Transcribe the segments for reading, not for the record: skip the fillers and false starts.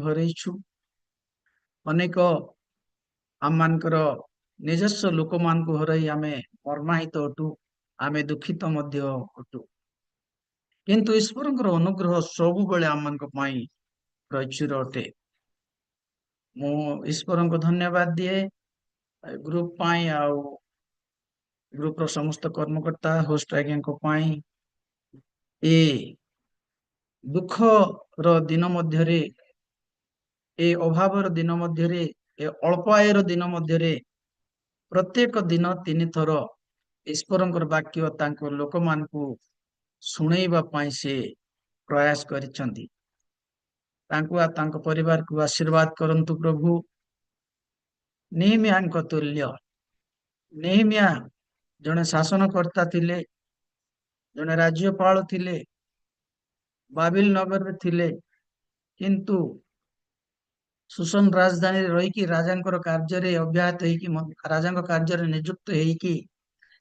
हरइछु अनेक आममानकर निजस्व लोक मान को हरई आमे मर्माहित अटु आमे दुखित मध्य अटु किंतु ईश्वरंकर अनुग्रह सब बेले आम पाई प्रचुर अटे। मु ईश्वर को धन्यवाद दिए ग्रुप पाई आउ ग्रुप रो समस्त कर्मकर्ता होस्ट आज्ञा को पाई ए दुख रो दिन मध्यरे ए अभावर दिन मध्यरे ए अल्प आयर दिन मध्यरे प्रत्येक दिन 3 थर ईश्वरंकर वाक्य तांको लोक मान को सुनैबा पाई से प्रयास करिसंती। तांको आ तांको परिवार को आशीर्वाद करंतु प्रभु। नेहमिया तुल्य नेहमिया जने शासनकर्ता थिले, जने राज्यपाल थिले, बाबिल नगर में थिले, किंतु सुसन राजधानी रही कि राजांकर कार्य रे अभ्याहत होइकी राजांक कार्य रे नियुक्त होइकी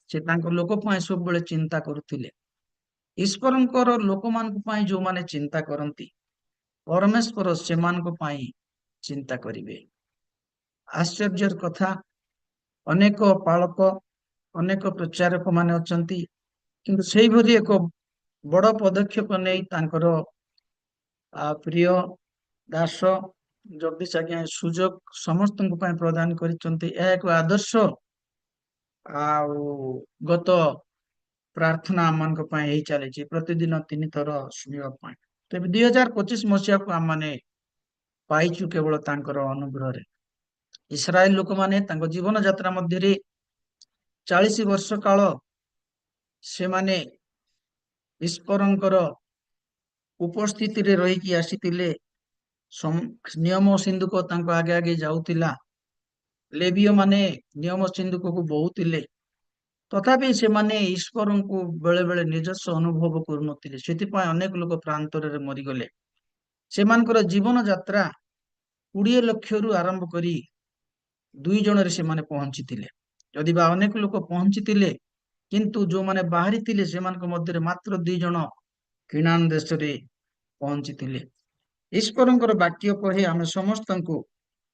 से तांको लोक पाए सब बेले चिंता करुथिले। ईश्वरंकर लोक मान पाए जो माने चिंता करंती परमेश्वर से मान को पाए चिंता करिवे। आश्चर्य कथा अनेक पालक अनेक प्रचारक माने अछंती किंतु सेही भरी एक बड़ पदक्षेप नहीं तांकर प्रिय दास जगदीश आज्ञा सुजोग समस्त प्रदान करिसंती। एक आदर्श गत प्रार्थना आम चली प्रतिदिन 3 थर शुणा तेज 2025 मसीहा को आम मैंने पाइचु केवल तांकर अनुग्रह। इस्राएल लोक माने तांको जीवन यात्रा मध्य 40 वर्ष काल से माने ईश्वरंकर उपस्थिति रे रही आसीतिले। नियम सिंधुक तांको आगे आगे जाउतिला। लेवीय माने नियम सिंधुक को बहुतिले तथापि से माने ईश्वर को बेले बेले निजस्व अनुभव करुनथिले। सेति पय अनेक लोक प्रांतर रे मरिगले। सेमानकर जीवन यात्रा 20 लाख रु आरंभ करी 2 जन रे से माने पहुंचीतिले। यदि बा अनेक लोक पहुंचीतिले किंतु जो माने बाहरी थिले सेमान को मध्य मात्र 2 जन किनान देश रे पहुंचीतिले। ईश्वरंकर वाक्य कहे आमे समस्त को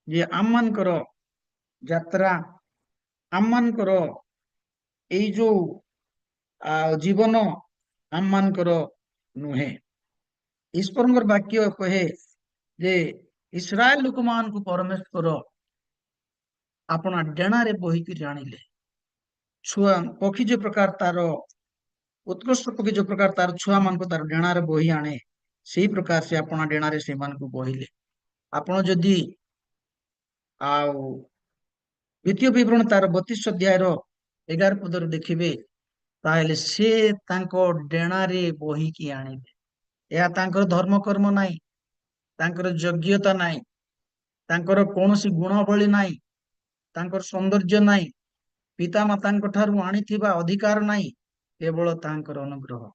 जे आममानकर यात्रा आममानकर एई जो जीवन आममानकर नुहे। ईश्वरंकर वाक्य कहे जे इस्राएल लोक मान को परमेश्वर अपना डेणा रे बोही कि जानिले। छुआ पक्षी जो प्रकार तार उत्कृष्ट पक्षी जो प्रकार तार छुआ मान को तार डेणा रे बोही आने से प्रकार से अपना डेणा रे से मान को बोहिले। आपण जदि द्वितीय विवरण तार 32 अध्याय 11 पदर देखिबे ताहले से तांको डेणा रे बोही कि आनिबे। या तांकर धर्म कर्म नाही, तांकर योग्यता नाही, तांकर कोनोसी गुणबली नाही, तांकर सौंदर्य नाही, पिता मातांक ठारू आनिथिबा अधिकार नाही, केवल तांकर अनुग्रह।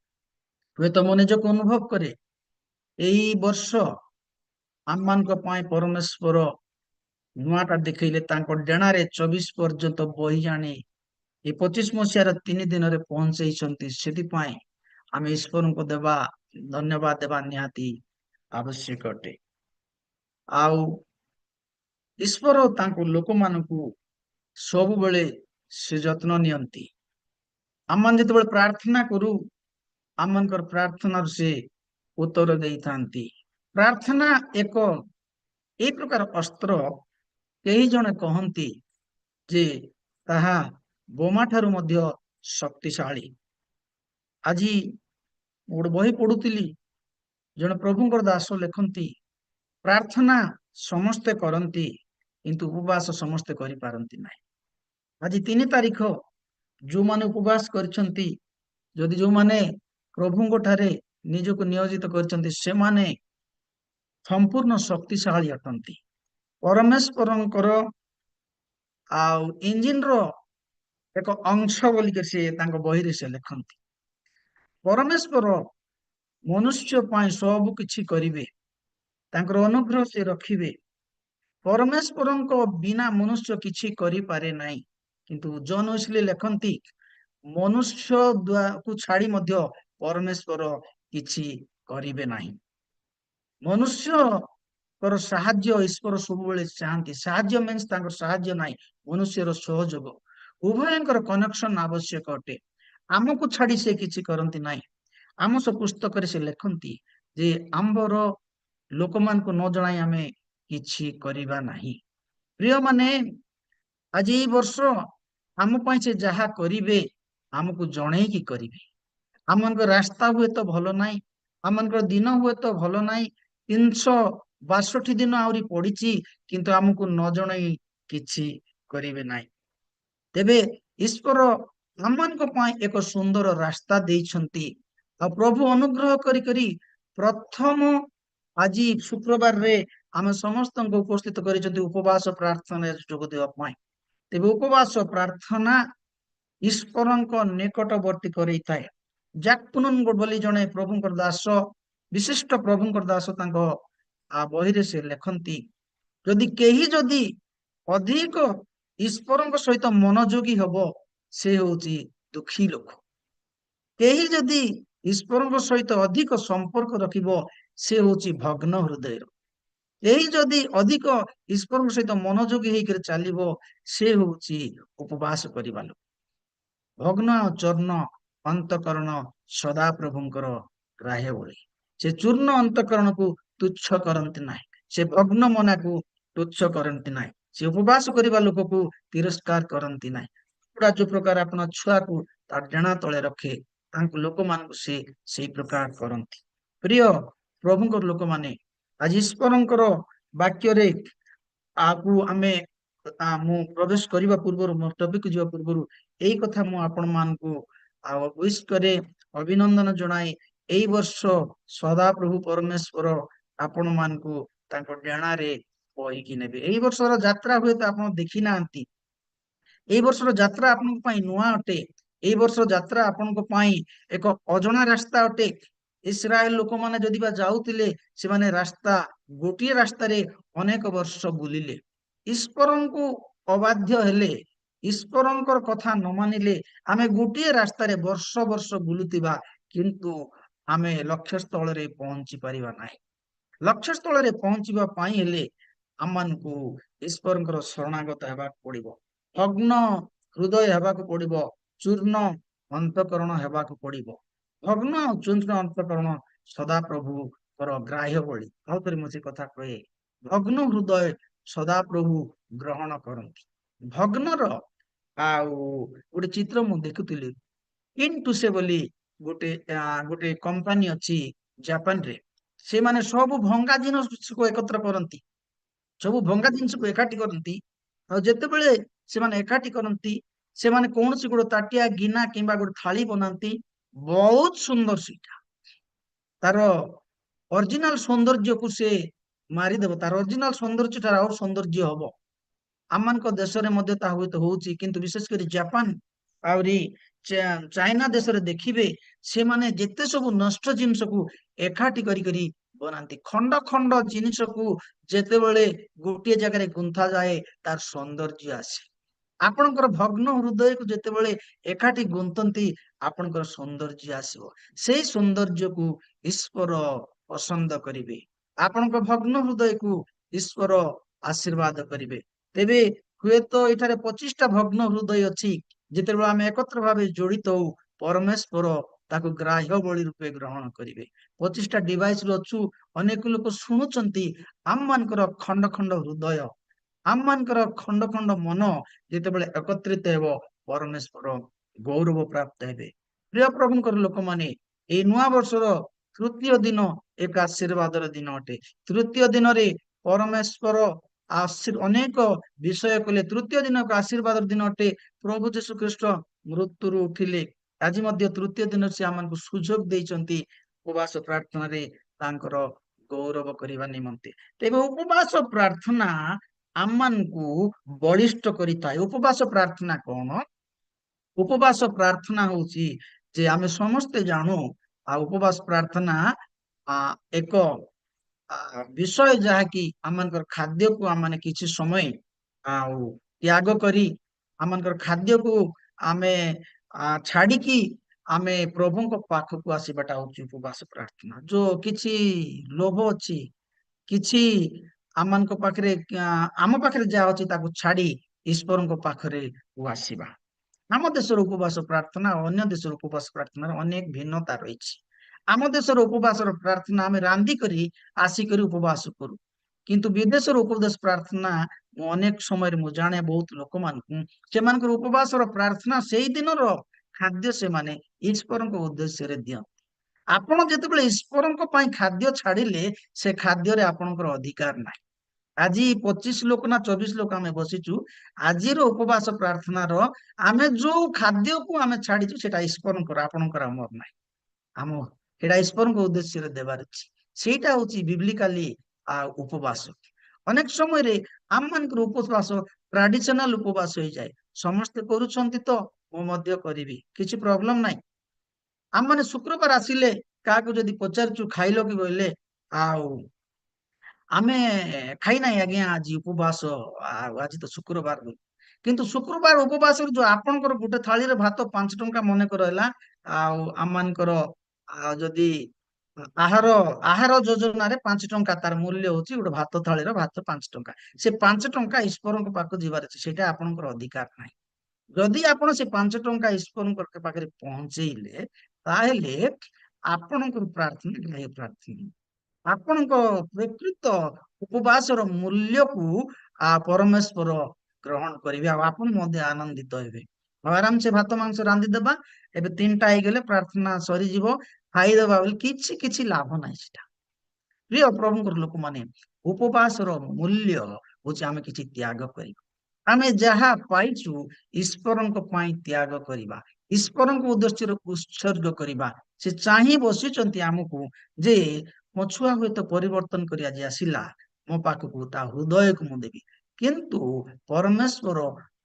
वे तो मने जो अनुभव करे एई वर्ष आममानक पाए परमेश्वर नुआटा देखैले तांको डेणा रे 24 पर्यंत बोही जाने ये 25 मसीहार 3 दिन रे पहुंचैछंती। सेति पाए आमे ईश्वर को देबा धन्यवाद देबा निहाती आवश्यक अटे। आउ ईश्वर तांको लोक मानकू सब बेले से जत्न नियंती। आमन जते बेले प्रार्थना करू आमनकर प्रार्थना से उत्तर देई थांती। प्रार्थना एक ए प्रकार अस्त्र कई जने कहंती जे ताहा बोमा ठारू मध्य शक्तिशाली। आज गोटे बही पढ़ुली जने प्रभुंकर दास लेखंती प्रार्थना समस्ते करंती किंतु उपवास समस्ते करि पारंती नाही। आज 3 तारीख जो माने उपवास करछंती जदि जो माने प्रभुंको ठारे निजको नियोजित करछंती से माने संपूर्ण शक्तिशाली अटंती। परमेश्वरंकर इंजिन रो एक अंश बोली के से तांको बही रे से लेखंती। परमेश्वर मनुष्य पाए सब किछि करिवे, तांकर अनुग्रह से रखिवे। परमेश्वरंको बिना मनुष्य किछि करि पारे नाही। किंतु जॉन वेस्ली लेखंती मनुष्य को छाड़ी मध्य परमेश्वर किछि करिवे नाही। मनुष्य ସାହାଯ୍ୟ ଈଶ୍ୱର ସବୁବେଳେ ଚାହାନ୍ତି। ସାହାଯ୍ୟ ମିନ୍ସ ତାଙ୍କର ସାହାଯ୍ୟ ନାହିଁ, ମନୁଷ୍ୟର ସହଯୋଗ। ଉଭୟଙ୍କର କନେକ୍ସନ ଆବଶ୍ୟକ ଅଟେ। ଆମକୁ ଛାଡି ସେ କିଛି କରନ୍ତି ନାହିଁ। ଆମୋସ ପୁସ୍ତକରେ ସେ ଲେଖନ୍ତି ଯେ ଆମ୍ଭର ଲୋକମାନଙ୍କୁ ନ ଜଣାଇ ଆମେ କିଛି କରିବା ନାହିଁ। ପ୍ରିୟମାନେ, ଆଜି ଏଇ ବର୍ଷ ଆମ ପାଇଁ ସେ ଯାହା କରିବେ ଆମକୁ ଜଣେଇକି କରିବେ। ଆମମାନଙ୍କ ରାସ୍ତା ହୁଏତ ଭଲ ନାହିଁ, ଆମମାନଙ୍କର ଦିନ ହୁଏତ ଭଲ ନାହିଁ, 362 ଦିନ ଆହୁରି ପଡିଛି, କିନ୍ତୁ ଆମକୁ ନ ଜଣେଇ କିଛି କରିବେ ନାହିଁ। ତେବେ ଈଶ୍ୱର ଆମମାନଙ୍କ ପାଇଁ ଏକ ସୁନ୍ଦର ରାସ୍ତା ଦେଇଛନ୍ତି। ଆଉ ପ୍ରଭୁ ଅନୁଗ୍ରହ କରି କରି ପ୍ରଥମ ଆଜି ଶୁକ୍ରବାରରେ ଆମେ ସମସ୍ତଙ୍କୁ ଉପସ୍ଥିତ କରିଛନ୍ତି ଉପବାସ ପ୍ରାର୍ଥନାରେ ଯୋଗ ଦେବା ପାଇଁ। ତେବେ ଉପବାସ ପ୍ରାର୍ଥନା ଈଶ୍ୱରଙ୍କ ନିକଟବର୍ତ୍ତୀ କରେଇଥାଏ। ଜାକ୍ପୁନନ୍ ବୋଲି ଜଣେ ପ୍ରଭୁଙ୍କର ଦାସ, ବିଶିଷ୍ଟ ପ୍ରଭୁଙ୍କର ଦାସ, ତାଙ୍କ ବହିରେ ସେ ଲେଖନ୍ତି, ଯଦି ଅଧିକ ଈଶ୍ୱରଙ୍କ ସହିତ ମନୋଯୋଗୀ ହବ, ସେ ହଉଛି ଦୁଃଖୀ ଲୋକ। କେହି ଯଦି ଈଶ୍ୱରଙ୍କ ସହିତ ଅଧିକ ସମ୍ପର୍କ ରଖିବ, ସେ ହଉଛି ଭଗ୍ନ ହୃଦୟର। ଏହି ଯଦି ଅଧିକ ଈଶ୍ୱରଙ୍କ ସହିତ ମନୋଯୋଗୀ ହେଇକରି ଚାଲିବ, ସେ ହଉଛି ଉପବାସ କରିବା ଲୋକ। ଭଗ୍ନ ଚୂର୍ଣ୍ଣ ଅନ୍ତକରଣ ସଦାପ୍ରଭୁଙ୍କର ଗ୍ରାହ୍ୟ ଭଳି। ସେ ଚୂର୍ଣ୍ଣ ଅନ୍ତକରଣକୁ ତୁଚ୍ଛ କରନ୍ତି ନାହିଁ, ସେ ଭଗ୍ନ ମନାକୁ ତୁଚ୍ଛ କରନ୍ତି ନାହିଁ, ସେ ଉପବାସ କରିବା ଲୋକକୁ ତିରସ୍କାର କରନ୍ତି ନାହିଁ। ଯୋଉ ପ୍ରକାର ଆପଣ ଛୁଆକୁ ତା ଡେଣା ତଳେ ରଖେ, ତାଙ୍କୁ ଲୋକମାନଙ୍କୁ ସେ ସେଇ ପ୍ରକାର କରନ୍ତି। ପ୍ରିୟ ପ୍ରଭୁଙ୍କର ଲୋକମାନେ, ଆଜି ଈଶ୍ୱରଙ୍କର ବାକ୍ୟରେ ଆକୁ ଆମେ ମୁଁ ପ୍ରବେଶ କରିବା ପୂର୍ବରୁ, ମୋ ଟପିକ ଯିବା ପୂର୍ବରୁ ଏଇ କଥା ମୁଁ ଆପଣ ମାନଙ୍କୁ ୱିଶ କରେ, ଅଭିନନ୍ଦନ ଜଣାଇ ଏଇ ବର୍ଷ ସଦାପ୍ରଭୁ ପରମେଶ୍ୱର ଆପଣ ମାନଙ୍କୁ ତାଙ୍କ ଡେଣାରେ ବହିକି ନେବେ। ଏଇ ବର୍ଷର ଯାତ୍ରା ହୁଏତ ଆପଣ ଦେଖି ନାହାନ୍ତି। ଏଇ ବର୍ଷର ଯାତ୍ରା ଆପଣଙ୍କ ପାଇଁ ନୂଆ ଅଟେ। ଏଇ ବର୍ଷର ଯାତ୍ରା ଆପଣଙ୍କ ପାଇଁ ଏକ ଅଜଣା ରାସ୍ତା ଅଟେ। ଇସ୍ରାଏଲ ଲୋକମାନେ ଯଦି ବା ଯାଉଥିଲେ, ସେମାନେ ଗୋଟିଏ ରାସ୍ତାରେ ଅନେକ ବର୍ଷ ବୁଲିଲେ। ଈଶ୍ୱରଙ୍କୁ ଅବାଧ୍ୟ ହେଲେ, ଈଶ୍ୱରଙ୍କର କଥା ନ ମାନିଲେ ଆମେ ଗୋଟିଏ ରାସ୍ତାରେ ବର୍ଷ ବର୍ଷ ବୁଲୁଥିବା, କିନ୍ତୁ ଆମେ ଲକ୍ଷ୍ୟସ୍ଥଳରେ ପହଞ୍ଚି ପାରିବା ନାହିଁ। ଲକ୍ଷ୍ୟସ୍ଥଳରେ ପହଞ୍ଚିବା ପାଇଁ ହେଲେ ଆମମାନଙ୍କୁ ଈଶ୍ୱରଙ୍କର ଶରଣାଗତ ହେବାକୁ ପଡିବ, ଭଗ୍ନ ହୃଦୟ ହେବାକୁ ପଡିବ, ଚୂର୍ଣ୍ଣ ଅନ୍ତକରଣ ହେବାକୁ ପଡିବ। ଭଗ୍ନ ଆଉ ଚୂର୍ଣ୍ଣ ଅନ୍ତକରଣ ସଦାପ୍ରଭୁଙ୍କର ଗ୍ରାହ୍ୟ ଭଳି। ଆଉଥରେ ମୁଁ ସେ କଥା କହେ, ଭଗ୍ନ ହୃଦୟ ସଦାପ୍ରଭୁ ଗ୍ରହଣ କରନ୍ତି। ଭଗ୍ନର ଆଉ ଗୋଟେ ଚିତ୍ର ମୁଁ ଦେଖୁଥିଲି, ଇନଟୁସେ ବୋଲି ଗୋଟେ କମ୍ପାନୀ ଅଛି ଜାପାନରେ। ସେମାନେ ସବୁ ଭଙ୍ଗା ଜିନିଷକୁ ଏକତ୍ର କରନ୍ତି, ସବୁ ଭଙ୍ଗା ଜିନିଷକୁ ଏକାଠି କରନ୍ତି। ଆଉ ଯେତେବେଳେ ସେମାନେ ଏକାଠି କରନ୍ତି, ସେମାନେ କୌଣସି ଗୋଟେ ତାଟିଆ, ଗିନା କିମ୍ବା ଗୋଟେ ଥାଳି ବନାନ୍ତି। ବହୁତ ସୁନ୍ଦର ସେଇଟା, ତାର ଅରିଜିନାଲ ସୌନ୍ଦର୍ଯ୍ୟକୁ ସେ ମାରିଦେବ, ତାର ଅରିଜିନାଲ ସୌନ୍ଦର୍ଯ୍ୟ ଠାରୁ ଆଉ ସୌନ୍ଦର୍ଯ୍ୟ ହବ। ଆମମାନଙ୍କ ଦେଶରେ ମଧ୍ୟ ତାହା ହୁଏତ ହଉଛି, କିନ୍ତୁ ବିଶେଷ କରି ଜାପାନ ଆହୁରି ଚାଇନା ଦେଶରେ ଦେଖିବେ, ସେମାନେ ଯେତେ ସବୁ ନଷ୍ଟ ଜିନିଷକୁ ଏକାଠି କରି ବନାନ୍ତି। ଖଣ୍ଡ ଖଣ୍ଡ ଜିନିଷକୁ ଯେତେବେଳେ ଗୋଟିଏ ଜାଗାରେ ଗୁନ୍ଥା ଯାଏ, ତାର ସୌନ୍ଦର୍ଯ୍ୟ ଆସେ। ଆପଣଙ୍କର ଭଗ୍ନ ହୃଦୟକୁ ଯେତେବେଳେ ଏକାଠି ଗୁନ୍ଥନ୍ତି, ଆପଣଙ୍କର ସୌନ୍ଦର୍ଯ୍ୟ ଆସିବ। ସେଇ ସୌନ୍ଦର୍ଯ୍ୟକୁ ଈଶ୍ୱର ପସନ୍ଦ କରିବେ। ଆପଣଙ୍କ ଭଗ୍ନ ହୃଦୟକୁ ଈଶ୍ୱର ଆଶୀର୍ବାଦ କରିବେ। ତେବେ ହୁଏତ ଏଠାରେ 25ଟା ଭଗ୍ନ ହୃଦୟ ଅଛି। ଯେତେବେଳେ ଆମେ ଏକତ୍ର ଭାବେ ଜଡିତ ହଉ, ପରମେଶ୍ୱର ତାକୁ ଗ୍ରାହ୍ୟ ବଳି ରୂପେ ଗ୍ରହଣ କରିବେ। 25ଟା ଡିଭାଇସ ରୁ ଅଛୁ, ଅନେକ ଲୋକ ଶୁଣୁଛନ୍ତି। ଆମମାନଙ୍କର ଖଣ୍ଡ ଖଣ୍ଡ ହୃଦୟ, ଆମମାନଙ୍କର ଖଣ୍ଡ ଖଣ୍ଡ ମନ ଯେତେବେଳେ ଏକତ୍ରିତ ହେବ, ପରମେଶ୍ୱର ଗୌରବ ପ୍ରାପ୍ତ ହେବେ। ପ୍ରିୟ ପ୍ରଭୁଙ୍କର ଲୋକମାନେ, ଏଇ ନୂଆ ବର୍ଷର ତୃତୀୟ ଦିନ ଏକ ଆଶୀର୍ବାଦର ଦିନ ଅଟେ। ତୃତୀୟ ଦିନରେ ପରମେଶ୍ୱର ଅନେକ ବିଷୟ କଲେ। ତୃତୀୟ ଦିନ ଏକ ଆଶୀର୍ବାଦର ଦିନ ଅଟେ। ପ୍ରଭୁ ଯୀଶୁ ଖ୍ରୀଷ୍ଟ ମୃତ୍ୟୁରୁ ଉଠିଲେ। ଆଜି ମଧ୍ୟ ତୃତୀୟ ଦିନ ସେ ଆମକୁ ସୁଯୋଗ ଦେଇଛନ୍ତି ଉପବାସ ପ୍ରାର୍ଥନାରେ ତାଙ୍କର ଗୌରବ କରିବା ନିମନ୍ତେ। ତେବେ ଉପବାସ ପ୍ରାର୍ଥନା ଆମମାନଙ୍କୁ ବଳିଷ୍ଠ କରିଥାଏ। ଉପବାସ ପ୍ରାର୍ଥନା କଣ? ଉପବାସ ପ୍ରାର୍ଥନା ହଉଛି ଯେ ଆମେ ସମସ୍ତେ ଜାଣୁ, ଆଉ ଉପବାସ ପ୍ରାର୍ଥନା ଏକ ବିଷୟ ଯାହାକି ଆମମାନଙ୍କର ଖାଦ୍ୟକୁ ଆମେ କିଛି ସମୟ ଆଉ ତ୍ୟାଗ କରି, ଆମମାନଙ୍କର ଖାଦ୍ୟକୁ ଆମେ ଛାଡିକି ଆମେ ପ୍ରଭୁଙ୍କ ପାଖକୁ ଆସିବାଟା ହଉଛି ଉପବାସ ପ୍ରାର୍ଥନା। ଯୋଉ କିଛି ଲୋଭ ଅଛି, କିଛି ଆମ ପାଖରେ ଆମ ପାଖରେ ଯାହା ଅଛି ତାକୁ ଛାଡି ଈଶ୍ୱରଙ୍କ ପାଖରେ ଆସିବା। ଆମ ଦେଶର ଉପବାସ ପ୍ରାର୍ଥନା ଆଉ ଅନ୍ୟ ଦେଶର ଉପବାସ ପ୍ରାର୍ଥନାର ଅନେକ ଭିନ୍ନତା ରହିଛି। ଆମ ଦେଶର ଉପବାସର ପ୍ରାର୍ଥନା ଆମେ ରାନ୍ଧି କରି ଆସିକରି ଉପବାସ କରୁ, କିନ୍ତୁ ବିଦେଶର ଉପଦେଶ ପ୍ରାର୍ଥନା ମୁଁ ଅନେକ ସମୟରେ ମୁଁ ଜାଣେ ବହୁତ ଲୋକମାନଙ୍କୁ ସେମାନଙ୍କର ଉପବାସର ପ୍ରାର୍ଥନା ସେଇ ଦିନର ଖାଦ୍ୟ ସେମାନେ ଈଶ୍ୱରଙ୍କ ଉଦ୍ଦେଶ୍ୟରେ ଦିଅନ୍ତି। ଆପଣ ଯେତେବେଳେ ଈଶ୍ୱରଙ୍କ ପାଇଁ ଖାଦ୍ୟ ଛାଡିଲେ ସେ ଖାଦ୍ୟରେ ଆପଣଙ୍କର ଅଧିକାର ନାହିଁ। ଆଜି 25 ଲୋକ ନା 24 ଲୋକ ଆମେ ବସିଛୁ, ଆଜିର ଉପବାସ ପ୍ରାର୍ଥନାର ଆମେ ଯୋଉ ଖାଦ୍ୟକୁ ଆମେ ଛାଡିଛୁ ସେଟା ଈଶ୍ୱରଙ୍କର, ଆପଣଙ୍କର ଆମର ନାହିଁ। ଆମ ସେଇଟା ଈଶ୍ୱରଙ୍କ ଉଦ୍ଦେଶ୍ୟରେ ଦେବାର ଅଛି। ସେଇଟା ହଉଛି ବିବ୍ଲିକାଲି ଉପବାସ। ଅନେକ ସମୟରେ ଆମ ମାନଙ୍କର ଉପବାସ ଟ୍ରାଡିସନାଲ ଉପବାସ ହେଇଯାଏ। ସମସ୍ତେ କରୁଛନ୍ତି ତ ମୁଁ ମଧ୍ୟ କରିବି, କିଛି ପ୍ରୋବ୍ଲେମ ନାହିଁ। ଆମ ମାନେ ଶୁକ୍ରବାର ଆସିଲେ କାହାକୁ ଯଦି ପଚାରୁଛୁ ଖାଇଲ କି ବୋଇଲେ, ଆଉ ଆମେ ଖାଇନାହିଁ ଆଜ୍ଞା, ଆଜି ଉପବାସ, ଆଉ ଆଜି ତ ଶୁକ୍ରବାର। କିନ୍ତୁ ଶୁକ୍ରବାର ଉପବାସରେ ଯୋଉ ଆପଣଙ୍କର ଗୋଟେ ଥାଳିରେ ଭାତ 5 ଟଙ୍କା ମନେକର ହେଲା, ଆଉ ଆମମାନଙ୍କର ଯଦି ଆହାର ଆହାର ଯୋଜନାରେ 5 ଟଙ୍କା ତାର ମୂଲ୍ୟ ହଉଛି, ଗୋଟେ ଭାତ ଥାଳିର ଭାତ 5 ଟଙ୍କା। ସେ 5 ଟଙ୍କା ଈଶ୍ୱରଙ୍କ ପାଖକୁ ଯିବାର ଅଛି, ସେଇଟା ଆପଣଙ୍କର ଅଧିକାର ନାହିଁ। ଯଦି ଆପଣ ସେ 5 ଟଙ୍କା ଈଶ୍ୱରଙ୍କ ପାଖରେ ପହଞ୍ଚେଇଲେ ତାହେଲେ ଆପଣଙ୍କର ପ୍ରାର୍ଥନା ଗ୍ରାହ୍ୟ ପ୍ରାର୍ଥନା। ଆପଣଙ୍କ ପ୍ରକୃତ ଉପବାସର ମୂଲ୍ୟକୁ ପରମେଶ୍ୱର ଗ୍ରହଣ କରିବେ, ଆଉ ଆପଣ ମଧ୍ୟ ଆନନ୍ଦିତ ହେବେ। ଆଉ ଆରାମସେ ଭାତ ମାଂସ ରାନ୍ଧିଦେବା, ଏବେ 3ଟା ହେଇଗଲେ ପ୍ରାର୍ଥନା ସରିଯିବ, ଖାଇଦେବା ବୋଲି କିଛି କିଛି ଲାଭ ନାହିଁ ସେଟା। ପ୍ରିୟ ପ୍ରଭୁଙ୍କର ଲୋକମାନେ, ଉପବାସର ମୂଲ୍ୟ ହଉଛି ଆମେ କିଛି ତ୍ୟାଗ କରିବା। ଆମେ ଯାହା ପାଇଛୁ ଈଶ୍ୱରଙ୍କ ପାଇଁ ତ୍ୟାଗ କରିବା, ଈଶ୍ୱରଙ୍କ ଉଦ୍ଦେଶ୍ୟରେ ଉତ୍ସର୍ଗ କରିବା। ସେ ଚାହିଁ ବସିଛନ୍ତି ଆମକୁ ଯେ ମୋ ଛୁଆ ହୁଏତ ପରିବର୍ତ୍ତନ କରି ଆଜି ଆସିଲା ମୋ ପାଖକୁ, ତା ହୃଦୟକୁ ମୁଁ ଦେବି। କିନ୍ତୁ ପରମେଶ୍ୱର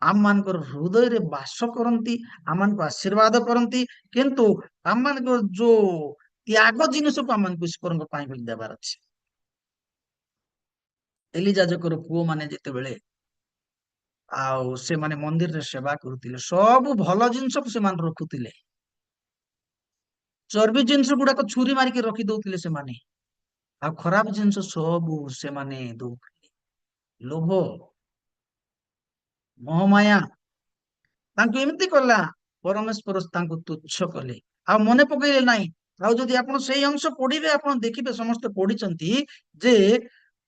ଆମମାନଙ୍କର ହୃଦୟରେ ବାସ କରନ୍ତି, ଆମମାନଙ୍କୁ ଆଶୀର୍ବାଦ କରନ୍ତି, କିନ୍ତୁ ଆମମାନଙ୍କର ଯୋଉ ତ୍ୟାଗ ଜିନିଷକୁ ଆମମାନଙ୍କୁ ଈଶ୍ୱରଙ୍କ ପାଇଁ ବୋଲି ଦେବାର ଅଛି। ଏଲି ଯାଜକର ପୁଅ ମାନେ ଯେତେବେଳେ ସେମାନେ ମନ୍ଦିରରେ ସେବା କରୁଥିଲେ, ସବୁ ଭଲ ଜିନିଷକୁ ସେମାନେ ରଖୁଥିଲେ, ଚର୍ବି ଜିନିଷ ଗୁଡାକ ଛୁରୀ ମାରିକି ରଖି ଦଉଥିଲେ ସେମାନେ, ଆଉ ଖରାପ ଜିନିଷ ସବୁ ସେମାନେ ଦଉଥିଲେ। ଲୋଭ, ମୋହମାୟା ତାଙ୍କୁ ଏମିତି କଲା, ପରମେଶ୍ୱର ତାଙ୍କୁ ତୁଚ୍ଛ କଲେ, ଆଉ ମନେ ପକେଇଲେ ନାହିଁ। ଆଉ ଯଦି ଆପଣ ସେଇ ଅଂଶ ପଢିବେ, ଆପଣ ଦେଖିବେ, ସମସ୍ତେ ପଢିଛନ୍ତି ଯେ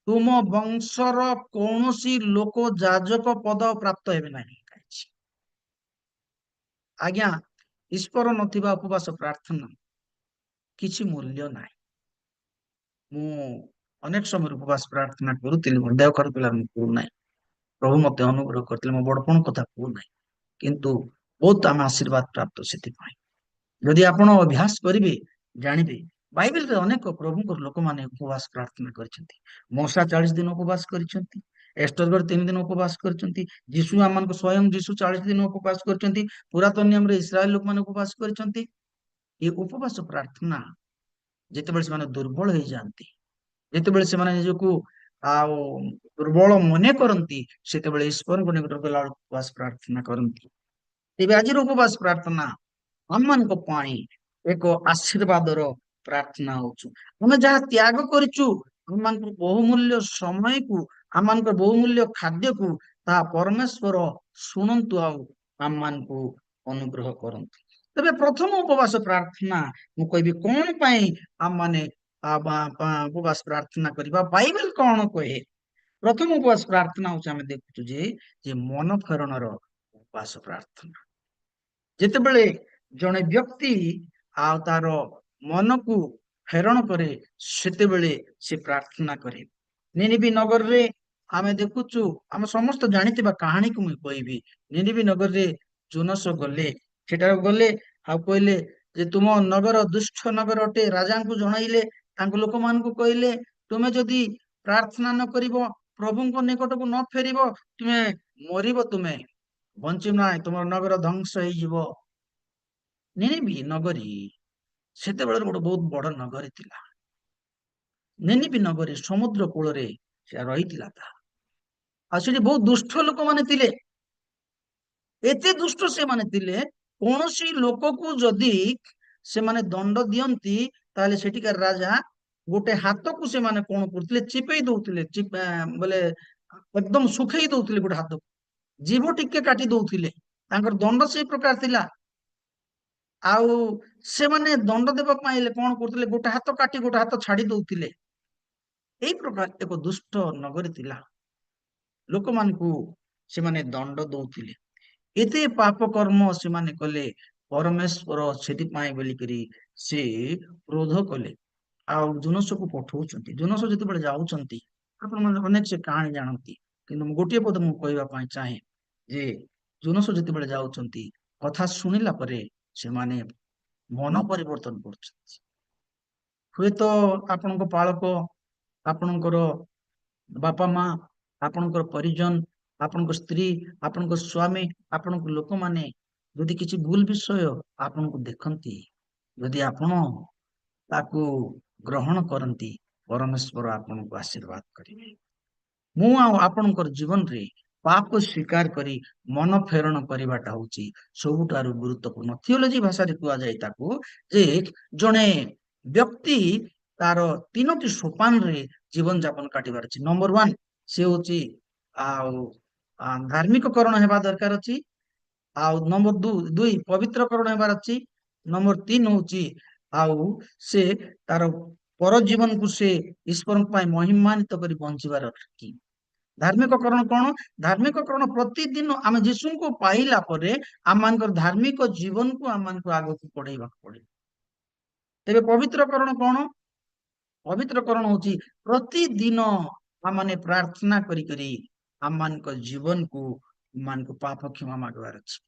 ତୁମ ବଂଶର କୌଣସି ଲୋକ ଯାଜକ ପଦ ପ୍ରାପ୍ତ ହେବେ ନାହିଁ। ଆଜ୍ଞା, ଈଶ୍ୱର ନଥିବା ଉପବାସ ପ୍ରାର୍ଥନା କିଛି ମୂଲ୍ୟ ନାହିଁ। ମୁଁ ଅନେକ ସମୟରେ ଉପବାସ ପ୍ରାର୍ଥନା କରୁଥିଲି, ମୋ ଦେହ ଖରାପ ଥିଲା, ମୁଁ କରୁନାହିଁ। ପ୍ରଭୁ ମତେ ଅନୁଗ୍ରହ କରିଥିଲେ, ମୋ ବଡପଣ କଥା କହୁନାହିଁ, କିନ୍ତୁ ବହୁତ ଆମେ ଆଶୀର୍ବାଦ ପ୍ରାପ୍ତ ସେଥିପାଇଁ। ଯଦି ଆପଣ ଅଭ୍ୟାସ କରିବେ ଜାଣିବେ, ବାଇବେଲରେ ଅନେକ ପ୍ରଭୁଙ୍କର ଲୋକମାନେ ଉପବାସ ପ୍ରାର୍ଥନା କରିଛନ୍ତି। ମଶା 40 ଦିନ ଉପବାସ କରିଛନ୍ତି, ଏଷ୍ଟରଗଡ଼ 3 ଦିନ ଉପବାସ କରିଛନ୍ତି, ଯୀଶୁ ଆମମାନଙ୍କ ସ୍ୱୟଂ ଯୀଶୁ 40 ଦିନ ଉପବାସ କରିଛନ୍ତି, ପୁରାତନ ନିୟମରେ ଇସ୍ରାଏଲ ଲୋକମାନେ ଉପବାସ କରିଛନ୍ତି। ଏ ଉପବାସ ପ୍ରାର୍ଥନା ଯେତେବେଳେ ସେମାନେ ଦୁର୍ବଳ ହେଇଯାଆନ୍ତି, ଯେତେବେଳେ ସେମାନେ ନିଜକୁ ଆଉ ଦୁର୍ବଳ ମନେ କରନ୍ତି, ସେତେବେଳେ ଈଶ୍ୱରଙ୍କ ନିକଟକୁ ଗଲା ବେଳକୁ ଉପବାସ ପ୍ରାର୍ଥନା କରନ୍ତି। ତେବେ ଆଜିର ଉପବାସ ପ୍ରାର୍ଥନା ଆମମାନଙ୍କ ପାଇଁ ଏକ ଆଶୀର୍ବାଦର ପ୍ରାର୍ଥନା ହଉଛୁ। ଆମେ ଯାହା ତ୍ୟାଗ କରିଛୁ, ଆମମାନଙ୍କର ବହୁମୂଲ୍ୟ ସମୟକୁ, ଆମମାନଙ୍କର ବହୁମୂଲ୍ୟ ଖାଦ୍ୟକୁ, ତାହା ପରମେଶ୍ୱର ଶୁଣନ୍ତୁ ଆଉ ଆମମାନଙ୍କୁ ଅନୁଗ୍ରହ କରନ୍ତୁ। ତେବେ ପ୍ରଥମ ଉପବାସ ପ୍ରାର୍ଥନା ମୁଁ କହିବି କଣ ପାଇଁ ଆମମାନେ ଉପବାସ ପ୍ରାର୍ଥନା କରିବା, ବାଇବେଲ କଣ କହେ? ପ୍ରଥମ ଉପବାସ ପ୍ରାର୍ଥନା ହଉଛି, ଆମେ ଦେଖୁଛୁ ଯେ ମନ ଫେରଣର ଉପବାସ ପ୍ରାର୍ଥନା। ଯେତେବେଳେ ଜଣେ ବ୍ୟକ୍ତି ଆଉ ତାର ମନକୁ ଫେରଣ କରେ, ସେତେବେଳେ ସେ ପ୍ରାର୍ଥନା କରେ। ନିନିବି ନଗରରେ ଆମେ ଦେଖୁଛୁ, ଆମେ ସମସ୍ତେ ଜାଣିଥିବା କାହାଣୀକୁ ମୁଁ କହିବି। ନିନିବି ନଗରରେ ଜୋନସ ଗଲେ, ସେଠାକୁ ଗଲେ ଆଉ କହିଲେ ଯେ ତୁମ ନଗର ଦୁଷ୍ଟ ନଗର ଅଟେ। ରାଜାଙ୍କୁ ଜଣାଇଲେ, ତାଙ୍କ ଲୋକମାନଙ୍କୁ କହିଲେ, ତୁମେ ଯଦି ପ୍ରାର୍ଥନା ନ କରିବ, ପ୍ରଭୁଙ୍କ ନିକଟକୁ ନ ଫେରିବ, ତୁମେ ମରିବ, ତୁମେ ବଞ୍ଚିବ ନାହିଁ, ତୁମର ନଗର ଧ୍ୱଂସ ହେଇଯିବ। ନିନିବି ନଗରୀ ସେତେବେଳେ ଗୋଟେ ବହୁତ ବଡ ନଗରୀ ଥିଲା। ନିନିବି ନଗରୀ ସମୁଦ୍ର କୂଳରେ ସେ ରହିଥିଲା ତାହା, ଆଉ ସେଠି ବହୁତ ଦୁଷ୍ଟ ଲୋକମାନେ ଥିଲେ। ଏତେ ଦୁଷ୍ଟ ସେମାନେ ଥିଲେ, କୌଣସି ଲୋକକୁ ଯଦି ସେମାନେ ଦଣ୍ଡ ଦିଅନ୍ତି, ତାହେଲେ ସେଠିକାର ରାଜା गोटे हाथ को से माने कौन करते चिपेई दौले बोले एकदम सुखेई दौले गोटे हाथ को जीभ टिके काटी दौले दंड से प्रकार थिला आउ से माने दंड देवा कौन करते गोटे हाथ काटी गोटे हाथ छाड़ी दौले यही प्रकार एक दुष्ट नगरी थिला लोक मान से माने दंड दौले एते पाप कर्म से माने कले परमेश्वर से बोलिकरी से क्रोध कले आउ जुनस को पठाउछंती जुनस जति बेले जाउछंती आपण माने अनेक से कहानी जानती किंतु गोटे पद मु कहबा पई चाहे जे जुनस जति बेले जाउछंती कथा सुनिला परे से माने मन परिवर्तन करछंती हुए तो आपनको पालक आपणकर बापा माँ आपणकर परिजन आपणक स्त्री आपणक स्वामी आपणक लोक माने यदि किछि भूल विषय आपनको देखंती यदि आपण ताकू ग्रहण करती परमेश्वर आपनको आशीर्वाद करेंगे मु आपणकर जीवन रे पाप स्वीकार करी मन फेरण करवाटा हूँ सबुठारु गुरुत्वपूर्ण थियोलॉजी भाषा रे कुआ जाए ताकू जे जणे व्यक्ति तार तीनोटी सोपान रे जीवन यापन काटिबार अछि नंबर 1 से होची आउ धार्मिक करण हेबा दरकार अछि आउ नंबर 2 पवित्रकरण हेबार अछि नंबर 3 होची आउ से तार पर जीवन को से ईश्वर पाई महिमान्वित करी बंचिबार कि धार्मिक करण कौन धार्मिक करण प्रतिदिन आम जीशु को पाइला परे आम मानकर धार्मिक जीवन को आम मान आग को पढ़ेबा पड़े तेरे पवित्रकरण कौन पवित्रकरण होची प्रतिदिन आम माने प्रार्थना करी करी आम मान जीवन को मान को पाप क्षमा मागवार अछि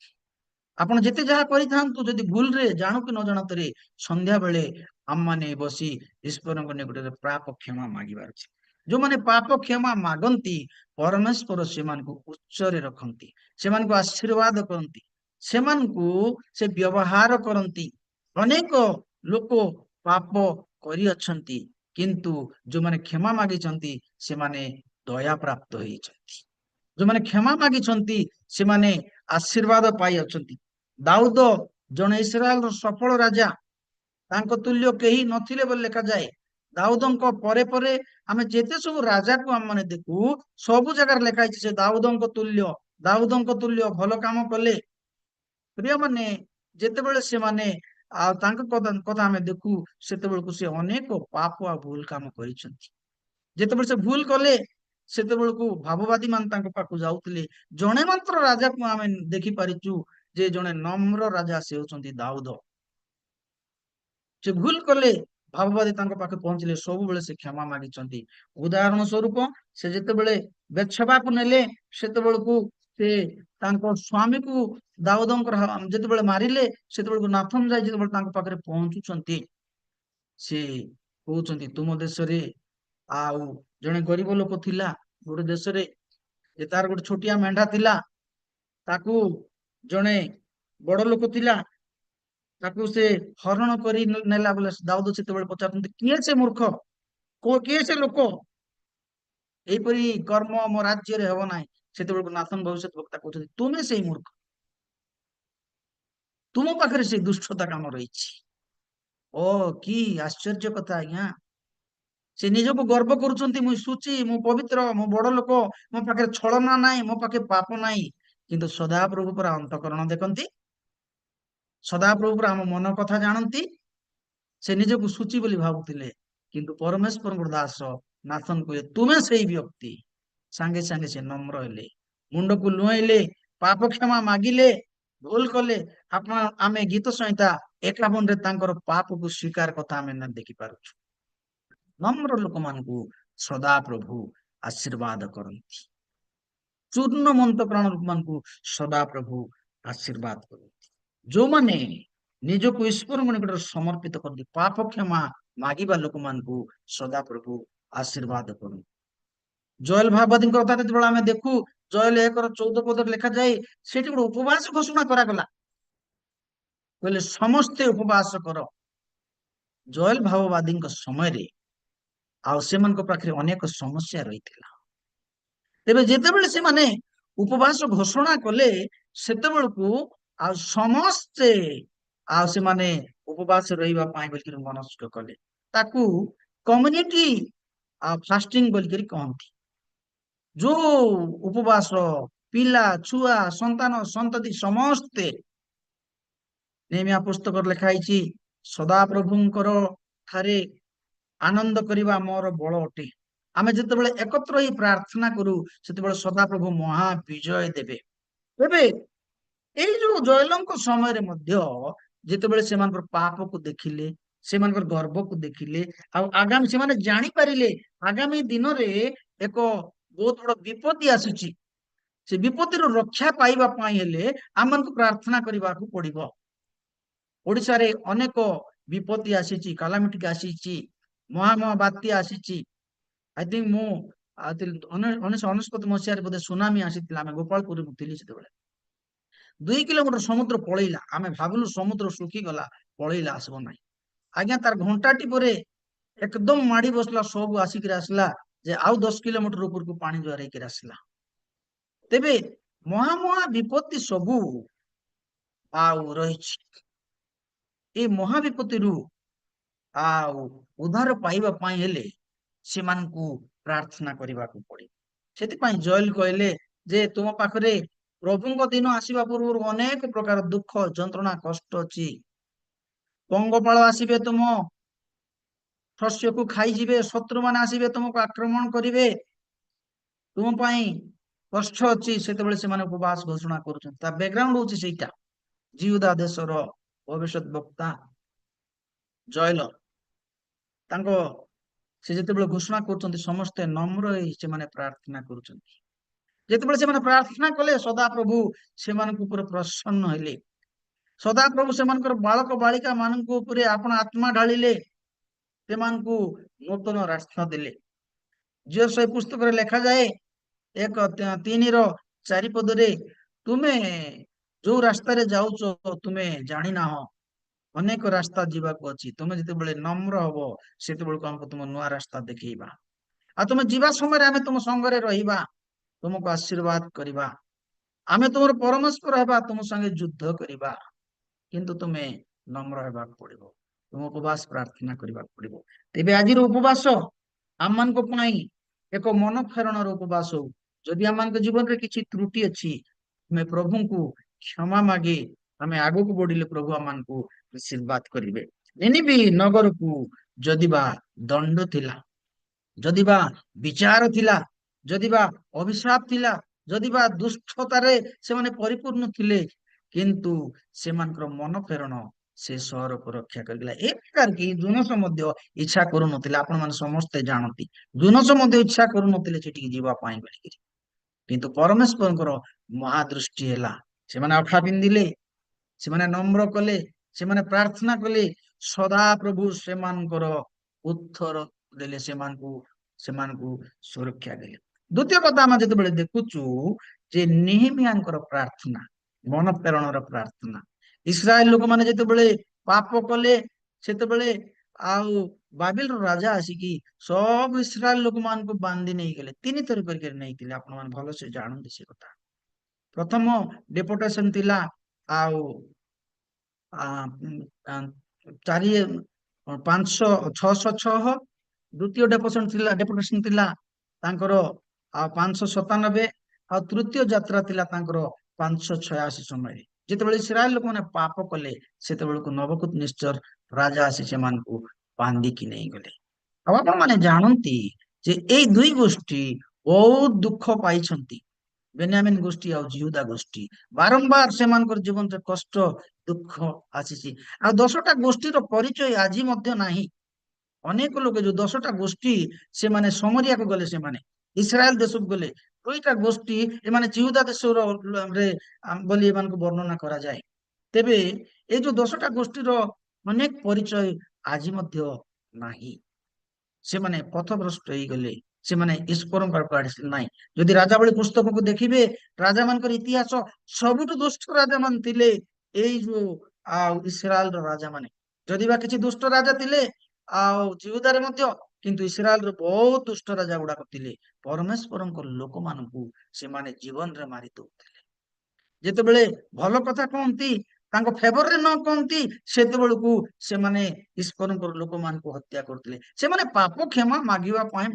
आपण जेते जहा करिथांतु जदि भूल रे जाणु कि न जाणतरे संध्या बेले आम माने बसी ईश्वर निकट पाप क्षमा मागिबार अछि जो माने पाप क्षमा मागंती परमेश्वर से मान को उच्च रे रखंती से मान को आशीर्वाद करंती से मान को से व्यवहार करंती अनेक लोक पाप करि अछंती किंतु जो माने क्षमा मागी छंती से माने दया प्राप्त होई छंती जो माने क्षमा मागी छंती से माने आशीर्वाद पाई अछंती दाऊद जने इस्राएल सफल राजा तांको तुल्य केही नथिले बोली लेखा जाए दाऊदଙ୍କ परे परे आमे जेते सब राजा को हम माने देखु सब जगह लेखा है से दाऊदଙ୍କ तुल्य भल काम कले प्रिय माने जेते बेले से माने आ तांको कथा आमे देखु सेते बेलକୁ से अनेक पाप आ भूल काम करिसंती जेते बेले से भूल कले सेते बेलକୁ भाववादी मान तांको पाखु जाउतले जणे मात्र राजा को आमे देखि पारिचु जे जणे नम्र राजा से होचंती दाऊद से भूल कले भाववादी पाखे पहुंचले सब बेले से क्षमा मागिचंती उदाहरण स्वरूप से जेते बेले बेच्छबा को नेले सेते बेलକୁ से तांको स्वामी को दाऊदंकर जेते बेले मारिले सेते बेलକୁ नाथन जाय जेते बेले तांको पाखरे पहुंचुचंती से कहउचंती तुम देश रे आउ जणे गरीब लोक थिला गोटे देश रे जे तार गोटे छोटिया मेंढा थिला ताकू जणे बड़ लोक थिला ताकू से हरण करी नेला बोले दाऊद से पचारते किए से मूर्ख को किए से लोक एपरी कर्म मो राज्य रे हबो नाही सेते नाथन भविष्य वक्ता कहते तुमे से मूर्ख तुम पाखरे से दुष्टता काम रही ओ कि आश्चर्य कथा आज्ञा से निजको गर्व करुचंती मु सूची मु पवित्र मु बड़ लोक मो पाखे छलना नाही मो पाखे पाप नाही किंतु सदा प्रभु पर अंतकरण देखंती सदा प्रभु पर आम मन कथा जानती से निजको सूची बोली भाबुतिले किंतु परमेश्वर दास नाथन कहे तुमे से व्यक्ति सांगे सांगे से नम्र हेले मुंड को लुआइले पाप क्षमा मागिले भूल कले आमे गीत संहिता 51 रे तांकर पाप को स्वीकार कथा आमे न देखि पारुछु नम्र लोक मान को सदा प्रभु आशीर्वाद करंती चूर्ण मंत प्राण लोक मान को सदा प्रभु आशीर्वाद करंती जो माने निजको ईश्वर निकट समर्पित करती पाप क्षमा मागिबा लोक मान को सदा प्रभु आशीर्वाद करू जयल भागवती कथा जो आम देखू जयल 1:14 पद लेखा जाए से गोटे उपवास घोषणा करागला कहले समस्ते उपवास कर जयल भाववादी समय रे आउ से पाखे अनेक समस्या रही तेरे जिते से माने उपवास घोषणा कले सेते बेलକୁ आ समस्ते आ से माने उपवास रहिबा पाई बोल मनस्थ कले ताकू କମ୍ୟୁନିଟି ଫାଷ୍ଟିଂ ବୋଲିକରି କହନ୍ତି। ଯୋଉ ଉପବାସ ପିଲା ଛୁଆ ସନ୍ତାନ ସନ୍ତତି ସମସ୍ତେ, ନେହେମିୟା ପୁସ୍ତକରେ ଲେଖା ହେଇଛି, ସଦାପ୍ରଭୁଙ୍କର ଠାରେ ଆନନ୍ଦ କରିବା ମୋର ବଳ ଅଟେ। ଆମେ ଯେତେବେଳେ ଏକତ୍ର ହେଇ ପ୍ରାର୍ଥନା କରୁ, ସେତେବେଳେ ସଦାପ୍ରଭୁ ମହା ବିଜୟ ଦେବେ। ତେବେ ଏଇ ଯୋଉ ଜୟଲଙ୍କ ସମୟରେ ମଧ୍ୟ ଯେତେବେଳେ ସେମାନଙ୍କର ପାପକୁ ଦେଖିଲେ, ସେମାନଙ୍କର ଗର୍ଭକୁ ଦେଖିଲେ, ଆଉ ଆଗାମୀ ସେମାନେ ଜାଣିପାରିଲେ ଆଗାମୀ ଦିନରେ ଏକ ବହୁତ ବଡ ବିପତ୍ତି ଆସୁଛି, ସେ ବିପତ୍ତିରୁ ରକ୍ଷା ପାଇବା ପାଇଁ ହେଲେ ଆମମାନଙ୍କୁ ପ୍ରାର୍ଥନା କରିବାକୁ ପଡିବ। ଓଡିଶାରେ ଅନେକ ବିପତ୍ତି ଆସିଛି, କାଲାମିଟି ଆସିଛି, ମହାବାତ୍ୟା ଆସିଛି। ଆଇ ଥିଙ୍କ ମୁଁ 1999 ବୋଧେ ସୁନାମି ଆସିଥିଲା, ଆମେ ଗୋପାଳପୁରରେ ଥିଲି ସେତେବେଳେ। 2 କିଲୋମିଟର ସମୁଦ୍ର ପଳେଇଲା, ଆମେ ଭାବିଲୁ ସମୁଦ୍ର ଶୁଖିଗଲା, ପଳେଇଲା, ଆସିବ ନାହିଁ। ଆଜ୍ଞା ତାର ଘଣ୍ଟାଟି ପରେ ଏକଦମ ମାଡି ବସିଲା, ସବୁ ଆସିକିରି ଆସିଲା ଯେ ଆଉ 10 କିଲୋମିଟର ଉପରକୁ ପାଣି ଜୁଆର ହେଇକିରି ଆସିଲା। ତେବେ ବିପତ୍ତି ସବୁ ଆଉ ରହିଛି। ଏଇ ମହାବିପତ୍ତିରୁ ଆଉ ଉଦ୍ଧାର ପାଇବା ପାଇଁ ହେଲେ ସେମାନଙ୍କୁ ପ୍ରାର୍ଥନା କରିବାକୁ ପଡିବ। ସେଥିପାଇଁ ଜୟଲ କହିଲେ ଯେ ତୁମ ପାଖରେ ପ୍ରଭୁଙ୍କ ଦିନ ଆସିବା ପୂର୍ବରୁ ଅନେକ ପ୍ରକାର ଦୁଃଖ ଯନ୍ତ୍ରଣା କଷ୍ଟ ଅଛି। ପଙ୍ଗପାଳ ଆସିବେ, ତୁମ ଶସ୍ୟକୁ ଖାଇଯିବେ, ଶତ୍ରୁମାନେ ଆସିବେ ତୁମକୁ ଆକ୍ରମଣ କରିବେ, ତୁମ ପାଇଁ କଷ୍ଟ ଅଛି। ସେତେବେଳେ ସେମାନେ ଉପବାସ ଘୋଷଣା କରୁଛନ୍ତି। ତା ବ୍ୟାକଗ୍ରାଉଣ୍ଡ ହଉଛି ସେଇଟା। ଜିହୁଦା ଦେଶର ଭବିଷ୍ୟତ ବକ୍ତା ଜୟଲ, ତାଙ୍କ ସେ ଯେତେବେଳେ ଘୋଷଣା କରୁଛନ୍ତି, ସମସ୍ତେ ନମ୍ର ହେଇ ସେମାନେ ପ୍ରାର୍ଥନା କରୁଛନ୍ତି। ଯେତେବେଳେ ସେମାନେ ପ୍ରାର୍ଥନା କଲେ, ସଦାପ୍ରଭୁ ସେମାନଙ୍କ ଉପରେ ପ୍ରସନ୍ନ ହେଲେ। ସଦାପ୍ରଭୁ ସେମାନଙ୍କର ବାଳକ ବାଳିକା ମାନଙ୍କ ଉପରେ ଆପଣ ଆତ୍ମା ଢାଳିଲେ, ସେମାନଙ୍କୁ ନୂତନ ରାସ୍ତା ଦେଲେ। ଯୋଶୟ ପୁସ୍ତକରେ ଲେଖାଯାଏ 1:3-4 ତୁମେ ଯୋଉ ରାସ୍ତାରେ ଯାଉଛ ତୁମେ ଜାଣିନାହ, ଅନେକ ରାସ୍ତା ଯିବାକୁ ଅଛି। ତୁମେ ଯେତେବେଳେ ନମ୍ର ହବ, ସେତେବେଳକୁ ଆମକୁ ତୁମ ନୂଆ ରାସ୍ତା ଦେଖେଇବା। ଆଉ ତୁମେ ଯିବା ସମୟରେ ଆମେ ତୁମ ସଙ୍ଗରେ ରହିବା, ତୁମକୁ ଆଶୀର୍ବାଦ କରିବା, ଆମେ ତୁମର ପରମେଶ୍ୱର ହେବା, ତୁମ ସାଙ୍ଗେ ଯୁଦ୍ଧ କରିବା। କିନ୍ତୁ ତୁମେ ନମ୍ର ହେବାକୁ ପଡିବ, ତୁମ ଉପବାସ ପ୍ରାର୍ଥନା କରିବାକୁ ପଡିବ। ତେବେ ଆଜିର ଉପବାସ ଆମମାନଙ୍କ ପାଇଁ ଏକ ମନ ଫେରଣର ଉପବାସ ହଉ। ଯଦି ଆମମାନଙ୍କ ଜୀବନରେ କିଛି ତ୍ରୁଟି ଅଛି, ଆମେ ପ୍ରଭୁଙ୍କୁ କ୍ଷମା ମାଗି ଆମେ ଆଗକୁ ବଢିଲେ ପ୍ରଭୁ ଆମମାନଙ୍କୁ ଆଶୀର୍ବାଦ କରିବେ। ନିନିବି ନଗରକୁ ଯଦିବା ଦଣ୍ଡ ଥିଲା, ଯଦିବା ବିଚାର ଥିଲା, ଯଦିବା ଅଭିଶାପ ଥିଲା, ଯଦିବା ଦୁଷ୍ଟତାରେ ସେମାନେ ପରିପୂର୍ଣ୍ଣ ଥିଲେ, କିନ୍ତୁ ସେମାନଙ୍କର ମନ ପ୍ରେରଣ ସେ ସହରକୁ ରକ୍ଷା କରିଥିଲା। ଏ ପ୍ରକାର କି ଜୁନସ ମଧ୍ୟ ଇଚ୍ଛା କରୁନଥିଲେ, ଆପଣ ମାନେ ସମସ୍ତେ ଜାଣନ୍ତି। ଜୁନସ ମଧ୍ୟ ଇଚ୍ଛା କରୁନଥିଲେ ସେଠିକି ଯିବା ପାଇଁ ବୋଲିକିରି, କିନ୍ତୁ ପରମେଶ୍ୱରଙ୍କର ମହାଦୃଷ୍ଟି ହେଲା। ସେମାନେ ଅଠା ପିନ୍ଧିଲେ, ସେମାନେ ନମ୍ର କଲେ, ସେମାନେ ପ୍ରାର୍ଥନା କଲେ, ସଦା ପ୍ରଭୁ ସେମାନଙ୍କର ଉତ୍ତର ଦେଲେ, ସେମାନଙ୍କୁ ସେମାନଙ୍କୁ ସୁରକ୍ଷା ଦେଲେ। ଦ୍ୱିତୀୟ କଥା, ଆମେ ଯେତେବେଳେ ଦେଖୁଛୁ ଯେ ନେହେମିୟାଙ୍କର ପ୍ରାର୍ଥନା, ମନ ପ୍ରେରଣର ପ୍ରାର୍ଥନା। ଇସ୍ରାଏଲ ଲୋକମାନେ ଯେତେବେଳେ ପାପ କଲେ, ସେତେବେଳେ ଆଉ ବାବିଲର ରାଜା ଆସିକି ସବୁ ଇସ୍ରାଏଲ ଲୋକମାନଙ୍କୁ ବାନ୍ଧି ନେଇଗଲେ। 3 ଥର କରିକି ନେଇଥିଲେ, ଆପଣ ମାନେ ଭଲସେ ଜାଣନ୍ତି ସେ କଥା। ପ୍ରଥମ ଡେପୋଟେସନ ଥିଲା ଆଉ ଆ, ଆ, 606। ଦ୍ୱିତୀୟ ଡେପୋଟେସନ ଥିଲା ତାଙ୍କର 597। ଆଉ ତୃତୀୟ ଯାତ୍ରା ଥିଲା ତାଙ୍କର 586 ସମୟରେ। ଯେତେବେଳେ ଇସ୍ରାଏଲ ଲୋକମାନେ ପାପ କଲେ, ସେତେବେଳକୁ ନବକୁତ ନିଶ୍ଚର ରାଜା ଆସି ସେମାନଙ୍କୁ ବାନ୍ଧିକି ନେଇଗଲେ। ଆଉ ଆପଣ ମାନେ ଜାଣନ୍ତି ଯେ ଏଇ ଦୁଇ ଗୋଷ୍ଠୀ ବହୁତ ଦୁଃଖ ପାଇଛନ୍ତି। ବେନ୍ୟାମିନ ଗୋଷ୍ଠୀ ଆଉ ଜିହୁଦା ଗୋଷ୍ଠୀ ବାରମ୍ବାର ସେମାନଙ୍କର ଜୀବନରେ କଷ୍ଟ ଦୁଃଖ ଆସିଛି। ଆଉ 10ଟା ଗୋଷ୍ଠୀର ପରିଚୟ ଆଜି ମଧ୍ୟ ନାହିଁ। ଅନେକ ଲୋକ ଯୋଉ 10ଟା ଗୋଷ୍ଠୀ, ସେମାନେ ସମରିଆକୁ ଗଲେ, ସେମାନେ ଇସ୍ରାଏଲ ଦେଶକୁ ଗଲେ। 2ଟା ଗୋଷ୍ଠୀ ଏମାନେ ଜିହୁଦା ଦେଶର ବୋଲି ଏମାନଙ୍କୁ ବର୍ଣ୍ଣନା କରାଯାଏ। ତେବେ ଏଇ ଯୋଉ 10ଟା ଗୋଷ୍ଠୀର ଅନେକ ପରିଚୟ ଆଜି ମଧ୍ୟ ନାହିଁ। ସେମାନେ ପଥଭ୍ରଷ୍ଟ ହେଇଗଲେ, ସେମାନେ ଈଶ୍ୱରଙ୍କ ଆଡକୁ ଆସିଲେ ନାହିଁ। ଯଦି ରାଜାବଳୀ ପୁସ୍ତକକୁ ଦେଖିବେ, ରାଜା ମାନଙ୍କର ଇତିହାସ, ସବୁଠୁ ଦୁଷ୍ଟ ରାଜା ମାନେ ଥିଲେ ଏଇ ଯୋଉ ଆଉ ଇସ୍ରାଏଲର ରାଜା ମାନେ। ଯଦି ବା କିଛି ଦୁଷ୍ଟ ରାଜା ଥିଲେ ଆଉ ଜିହୁଦାରେ ମଧ୍ୟ, କିନ୍ତୁ ଇସ୍ରାଏଲର ବହୁତ ଦୁଷ୍ଟ ରାଜା ଗୁଡାକ ଥିଲେ। ପରମେଶ୍ୱରଙ୍କ ଲୋକମାନଙ୍କୁ ସେମାନେ ଜୀବନରେ ମାରି ଦଉଥିଲେ। ଯେତେବେଳେ ଭଲ କଥା କହନ୍ତି, ତାଙ୍କ ଫେଭରରେ ନ କହନ୍ତି ସେତେବେଳକୁ ସେମାନେ ଈଶ୍ୱରଙ୍କର ଲୋକମାନଙ୍କୁ ହତ୍ୟା କରୁଥିଲେ। ସେମାନେ ପାପ କ୍ଷମା ମାଗିବା ପାଇଁ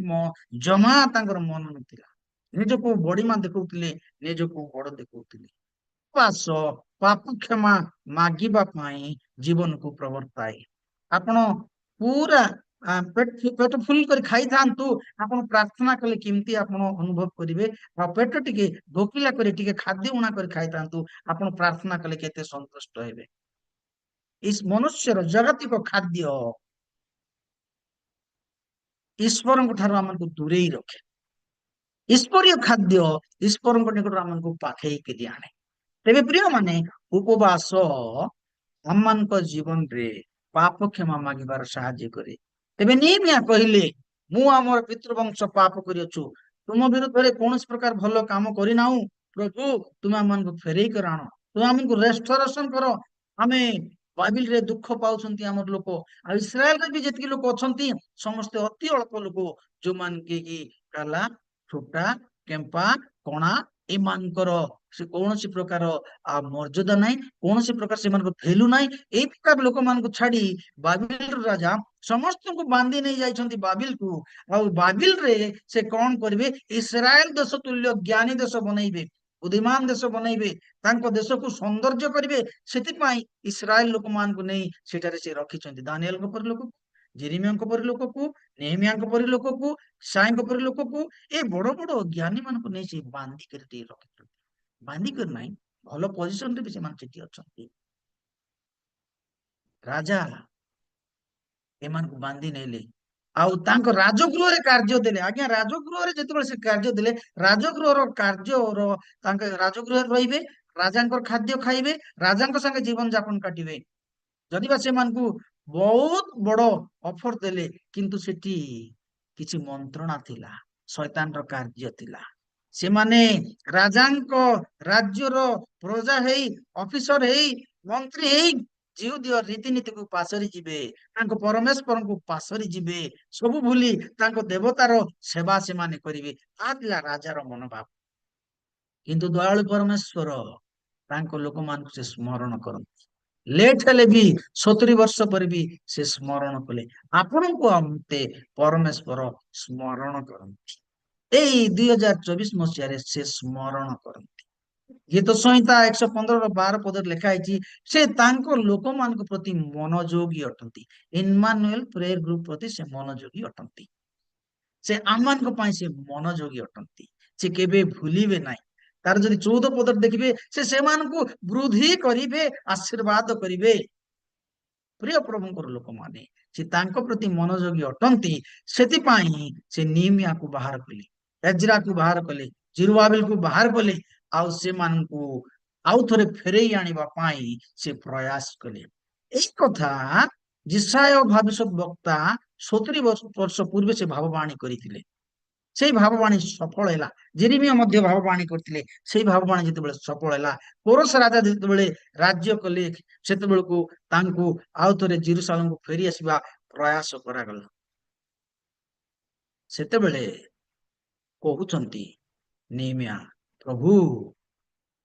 ଜମା ତାଙ୍କର ମନ ନଥିଲା। ନିଜକୁ ବଡିମା ଦେଖଉଥିଲେ, ନିଜକୁ ବଡ ଦେଖଉଥିଲେ। ବାସ ପାପ କ୍ଷମା ମାଗିବା ପାଇଁ ଜୀବନକୁ ପ୍ରବର୍ତ୍ତାଏ। ଆପଣ ପୁରା ପେଟ ଫୁଲ କରି ଖାଇଥାନ୍ତୁ, ଆପଣ ପ୍ରାର୍ଥନା କଲେ କେମିତି ଆପଣ ଅନୁଭବ କରିବେ? ଆଉ ପେଟ ଟିକେ ଭୋକିଲା କରି ଟିକେ ଖାଦ୍ୟ ଉଣା କରି ଖାଇଥାନ୍ତୁ, ଆପଣ ପ୍ରାର୍ଥନା କଲେ କେତେ ସନ୍ତୁଷ୍ଟ ହେବେ। ମନୁଷ୍ୟର ଜାଗତିକ ଖାଦ୍ୟ ଈଶ୍ୱରଙ୍କ ଠାରୁ ଆମକୁ ଦୂରେଇ ରଖେ। ଈଶ୍ୱରୀୟ ଖାଦ୍ୟ ଈଶ୍ୱରଙ୍କ ନିକଟରୁ ଆମକୁ ପାଖେଇକି ଆଣେ। ତେବେ ପ୍ରିୟ ମାନେ, ଉପବାସ ଆମମାନଙ୍କ ଜୀବନରେ ପାପ କ୍ଷମା ମାଗିବାର ସାହାଯ୍ୟ କରେ। ତେବେ ନିମିଆ କହିଲେ, ମୁଁ ଆମର ପିତୃବଂଶ ପାପ କରିଅଛୁ, ତୁମ ବିରୁଦ୍ଧରେ କୌଣସି ପ୍ରକାର ଭଲ କାମ କରିନାହୁଁ। ପ୍ରଭୁ ତୁମେ ଆମମାନଙ୍କୁ ଫେରେଇ କର ଆଣ, ତୁମେ ଆମକୁ ରେଷ୍ଟୋରେସନ କର। ଆମେ ବାଇବେଲରେ ଦୁଃଖ ପାଉଛନ୍ତି ଆମର ଲୋକ, ଆଉ ଇସ୍ରାଏଲରେ ବି ଯେତିକି ଲୋକ ଅଛନ୍ତି ସମସ୍ତେ ଅତି ଅଳ୍ପ ଲୋକ, ଯୋଉମାନେ କି କାଲା, ଠୋଟା, କେମ୍ପା, କଣା, ଏମାନଙ୍କର ସେ କୌଣସି ପ୍ରକାର ମର୍ଯ୍ୟାଦା ନାହିଁ, କୌଣସି ପ୍ରକାର ସେମାନଙ୍କ ଭ୍ୟାଲୁ ନାହିଁ। ଏଇ ପ୍ରକାର ଲୋକମାନଙ୍କୁ ଛାଡି ବାବିଲର ରାଜା ସମସ୍ତଙ୍କୁ ବାନ୍ଧି ନେଇ ଯାଇଛନ୍ତି ବାବିଲକୁ। ଆଉ ବାବିଲରେ ସେ କଣ କରିବେ? ଇସ୍ରାଏଲ ଦେଶ ତୁଲ୍ୟ ଜ୍ଞାନୀ ଦେଶ ବନେଇବେ, ବୁଦ୍ଧିମାନ ଦେଶ ବନେଇବେ, ତାଙ୍କ ଦେଶକୁ ସୌନ୍ଦର୍ଯ୍ୟ କରିବେ। ସେଥିପାଇଁ ଇସ୍ରାଏଲ ଲୋକମାନଙ୍କୁ ନେଇ ସେଠାରେ ସେ ରଖିଛନ୍ତି। ଦାନିଏଲଙ୍କ ପରି ଲୋକକୁ, ଜେରିମିୟାଙ୍କ ପରି ଲୋକକୁ, ନେହେମିୟାଙ୍କ ପରି ଲୋକକୁ, ସାଇଙ୍କ ପରି ଲୋକକୁ, ଏ ବଡ ବଡ ଜ୍ଞାନୀ ମାନଙ୍କୁ ନେଇ ସେ ବାନ୍ଧିକରି ଟିକେ ରଖିଛନ୍ତି। ବାନ୍ଧିକରି ନାହିଁ, ଭଲ ପୋଜିସନରେ ବି ସେମାନେ ସେଠି ଅଛନ୍ତି। ରାଜା ଏମାନଙ୍କୁ ବାନ୍ଧି ନେଲେ, ଆଉ ତାଙ୍କ ରାଜଗୃହରେ କାର୍ଯ୍ୟ ଦେଲେ। ଆଜ୍ଞା, ରାଜଗୃହରେ ଯେତେବେଳେ ସେ କାର୍ଯ୍ୟ ଦେଲେ, ରାଜଗୃହର କାର୍ଯ୍ୟର ତାଙ୍କ ରାଜଗୃହରେ ରହିବେ, ରାଜାଙ୍କର ଖାଦ୍ୟ ଖାଇବେ, ରାଜାଙ୍କ ସାଙ୍ଗେ ଜୀବନ ଯାପନ କାଟିବେ। ଯଦିବା ସେମାନଙ୍କୁ ବହୁତ ବଡ ଅଫର ଦେଲେ, କିନ୍ତୁ ସେଠି କିଛି ମନ୍ତ୍ରଣା ଥିଲା, ଶୈତାନର କାର୍ଯ୍ୟ ଥିଲା। ସେମାନେ ରାଜାଙ୍କ ରାଜ୍ୟର ପ୍ରଜା ହେଇ, ଅଫିସର ହେଇ, ମନ୍ତ୍ରୀ ହେଇ ଜିଉଦିଅ ରୀତିନୀତିକୁ ପାସରି ଯିବେ, ତାଙ୍କ ପରମେଶ୍ୱରଙ୍କୁ ପାସରି ଯିବେ, ସବୁ ଭୁଲି ତାଙ୍କ ଦେବତାର ସେବା ସେମାନେ କରିବେ। ତାହା ଥିଲା ରାଜାର ମନୋଭାବ। କିନ୍ତୁ ଦୟାଳୁ ପରମେଶ୍ୱର ତାଙ୍କ ଲୋକମାନଙ୍କୁ ସେ ସ୍ମରଣ କରନ୍ତି। ଲେଟ୍ ହେଲେ ବି 70 ବର୍ଷ ପରେ ବି ସେ ସ୍ମରଣ କଲେ। ଆପଣଙ୍କୁ ଆଉ ମତେ ପରମେଶ୍ୱର ସ୍ମରଣ କରନ୍ତି। ଏଇ 2024 ମସିହାରେ ସେ ସ୍ମରଣ କରନ୍ତି। ଗୀତ ସଂହିତା 115:12 ଲେଖା ହେଇଛି, ସେ ତାଙ୍କ ଲୋକମାନଙ୍କ ପ୍ରତି ମନୋଯୋଗୀ ଅଟନ୍ତି। ଇମ୍ମାନୁଏଲ ପ୍ରେୟର ଗ୍ରୁପ ପ୍ରତି ସେ ମନୋଯୋଗୀ ଅଟନ୍ତି। ସେ ଆମମାନଙ୍କ ପାଇଁ ସେ ମନୋଯୋଗୀ ଅଟନ୍ତି। ସେ କେବେ ଭୁଲିବେ ନାହିଁ। ତାର ଯଦି 14 ଦେଖିବେ, ସେ ସେମାନଙ୍କୁ ବୃଦ୍ଧି କରିବେ, ଆଶୀର୍ବାଦ କରିବେ। ପ୍ରିୟ ପ୍ରଭୁଙ୍କର ଲୋକମାନେ, ସେ ତାଙ୍କ ପ୍ରତି ମନୋଯୋଗୀ ଅଟନ୍ତି। ସେଥିପାଇଁ ସେ ନିମିଆକୁ ବାହାର କଲେ, ଏଜ୍ରାକୁ ବାହାର କଲେ, ଜିରୁବାବେଲକୁ ବାହାର କଲେ, ଆଉ ସେମାନଙ୍କୁ ଆଉ ଥରେ ଫେରେଇ ଆଣିବା ପାଇଁ ସେ ପ୍ରୟାସ କଲେ। ଏଇ କଥା ଯିଶାୟ ଭବିଷ୍ୟତ ବକ୍ତା 70 ବର୍ଷ ପୂର୍ବେ ସେ ଭାବବାଣୀ କରିଥିଲେ। ସେଇ ଭାବବାଣୀ ସଫଳ ହେଲା। ଜେରେମିୟା ମଧ୍ୟ ଭାବବାଣୀ କରିଥିଲେ। ସେଇ ଭାବବାଣୀ ଯେତେବେଳେ ସଫଳ ହେଲା, କୋରସ ରାଜା ଯେତେବେଳେ ରାଜ୍ୟ କଲେ, ସେତେବେଳକୁ ତାଙ୍କୁ ଆଉ ଥରେ ଜେରୁସାଲେମକୁ ଫେରି ଆସିବା ପ୍ରୟାସ କରାଗଲା। ସେତେବେଳେ କହୁଛନ୍ତି ନେହେମିୟା, ପ୍ରଭୁ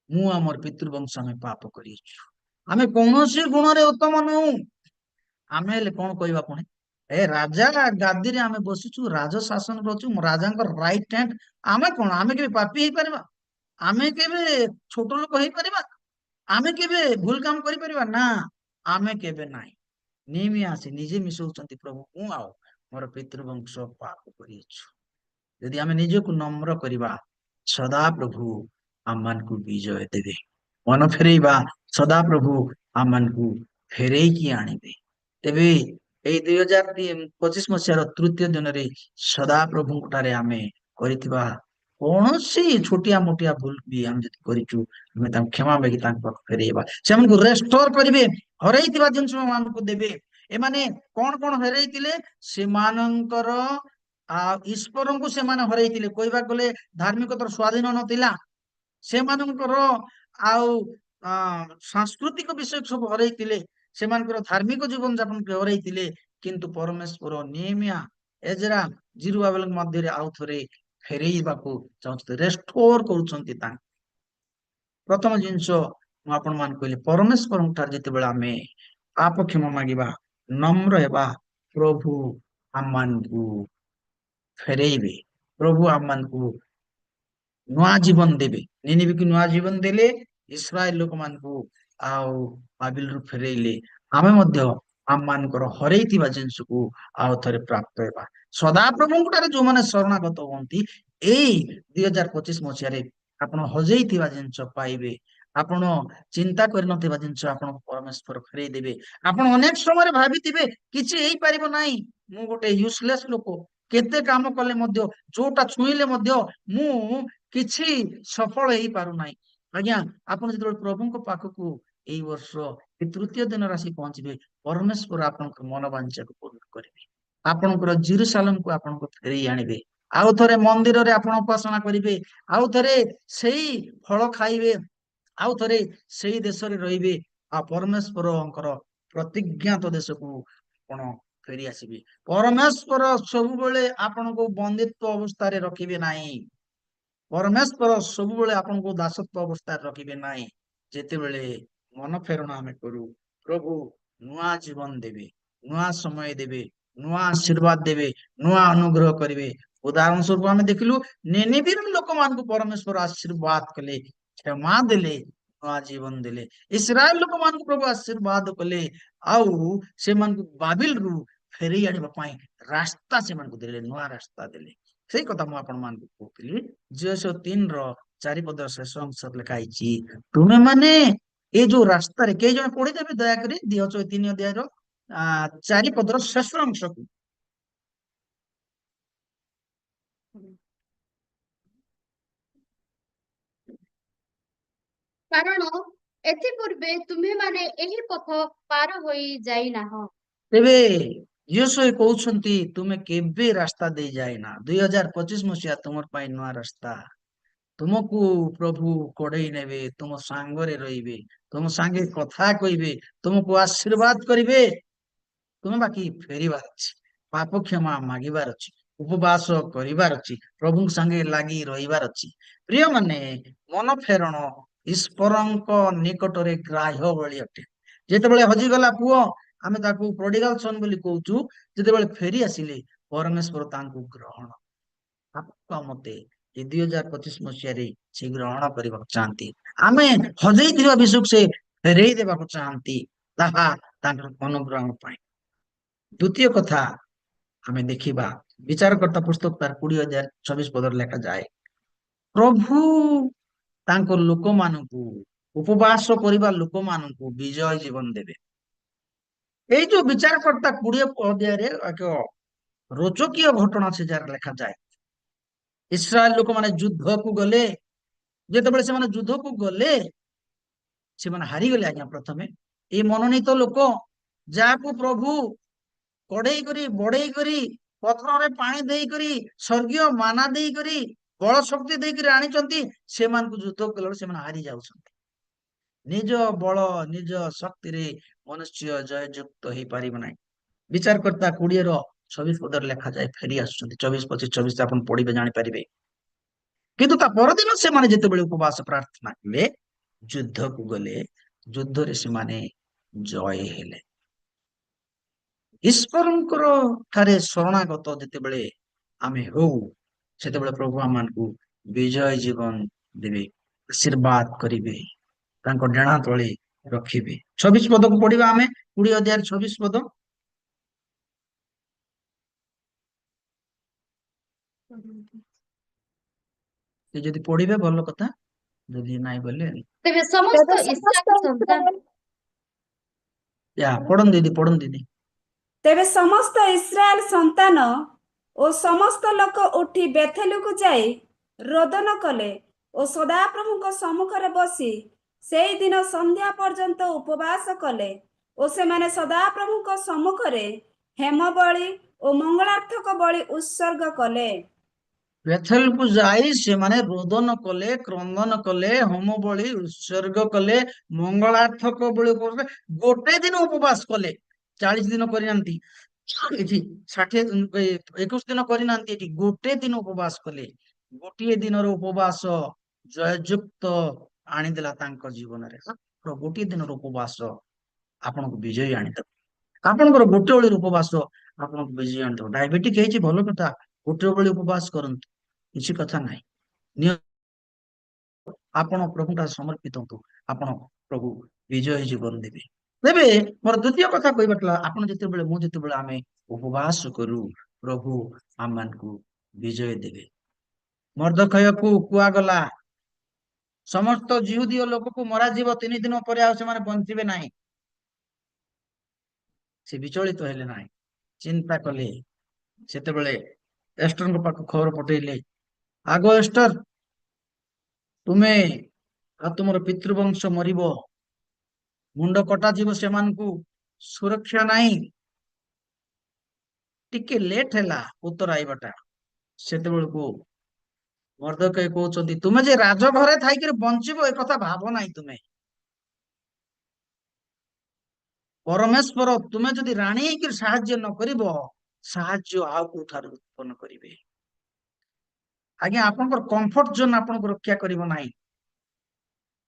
ମୁଁ ଆମର ପିତୃବଂଶ ଆମେ ପାପ କରିଛୁ, ଆମେ କୌଣସି ଗୁଣରେ ଉତ୍ତମ ନୁହଁ। ଆମେ ହେଲେ କଣ କହିବା ପୁଣି? ଏ ରାଜା ଗାଦିରେ ଆମେ ବସିଛୁ, ରାଜ ଶାସନ କରୁଛୁ, ରାଜାଙ୍କର ରାଇଟ ହ୍ୟାଣ୍ଡ। ଆମେ କଣ, ଆମେ କେବେ ପାପୀ ହେଇପାରିବା? ଆମେ କେବେ ଛୋଟ ଲୋକ ହେଇପାରିବା? ଆମେ କେବେ ଭୁଲ କାମ କରିପାରିବା? ନା, ଆମେ କେବେ ନାହିଁ। ନେହେମିୟା ଆସି ନିଜେ ମିଶଉଛନ୍ତି, ପ୍ରଭୁ ମୁଁ ଆଉ ମୋର ପିତୃବଂଶ ପାପ କରିଅଛୁ। ଯଦି ଆମେ ନିଜକୁ ନମ୍ର କରିବା, ସଦା ପ୍ରଭୁ ଆମମାନଙ୍କୁ ବିଜୟ ଦେବେ। ମନ ଫେରେଇବା, ସଦା ପ୍ରଭୁ ଆମମାନଙ୍କୁ ଫେରେଇକି ଆଣିବେ। ତେବେ ଏଇ 2025 ମସିହାର ତୃତୀୟ ଦିନରେ ସଦା ପ୍ରଭୁଙ୍କ ଠାରେ ଆମେ କରିଥିବା କୌଣସି ଛୋଟିଆ ମୋଟିଆ ଭୁଲ ବି ଆମେ ଯଦି କରିଛୁ, ଆମେ ତାଙ୍କୁ କ୍ଷମା ମାଗି ତାଙ୍କ ପାଖକୁ ଫେରେଇବା। ସେମାନଙ୍କୁ ରେଷ୍ଟୋର କରିବେ, ହରେଇଥିବା ଜିନିଷ ଆମକୁ ଦେବେ। ଏମାନେ କଣ କଣ ହରେଇଥିଲେ? ସେମାନଙ୍କର ଈଶ୍ୱରଙ୍କୁ ସେମାନେ ହରେଇଥିଲେ। କହିବାକୁ ଗଲେ ଧାର୍ମିକତାର ସ୍ୱାଧୀନ ନଥିଲା। ସେମାନଙ୍କର ଆଉ ସାଂସ୍କୃତିକ ବିଷୟ ସବୁ ହରେଇଥିଲେ। ସେମାନଙ୍କର ଧାର୍ମିକ ଜୀବନ ଯାପନ ହରେଇଥିଲେ। କିନ୍ତୁ ପରମେଶ୍ୱର ନେହେମିୟା, ଏଜରା, ଜିରୁବାବେଲଙ୍କ ମଧ୍ୟରେ ଆଉ ଥରେ ଫେରେଇବାକୁ ଚାହୁଁଛନ୍ତି, ରେଷ୍ଟୋର କରୁଛନ୍ତି ତାଙ୍କୁ। ପ୍ରଥମ ଜିନିଷ आपण मान कहली परमेश्वर ठार जिते आमे पाप क्षमा मागिबा नम्र हेबा प्रभु आम मान को फेरेइबे प्रभु आम मान को ନୂଆ ଜୀବନ ଦେବେ ନିନିବିକୁ ନୂଆ ଜୀବନ ଦେଲେ ଇସ୍ରାଏଲ ଲୋକମାନଙ୍କୁ ଆଉ ବାବିଲରୁ ଫେରେଇଲେ ଆମେ ମଧ୍ୟ ଆମ ମାନଙ୍କର ହରେଇଥିବା ଜିନିଷକୁ ଆଉ ଥରେ ପ୍ରାପ୍ତ ହେବା ସଦାପ୍ରଭୁଙ୍କ ଠାରେ ଯୋଉମାନେ ଶରଣାଗତ ହୁଅନ୍ତି ଏଇ 2025 ମସିହାରେ ଆପଣ ହଜେଇଥିବା ଜିନିଷ ପାଇବେ ଆପଣ ଚିନ୍ତା କରିନଥିବା ଜିନିଷ ଆପଣଙ୍କୁ ପରମେଶ୍ୱର ଫେରେଇ ଦେବେ ଆପଣ ଅନେକ ସମୟରେ ଭାବିଥିବେ କିଛି ହେଇପାରିବ ନାହିଁ ମୁଁ ଗୋଟେ ୟୁଜଲେସ୍ ଲୋକ କେତେ କାମ କଲେ ମଧ୍ୟ ଯୋଉଟା ଛୁଇଁଲେ ମଧ୍ୟ ମୁଁ କିଛି ସଫଳ ହେଇପାରୁନାହିଁ ଆଜ୍ଞା ଆପଣ ଯେତେବେଳେ ପ୍ରଭୁଙ୍କ ପାଖକୁ ଏଇ ବର୍ଷ ଏ ତୃତୀୟ ଦିନରେ ଆସି ପହଞ୍ଚିବେ ପରମେଶ୍ୱର ଆପଣଙ୍କ ମନୋବାଞ୍ଛାକୁ ପୂର୍ଣ୍ଣ କରିବେ ଆପଣଙ୍କର ଜିରୁସାଲମକୁ ଆପଣଙ୍କୁ ଫେରେଇ ଆଣିବେ ଆଉ ଥରେ ମନ୍ଦିରରେ ଆପଣ ଉପାସନା କରିବେ ଆଉ ଥରେ ସେଇ ଫଳ ଖାଇବେ ଆଉ ଥରେ ସେଇ ଦେଶରେ ରହିବେ ଆଉ ପରମେଶ୍ୱରଙ୍କର ପ୍ରତିଜ୍ଞାତ ଦେଶକୁ ଆପଣ ଫେରି ଆସିବେ ପରମେଶ୍ୱର ସବୁବେଳେ ଆପଣଙ୍କୁ ବନ୍ଦିତ୍ୱ ଅବସ୍ଥାରେ ରଖିବେ ନାହିଁ ପରମେଶ୍ୱର ସବୁବେଳେ ଆପଣଙ୍କୁ ଦାସତ୍ୱ ଅବସ୍ଥାରେ ରଖିବେ ନାହିଁ ଯେତେବେଳେ ମନ ଫେରଣ ଆମେ କରୁ ପ୍ରଭୁ ନୂଆ ଜୀବନ ଦେବେ ନୂଆ ସମୟ ଦେବେ ନୂଆ ଆଶୀର୍ବାଦ ଦେବେ ନୂଆ ଅନୁଗ୍ରହ କରିବେ ଉଦାହରଣ ସ୍ୱରୂପ ଆମେ ଦେଖିଲୁ ନିନିବିର ଲୋକମାନଙ୍କୁ ପରମେଶ୍ୱର ଆଶୀର୍ବାଦ କଲେ କ୍ଷମା ଦେଲେ ନୂଆ ଜୀବନ ଦେଲେ ଇସ୍ରାଏଲ ଲୋକମାନଙ୍କୁ ପ୍ରଭୁ ଆଶୀର୍ବାଦ କଲେ ଆଉ ସେମାନଙ୍କୁ ବାବିଲରୁ ଫେରେଇ ଆଣିବା ପାଇଁ ରାସ୍ତା ସେମାନଙ୍କୁ ଦେଲେ ନୂଆ ରାସ୍ତା ଦେଲେ ସେଇ କଥା ମୁଁ ଆପଣ ମାନଙ୍କୁ କହୁଥିଲି 203 ର 4 ପଦ ଶେଷ ଅଂଶରେ ଲେଖା ହେଇଛି ତୁମେ ମାନେ ଏ ଯୋଉ ରାସ୍ତାରେ କେହି ଜଣେ ପଢିଦେବେ ଦୟାକରି 203 ଅଧ୍ୟାୟର 4 ପଦର ଶେଷ ଅଂଶକୁ କାରଣ ଏଥିପୂର୍ବେ ତୁମେମାନେ ଏହି ପଥ ପାର ହୋଇ ଯାଇନାହ। ତେବେ ଯୀଶୁ କହୁଛନ୍ତି ତୁମେ କେବେ ରାସ୍ତା ଦେଇ ଯାଇନା 2025 ମସିହା ତୁମର ପାଇଁ ନୂଆ ରାସ୍ତା ତୁମକୁ ପ୍ରଭୁ କଢେଇ ନେବେ ତୁମ ସାଙ୍ଗରେ ରହିବେ ତୁମ ସାଙ୍ଗେ କଥା କହିବେ ତୁମକୁ ଆଶୀର୍ବାଦ କରିବେ ତୁମେ ବାକି ଫେରିବାର ଅଛି ପାପ କ୍ଷମା ମାଗିବାର ଅଛି ଉପବାସ କରିବାର ଅଛି ପ୍ରଭୁଙ୍କ ସାଙ୍ଗେ ଲାଗି ରହିବାର ଅଛି ପ୍ରିୟ ମାନେ ମନ ଫେରଣ ଈଶ୍ୱରଙ୍କ ନିକଟରେ ଗ୍ରାହ୍ୟ ଭଳି ଅଟେ ଯେତେବେଳେ ହଜିଗଲା ପୁଅ ଆମେ ତାକୁ ପ୍ରୋଡିଗାଲ ସନ ବୋଲି କହୁଛୁ ଯେତେବେଳେ ଫେରି ଆସିଲେ ପରମେଶ୍ୱର ତାଙ୍କୁ ଗ୍ରହଣ ଆପଣ ମତେ ଏ 2025 ମସିହାରେ ସେ ଗ୍ରହଣ କରିବାକୁ ଚାହାନ୍ତି ଆମେ ହଜେଇଥିବା ବିଷୟକୁ ସେ ଫେରେଇ ଦେବାକୁ ଚାହାନ୍ତି ତାହା ତାଙ୍କର ଅନୁଗ୍ରହ ପାଇଁ ଦ୍ୱିତୀୟ କଥା ଆମେ ଦେଖିବା ବିଚାରକର୍ତ୍ତା ପୁସ୍ତକ ତାର 20 ଅଧ୍ୟାୟ 26 ପଦରେ ଲେଖାଯାଏ ପ୍ରଭୁ ତାଙ୍କ ଲୋକମାନଙ୍କୁ ଉପବାସ କରିବା ଲୋକମାନଙ୍କୁ ବିଜୟ ଜୀବନ ଦେବେ ଏଇ ଯୋଉ ବିଚାରକର୍ତ୍ତା 20 ଅଧ୍ୟାୟରେ ଏକ ରୋଚକୀୟ ଘଟଣା ସେ ଯାହାର ଲେଖାଯାଏ ଇସ୍ରାଏଲ ଲୋକମାନେ ଯୁଦ୍ଧକୁ ଗଲେ ଯେତେବେଳେ ସେମାନେ ଯୁଦ୍ଧକୁ ଗଲେ ସେମାନେ ହାରିଗଲେ ଆଜ୍ଞା ପ୍ରଥମେ ଏଇ ମନୋନୀତ ଲୋକ ଯାହାକୁ ପ୍ରଭୁ କଢେଇ କରି ବଢେଇ କରି ପଥରରେ ପାଣି ଦେଇକରି ସ୍ୱର୍ଗୀୟ ମାନା ଦେଇକରି ବଳ ଶକ୍ତି ଦେଇକରି ଆଣିଛନ୍ତି ସେମାନଙ୍କୁ ଯୁଦ୍ଧ କଲାବେଳେ ସେମାନେ ହାରି ଯାଉଛନ୍ତି ନିଜ ବଳ ନିଜ ଶକ୍ତିରେ ମନୁଷ୍ୟ ଜୟଯୁକ୍ତ ହେଇପାରିବ ନାହିଁ ବିଚାରକର୍ତ୍ତା 20 ର 26 ପଦରେ ଲେଖାଯାଏ ଫେରି ଆସୁଛନ୍ତି 24 25 26 ଆପଣ ପଢିବେ ଜାଣିପାରିବେ କିନ୍ତୁ ତା ପରଦିନ ସେମାନେ ଯେତେବେଳେ ଉପବାସ ପ୍ରାର୍ଥନା କଲେ ଯୁଦ୍ଧକୁ ଗଲେ ଯୁଦ୍ଧରେ ସେମାନେ ଜୟ ହେଲେ ଈଶ୍ୱରଙ୍କର ଠାରେ ଶରଣାଗତ ଯେତେବେଳେ ଆମେ ହଉ ସେତେବେଳେ ପ୍ରଭୁ ଆମମାନଙ୍କୁ ବିଜୟ ଜୀବନ ଦେବେ ଆଶୀର୍ବାଦ କରିବେ ତାଙ୍କ ଡେଣା ତଳେ ରଖିବେ 26 ପଦକୁ ପଢିବା ଆମେ 20 ଅଧ୍ୟାୟରେ 26 ପଦ ସେ ଯଦି ପଢିବେ ଭଲ କଥା ଯଦି ନାଇଁ ବୋଲେ ତେବେ ସମସ୍ତ ଇସ୍ରାଏଲ ସନ୍ତାନ ପଢନ୍ତୁ ଦିଦି ତେବେ ସମସ୍ତ ଇସ୍ରାଏଲ ସନ୍ତାନ ଓ ସମସ୍ତ ଲୋକ ଉଠି ବେଥେଲକୁ ଯାଇ ରୋଦନ କଲେ ଓ ସଦାପ୍ରଭୁଙ୍କ ସମ୍ମୁଖରେ ବସି ସେଇଦିନ ସନ୍ଧ୍ୟା ପର୍ଯ୍ୟନ୍ତ ଉପବାସ କଲେ ଓ ସେମାନେ ସଦାପ୍ରଭୁଙ୍କ ସମ୍ମୁଖରେ ହେମ ବଳି ଓ ମଙ୍ଗଳାର୍ଥକ ବଳି ଉତ୍ସର୍ଗ କଲେ ବେଥେଲକୁ ଯାଇ ସେମାନେ ରୋଦନ କଲେ କ୍ରନ୍ଦନ କଲେ ହୋମ ବଳି ଉତ୍ସର୍ଗ କଲେ ମଙ୍ଗଳାର୍ଥକ ବଳି କଲେ ଗୋଟେ ଦିନ ଉପବାସ କଲେ 40 ଦିନ କରିନାହାନ୍ତି ଏଠି 21 ଦିନ କରିନାହାନ୍ତି ଏଠି ଗୋଟେ ଦିନ ଉପବାସ କଲେ ଗୋଟିଏ ଦିନର ଉପବାସ ଜୟଯୁକ୍ତ ଆଣିଦେଲା ତାଙ୍କ ଜୀବନରେ ଗୋଟିଏ ଦିନର ଉପବାସ ଆପଣଙ୍କୁ ବିଜୟ ଆଣିଦେବ। ଆପଣଙ୍କର ଗୋଟେ ଓଳିର ଉପବାସ ଆପଣଙ୍କୁ ବିଜୟ ଆଣିଦେବ। ଡାଇବେଟିକ ହେଇଛି ଭଲ କଥା, ଗୋଟେ ଓଳି ଉପବାସ କରନ୍ତୁ, କିଛି କଥା ନାହିଁ। ଆପଣ ପ୍ରଭୁଟା ସମର୍ପିତ ହୁଅନ୍ତୁ, ଆପଣ ପ୍ରଭୁ ବିଜୟ ଜୀବନ ଦେବେ। ତେବେ ମୋର ଦ୍ୱିତୀୟ କଥା କହିବା ଥିଲା, ଆପଣ ଯେତେବେଳେ ମୁଁ ଯେତେବେଳେ ଆମେ ଉପବାସ କରୁ ପ୍ରଭୁ ଆମମାନଙ୍କୁ ବିଜୟ ଦେବେ। ମର୍ଦ୍ଦଖୟକୁ କୁହାଗଲା ସମସ୍ତ ଜିହୁଦୀୟ ଲୋକକୁ ମରାଯିବ, 3 ଦିନ ପରେ ଆଉ ସେମାନେ ବଞ୍ଚିବେ ନାହିଁ। ସେ ବିଚଳିତ ହେଲେ ନାହିଁ, ଚିନ୍ତା କଲେ। ସେତେବେଳେ ଏଷ୍ଟରଙ୍କ ପାଖକୁ ଖବର ପଠେଇଲେ, ଆଗ ଏଷ୍ଟର ତୁମେ ଆଉ ତୁମର ପିତୃବଂଶ ମରିବ, ମୁଣ୍ଡ କଟାଯିବ, ସେମାନଙ୍କୁ ସୁରକ୍ଷା ନାହିଁ। ଟିକେ ଲେଟ୍ ହେଲା ଉତ୍ତର ଆଇବାଟା। ସେତେବେଳକୁ ମର୍ଦ୍ଦକୟ କହୁଛନ୍ତି, ତୁମେ ଯେ ରାଜଘରେ ଥାଇକିରି ବଞ୍ଚିବ ଏ କଥା ଭାବ ନାହିଁ। ତୁମେ ପରମେଶ୍ୱର ତୁମେ ଯଦି ରାଣୀ ହେଇକିରି ସାହାଯ୍ୟ ନ କରିବ, ସାହାଯ୍ୟ ଆଉ କୋଉଠାରୁ ଉତ୍ପନ୍ନ କରିବେ? ଆଜ୍ଞା, ଆପଣଙ୍କର କମ୍ଫର୍ଟ ଜୋନ୍ ଆପଣଙ୍କୁ ରକ୍ଷା କରିବ ନାହିଁ।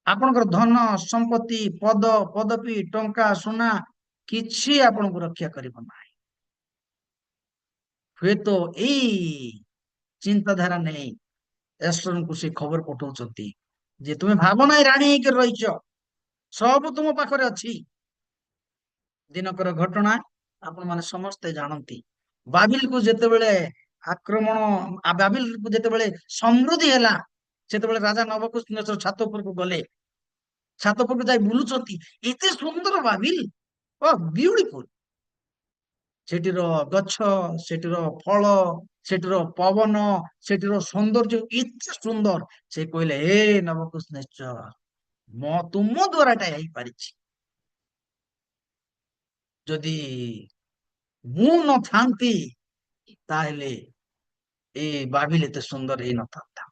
ଆପଣଙ୍କର ଧନ ସମ୍ପତ୍ତି, ପଦ ପଦବୀ, ଟଙ୍କା ସୁନା କିଛି ଆପଣଙ୍କୁ ରକ୍ଷା କରିବ ନାହିଁ। ହୁଏତ ଏଇ ଚିନ୍ତାଧାରା ନେଇ ଏଷ୍ଟରଙ୍କୁ ସେ ଖବର ପଠାଉଛନ୍ତି ଯେ ତୁମେ ଭାବ ନାହିଁ ରାଣୀ ହେଇକି ରହିଛ, ସବୁ ତୁମ ପାଖରେ ଅଛି। ଦିନକର ଘଟଣା ଆପଣ ମାନେ ସମସ୍ତେ ଜାଣନ୍ତି। ବାବିଲକୁ ଯେତେବେଳେ ଆକ୍ରମଣ, ବାବିଲକୁ ଯେତେବେଳେ ସମୃଦ୍ଧି ହେଲା, ସେତେବେଳେ ରାଜା ନବକୁଶନେସର ଛାତ ଉପରକୁ ଗଲେ। ଛାତ ଉପରକୁ ଯାଇ ବୁଲୁଛନ୍ତି, ଏତେ ସୁନ୍ଦର ବାବିଲ, ଓ ବିୟୁଟିଫୁଲ। ସେଠିର ଗଛ, ସେଠିର ଫଳ, ସେଠିର ପବନ, ସେଠିର ସୌନ୍ଦର୍ଯ୍ୟ ଏତେ ସୁନ୍ଦର। ସେ କହିଲେ, ହେ ନବକୁଶନେସର, ତୁମ ଦ୍ଵାରା ଏଟା ହେଇପାରିଛି। ଯଦି ମୁଁ ନଥାନ୍ତି ତାହେଲେ ଏ ବାବିଲ ଏତେ ସୁନ୍ଦର ହେଇନଥାନ୍ତା।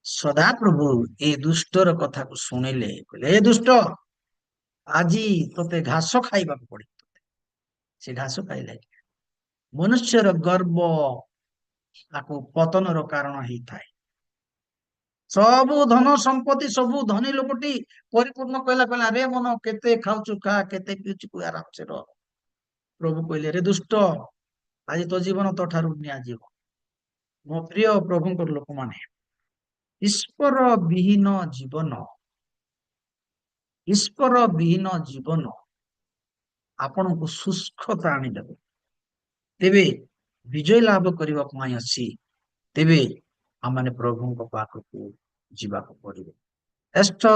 ସଦାପ୍ରଭୁ ଏ ଦୁଷ୍ଟର କଥାକୁ ଶୁଣିଲେ, କହିଲେ, ଏ ଦୁଷ୍ଟ, ଆଜି ତତେ ଘାସ ଖାଇବାକୁ ପଡିବ। ସେ ଘାସ ଖାଇଲେ। ମନୁଷ୍ୟର ଗର୍ବ ତାକୁ ପତନର କାରଣ ହେଇଥାଏ। ସବୁ ଧନ ସମ୍ପତ୍ତି, ସବୁ ଧନୀ ଲୋକଟି ପରିପୂର୍ଣ୍ଣ କହିଲା, କହିଲା ରେ ମନ କେତେ ଖାଉଛୁ ଖା, କେତେ ପିଉଛୁ ଆରାମସେ ରହ। ପ୍ରଭୁ କହିଲେ, ରେ ଦୁଷ୍ଟ, ଆଜି ତୋ ଜୀବନ ତୋ ଠାରୁ ନିଆଯିବ। ମୋ ପ୍ରିୟ ପ୍ରଭୁଙ୍କର ଲୋକମାନେ, ଈଶ୍ୱର ବିହୀନ ଜୀବନ, ଈଶ୍ୱର ବିହୀନ ଜୀବନ ଆପଣଙ୍କୁ ଶୁଷ୍କତା ଆଣିଦେବ। ତେବେ ବିଜୟ ଲାଭ କରିବା ପାଇଁ ଅଛି, ତେବେ ଆମମାନେ ପ୍ରଭୁଙ୍କ ପାଖକୁ ଯିବାକୁ ପଡିବ। ଏଷ୍ଟର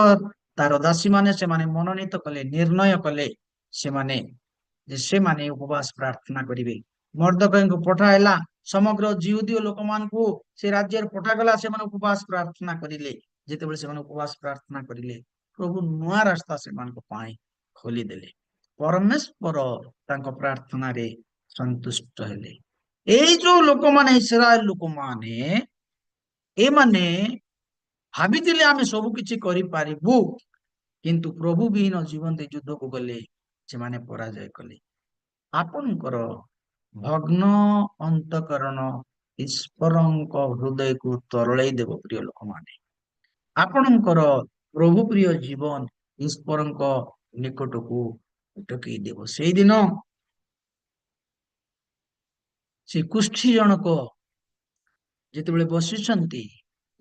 ତାର ଦାସୀମାନେ ସେମାନେ ମନୋନୀତ କଲେ, ନିର୍ଣ୍ଣୟ କଲେ ସେମାନେ ଉପବାସ ପ୍ରାର୍ଥନା କରିବେ। ମର୍ଦ୍ଦକୟଙ୍କୁ ପଠାହେଲା, ସମଗ୍ର ଜିହୁଦୀୟ ଲୋକମାନଙ୍କୁ ସେ ରାଜ୍ୟରେ ପଠାଗଲା। ସେମାନେ ଉପବାସ ପ୍ରାର୍ଥନା କରିଲେ। ଯେତେବେଳେ ସେମାନେ ଉପବାସ ପ୍ରାର୍ଥନା କରିଲେ, ପ୍ରଭୁ ନୂଆ ରାସ୍ତା ସେମାନଙ୍କ ପାଇଁ ଖୋଲିଦେଲେ। ପରମେଶ୍ୱର ତାଙ୍କ ପ୍ରାର୍ଥନାରେ ସନ୍ତୁଷ୍ଟ ହେଲେ। ଏଇ ଯୋଉ ଲୋକମାନେ, ଇସ୍ରାଏଲ ଲୋକମାନେ, ଏମାନେ ଭାବିଥିଲେ ଆମେ ସବୁ କିଛି କରିପାରିବୁ, କିନ୍ତୁ ପ୍ରଭୁ ବିହୀନ ଜୀବନରେ ଯୁଦ୍ଧକୁ ଗଲେ ସେମାନେ ପରାଜୟ କଲେ। ଆପଣଙ୍କର ଭଗ୍ନ ଅନ୍ତକରଣ ଈଶ୍ୱରଙ୍କ ହୃଦୟକୁ ତରଳେଇ ଦେବ। ପ୍ରିୟ ଲୋକମାନେ, ଆପଣଙ୍କର ପ୍ରଭୁ ପ୍ରିୟ ଜୀବନ ଈଶ୍ୱରଙ୍କ ନିକଟକୁ ଟକେଇ ଦେବ। ସେଇଦିନ ସେ କୁଷ୍ଠୀ ଜଣକ ଯେତେବେଳେ ବସିଛନ୍ତି,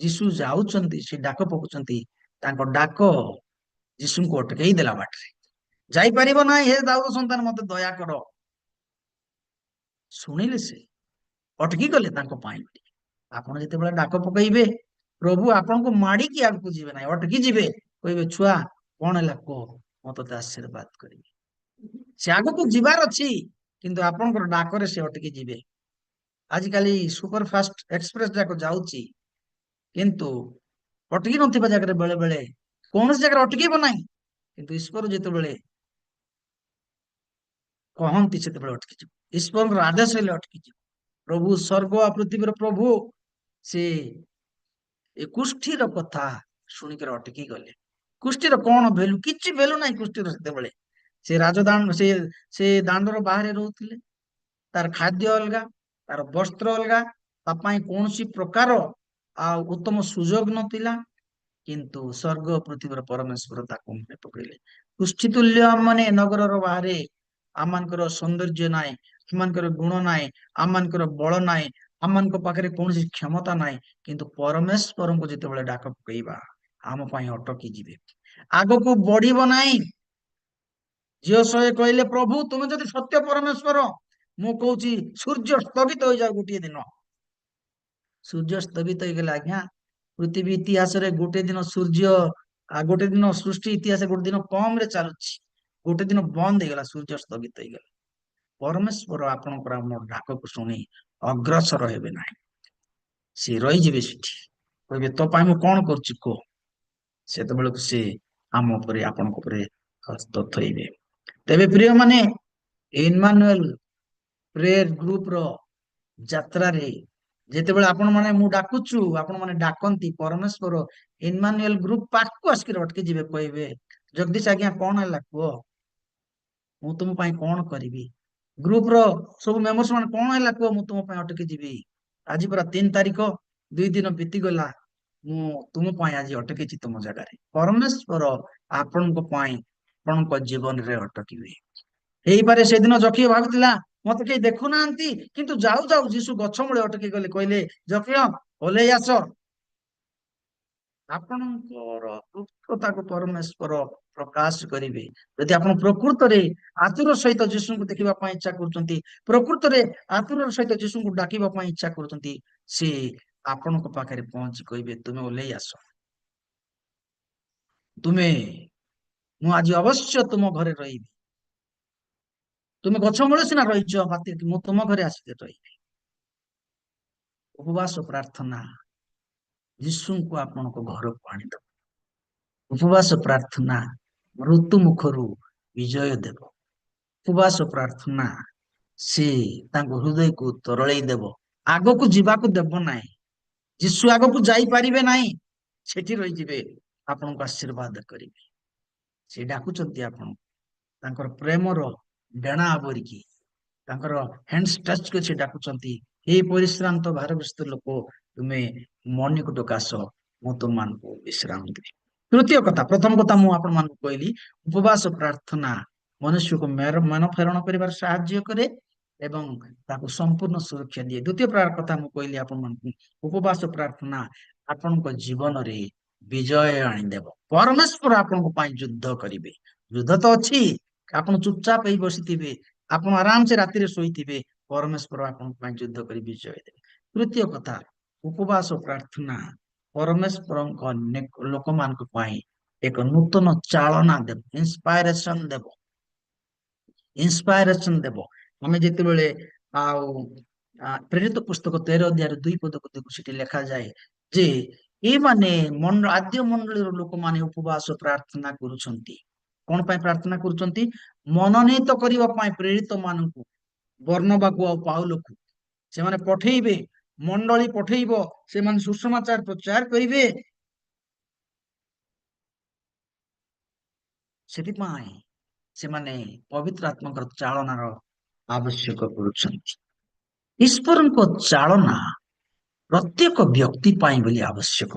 ଯୀଶୁ ଯାଉଛନ୍ତି, ସେ ଡାକ ପକାଉଛନ୍ତି, ତାଙ୍କ ଡାକ ଯୀଶୁଙ୍କୁ ଅଟକେଇ ଦେଲା ବାଟରେ। ଯାଇପାରିବ ନାହିଁ, ହେ ଦାଉଦ ସନ୍ତାନ ମତେ ଦୟା କର। ଶୁଣିଲେ, ସେ ଅଟକି ଗଲେ ତାଙ୍କ ପାଇଁ। ଆପଣ ଯେତେବେଳେ ଡାକ ପକେଇବେ, ପ୍ରଭୁ ଆପଣଙ୍କୁ ମାଡିକି ଆଗକୁ ଯିବେ ନାହିଁ, ଅଟକି ଯିବେ। କହିବେ, ଛୁଆ କଣ ହେଲା କୁହ, ମୁଁ ତତେ ଆଶୀର୍ବାଦ କରିବି। ସେ ଆଗକୁ ଯିବାର ଅଛି, କିନ୍ତୁ ଆପଣଙ୍କର ଡାକରେ ସେ ଅଟକି ଯିବେ। ଆଜିକାଲି ସୁପରଫାଷ୍ଟ ଏକ୍ସପ୍ରେସ ଯାକ ଯାଉଛି, କିନ୍ତୁ ଅଟକି ନଥିବା ଜାଗାରେ ବେଳେ ବେଳେ କୌଣସି ଜାଗାରେ ଅଟକିବ ନାହିଁ, କିନ୍ତୁ ଈଶ୍ୱର ଯେତେବେଳେ କହନ୍ତି ସେତେବେଳେ ଅଟକିଯିବ। ଈଶ୍ୱରଙ୍କର ଆଦେଶ ହେଲେ ଅଟକିଯିବ। ପ୍ରଭୁ ସ୍ୱର୍ଗ ଆଉ ପୃଥିବୀର ପ୍ରଭୁ ସେ ଏ କୁଷ୍ଠୀର କଥା ଶୁଣିକରି ଅଟକି ଗଲେ। କୁଷ୍ଠୀର କଣ ଭେଲୁ? କିଛି ଭେଲୁ ନାହିଁ କୁଷ୍ଠୀର। ସେତେବେଳେ ସେ ରାଜଦାଣ୍ଡ ସେ ଦାଣ୍ଡର ବାହାରେ ରହୁଥିଲେ। ତାର ଖାଦ୍ୟ ଅଲଗା, ତାର ବସ୍ତ୍ର ଅଲଗା, ତା ପାଇଁ କୌଣସି ପ୍ରକାର ଆଉ ଉତ୍ତମ ସୁଯୋଗ ନଥିଲା। କିନ୍ତୁ ସ୍ୱର୍ଗ ପୃଥିବୀର ପରମେଶ୍ୱର ତାକୁ ମନେ ପକେଇଲେ। ପୃଷ୍ଠିତୁଲ୍ୟ ମାନେ ନଗରର ବାହାରେ ଆମମାନଙ୍କର ସୌନ୍ଦର୍ଯ୍ୟ ନାହିଁ, ଆମମାନଙ୍କର ଗୁଣ ନାହିଁ, ଆମମାନଙ୍କର ବଳ ନାହିଁ, ଆମମାନଙ୍କ ପାଖରେ କୌଣସି କ୍ଷମତା ନାହିଁ, କିନ୍ତୁ ପରମେଶ୍ୱରଙ୍କୁ ଯେତେବେଳେ ଡାକ ପକେଇବା ଆମ ପାଇଁ ଅଟକି ଯିବେ, ଆଗକୁ ବଢିବ ନାହିଁ। ଝିଅ ସହେ କହିଲେ ପ୍ରଭୁ ତୁମେ ଯଦି ସତ୍ୟ ପରମେଶ୍ୱର, ମୁଁ କହୁଛି ସୂର୍ଯ୍ୟ ସ୍ଥଗିତ ହୋଇଯାଉ ଗୋଟିଏ ଦିନ। ସୂର୍ଯ୍ୟ ସ୍ଥଗିତ ହେଇଗଲେ ଆଜ୍ଞା, ପୃଥିବୀ ଇତିହାସରେ ଗୋଟେ ଦିନ ସୂର୍ଯ୍ୟ ଗୋଟେ ଦିନ ସୃଷ୍ଟି ଇତିହାସରେ ଗୋଟେ ଦିନ କମ ରେ ଚାଲୁଛି, ଗୋଟେ ଦିନ ବନ୍ଦ ହେଇଗଲା, ସୂର୍ଯ୍ୟ ସ୍ଥଗିତ ହେଇଗଲା। ପରମେଶ୍ୱର ଆପଣଙ୍କର ଆମ ଡାକକୁ ଶୁଣି ଅଗ୍ରସର ହେବେ ନାହିଁ, ସେ ରହିଯିବେ ସେଠି, କହିବେ ତୋ ପାଇଁ ମୁଁ କଣ କରୁଛି କୁହ। ସେତେବେଳକୁ ସେ ଆମ ଉପରେ ଆପଣଙ୍କ ଉପରେ ହସ୍ତ ଥୋଇବେ। ତେବେ ପ୍ରିୟ ମାନେ, ଇମ୍ମାନୁଏଲ ପ୍ରେୟର ଗ୍ରୁପ ର ଯାତ୍ରାରେ ଯେତେବେଳେ ଆପଣ ମାନେ ମୁଁ ଡାକୁଛୁ, ଆପଣ ମାନେ ଡାକନ୍ତି, ପରମେଶ୍ୱର ଇମ୍ମାନୁଏଲ ଗ୍ରୁପ ପାଖକୁ ଆସିକି ଅଟକି ଯିବେ, କହିବେ ଜଗଦୀଶ ଆଜ୍ଞା କଣ ହେଲା କୁହ, ମୁଁ ତୁମ ପାଇଁ କଣ କରିବି। ଗ୍ରୁପ ର ସବୁ ମେମ୍ବର୍ସ ମାନେ କଣ ହେଲା କୁହ, ମୁଁ ତୁମ ପାଇଁ ଅଟକି ଯିବି। ଆଜି ପୁରା 3 ତାରିଖ, 2 ଦିନ ବିତିଗଲା, ମୁଁ ତୁମ ପାଇଁ ଆଜି ଅଟକିଛି ତୁମ ଜାଗାରେ। ପରମେଶ୍ୱର ଆପଣଙ୍କ ପାଇଁ ଆପଣଙ୍କ ଜୀବନରେ ଅଟକିବେ। ହେଇପାରେ ସେଦିନ ଜକିଅ ଭାବିଥିଲା ମତେ କେହି ଦେଖୁନାହାନ୍ତି, କିନ୍ତୁ ଯାଉ ଯାଉ ଯୀଶୁ ଗଛ ମୂଳେ ଅଟକି ଗଲେ, କହିଲେ ଜକିଅ ଓହ୍ଲେଇ ଆସ। ଆପଣଙ୍କର ପୃଥକତାକୁ ପରମେଶ୍ୱର ପ୍ରକାଶ କରିବେ। ଯଦି ଆପଣ ପ୍ରକୃତରେ ଆତୁର ସହିତ ଯୀଶୁଙ୍କୁ ଦେଖିବା ପାଇଁ ଇଚ୍ଛା କରୁଛନ୍ତି, ପ୍ରକୃତରେ ଆତୁର ସହିତ ଯୀଶୁଙ୍କୁ ଡାକିବା ପାଇଁ ଇଚ୍ଛା କରୁଛନ୍ତି, ସେ ଆପଣଙ୍କ ପାଖରେ ପହଞ୍ଚି କହିବେ ତୁମେ ଓହ୍ଲେଇ ଆସ। ମୁଁ ଆଜି ଅବଶ୍ୟ ତୁମ ଘରେ ରହିବି। ତୁମେ ଗଛ ମୂଳେ ସିନା ରହିଛ, ମୁଁ ତୁମ ଘରେ ଆସିକି ରହିବି। ଉପବାସ ପ୍ରାର୍ଥନା ଯୀଶୁଙ୍କୁ ଆପଣଙ୍କ ଘରକୁ ଆଣିଦେବ। ଉପବାସ ପ୍ରାର୍ଥନା ମୃତ୍ୟୁ ମୁଖରୁ ବିଜୟ ଦେବ। ଉପବାସ ପ୍ରାର୍ଥନା ସେ ତାଙ୍କ ହୃଦୟକୁ ତରଳେଇ ଦେବ, ଆଗକୁ ଯିବାକୁ ଦେବ ନାହିଁ। ଯୀଶୁ ଆଗକୁ ଯାଇପାରିବେ ନାହିଁ, ସେଠି ରହିଯିବେ, ଆପଣଙ୍କୁ ଆଶୀର୍ବାଦ କରିବେ। ସେ ଡାକୁଛନ୍ତି ଆପଣ, ତାଙ୍କର ପ୍ରେମର ଡେଣା ଆବରିକି, ତାଙ୍କର ହ୍ୟାଣ୍ଡସ୍ ଟଚ୍ କରି ସେ ଡାକୁଛନ୍ତି, ହେ ପରିଶ୍ରାନ୍ତ ଭାରଗ୍ରସ୍ତ ଲୋକ, ତୁମେ ମୋ ନିକଟକୁ ଆସ, ମୁଁ ତୁମମାନଙ୍କୁ ବିଶ୍ରାମ ଦେବି। ତୃତୀୟ କଥା, ପ୍ରଥମ କଥା ମୁଁ ଆପଣମାନଙ୍କୁ କହିଲି, ଉପବାସ ପ୍ରାର୍ଥନା ମନୁଷ୍ୟକୁ ମନ ଫେରଣ କରିବାର ସାହାଯ୍ୟ କରେ ଏବଂ ତାକୁ ସମ୍ପୂର୍ଣ୍ଣ ସୁରକ୍ଷା ଦିଏ। ଦ୍ୱିତୀୟ କଥା ମୁଁ କହିଲି ଆପଣମାନଙ୍କୁ, ଉପବାସ ପ୍ରାର୍ଥନା ଆପଣଙ୍କ ଜୀବନରେ ବିଜୟ ଆଣିଦେବ। ପରମେଶ୍ୱର ଆପଣଙ୍କ ପାଇଁ ଯୁଦ୍ଧ କରିବେ। ଯୁଦ୍ଧ ତ ଅଛି, ଆପଣ ଚୁପଚାପ ହେଇ ବସିଥିବେ, ଆପଣ ଆରାମସେ ରାତିରେ ଶୋଇଥିବେ, ପରମେଶ୍ୱର ଆପଣଙ୍କ ପାଇଁ ଯୁଦ୍ଧ କରି ବିଜୟ ଦେବେ। ତୃତୀୟ କଥା, ଉପବାସ ପ୍ରାର୍ଥନା ପରମେଶ୍ୱରଙ୍କ ଲୋକମାନଙ୍କ ପାଇଁ ଏକ ନୂତନ ଚାଳନା ଦେବ, ଇନ୍ସପାଇରେସନ ଦେବ। ଆମେ ଯେତେବେଳେ ଆଉ ପ୍ରେରିତ ପୁସ୍ତକ 13 ଅଧ୍ୟାୟରେ 2 ପଦକୁ ଦେଖୁ, ସେଠି ଲେଖାଯାଏ ଯେ ଏଇମାନେ ଆଦ୍ୟ ମଣ୍ଡଳୀର ଲୋକମାନେ ଉପବାସ ପ୍ରାର୍ଥନା କରୁଛନ୍ତି। କଣ ପାଇଁ ପ୍ରାର୍ଥନା କରୁଛନ୍ତି? ମନୋନୀତ କରିବା ପାଇଁ ପ୍ରେରିତ ମାନଙ୍କୁ, ବର୍ଣ୍ଣବାକୁ ଆଉ ପାଉଲକୁ ସେମାନେ ପଠେଇବେ, ମଣ୍ଡଳୀ ପଠେଇବ, ସେମାନେ ସୁସମାଚାର ପ୍ରଚାର କରିବେ। ସେଥିପାଇଁ ସେମାନେ ପବିତ୍ର ଆତ୍ମାଙ୍କର ଚାଳନାର ଆବଶ୍ୟକ କରୁଛନ୍ତି। ଈଶ୍ୱରଙ୍କ ଚାଳନା ପ୍ରତ୍ୟେକ ବ୍ୟକ୍ତି ପାଇଁ ବୋଲି ଆବଶ୍ୟକ।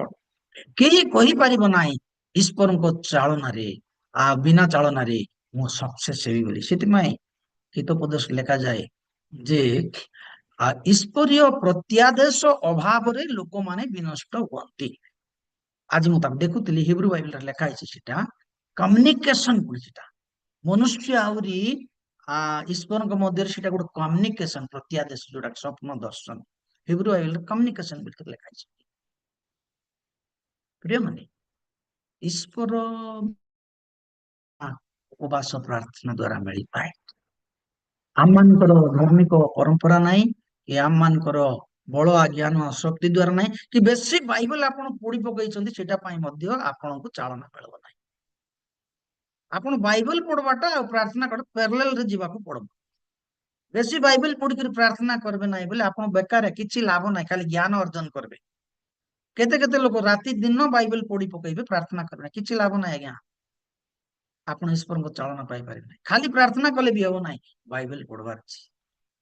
କେହି କହିପାରିବ ନାହିଁ ଈଶ୍ୱରଙ୍କ ଚାଳନାରେ ବିନା ଚାଳନାରେ ମୁଁ ସକ୍ସେସ ହେବି ବୋଲି। ସେଥିପାଇଁ ହିତୋପଦେଶ ଲେଖାଯାଏ ଯେ ଈଶ୍ୱରୀୟ ପ୍ରତ୍ୟାଦେଶ ଅଭାବରେ ଲୋକମାନେ ବିନଷ୍ଟ ହୁଅନ୍ତି। ଆଜି ମୁଁ ତାକୁ ଦେଖୁଥିଲି, ହିବ୍ରୁ ବାଇବଲରେ ଲେଖା ହେଇଛି, ସେଟା କମ୍ୟୁନିକେସନ ବୋଲି, ସେଟା ମନୁଷ୍ୟ ଆହୁରି ଈଶ୍ୱରଙ୍କ ମଧ୍ୟରେ ସେଟା ଗୋଟେ କମ୍ୟୁନିକେସନ, ପ୍ରତ୍ୟାଦେଶ, ଯୋଉଟା ସ୍ୱପ୍ନ ଦର୍ଶନ, ହିବ୍ରୁ ବାଇବଲରେ କମ୍ୟୁନିକେସନ ବୋଲି ଲେଖା ହେଇଛି। ପ୍ରିୟମାନେ, ଈଶ୍ୱର ଉପବାସ ପ୍ରାର୍ଥନା ଦ୍ଵାରା ମିଳିପାଏ। ଆମମାନଙ୍କର ଧାର୍ମିକ ପରମ୍ପରା ନାହିଁ, କି ଆମମାନଙ୍କର ବଳ ଜ୍ଞାନ ଶକ୍ତି ଦ୍ଵାରା ନାହିଁ, କି ବେଶୀ ବାଇବଲ ଆପଣ ପଢି ପକେଇଛନ୍ତି ସେଟା ପାଇଁ ମଧ୍ୟ ଆପଣଙ୍କୁ ଚାଳନା ମିଳିବ ନାହିଁ। ଆପଣ ବାଇବଲ ପଢବାଟା ଆଉ ପ୍ରାର୍ଥନା କର ପ୍ୟାରାଲେଲରେ ଯିବାକୁ ପଡବ। ବେଶୀ ବାଇବଲ ପଢିକରି ପ୍ରାର୍ଥନା କରିବେ ନାହିଁ ବୋଲେ ଆପଣ ବେକାର, କିଛି ଲାଭ ନାହିଁ, ଖାଲି ଜ୍ଞାନ ଅର୍ଜନ କରିବେ। କେତେ କେତେ ଲୋକ ରାତି ଦିନ ବାଇବଲ ପଢି ପକେଇବେ, ପ୍ରାର୍ଥନା କରିବେ, କିଛି ଲାଭ ନାହିଁ ଆଜ୍ଞା। ଆପଣ ଈଶ୍ୱରଙ୍କ ଚାଳନା ପାଇପାରିବେ ନାହିଁ। ଖାଲି ପ୍ରାର୍ଥନା କଲେ ବି ହବ ନାହିଁ, ବାଇବଲ ପଢବାର ଅଛି।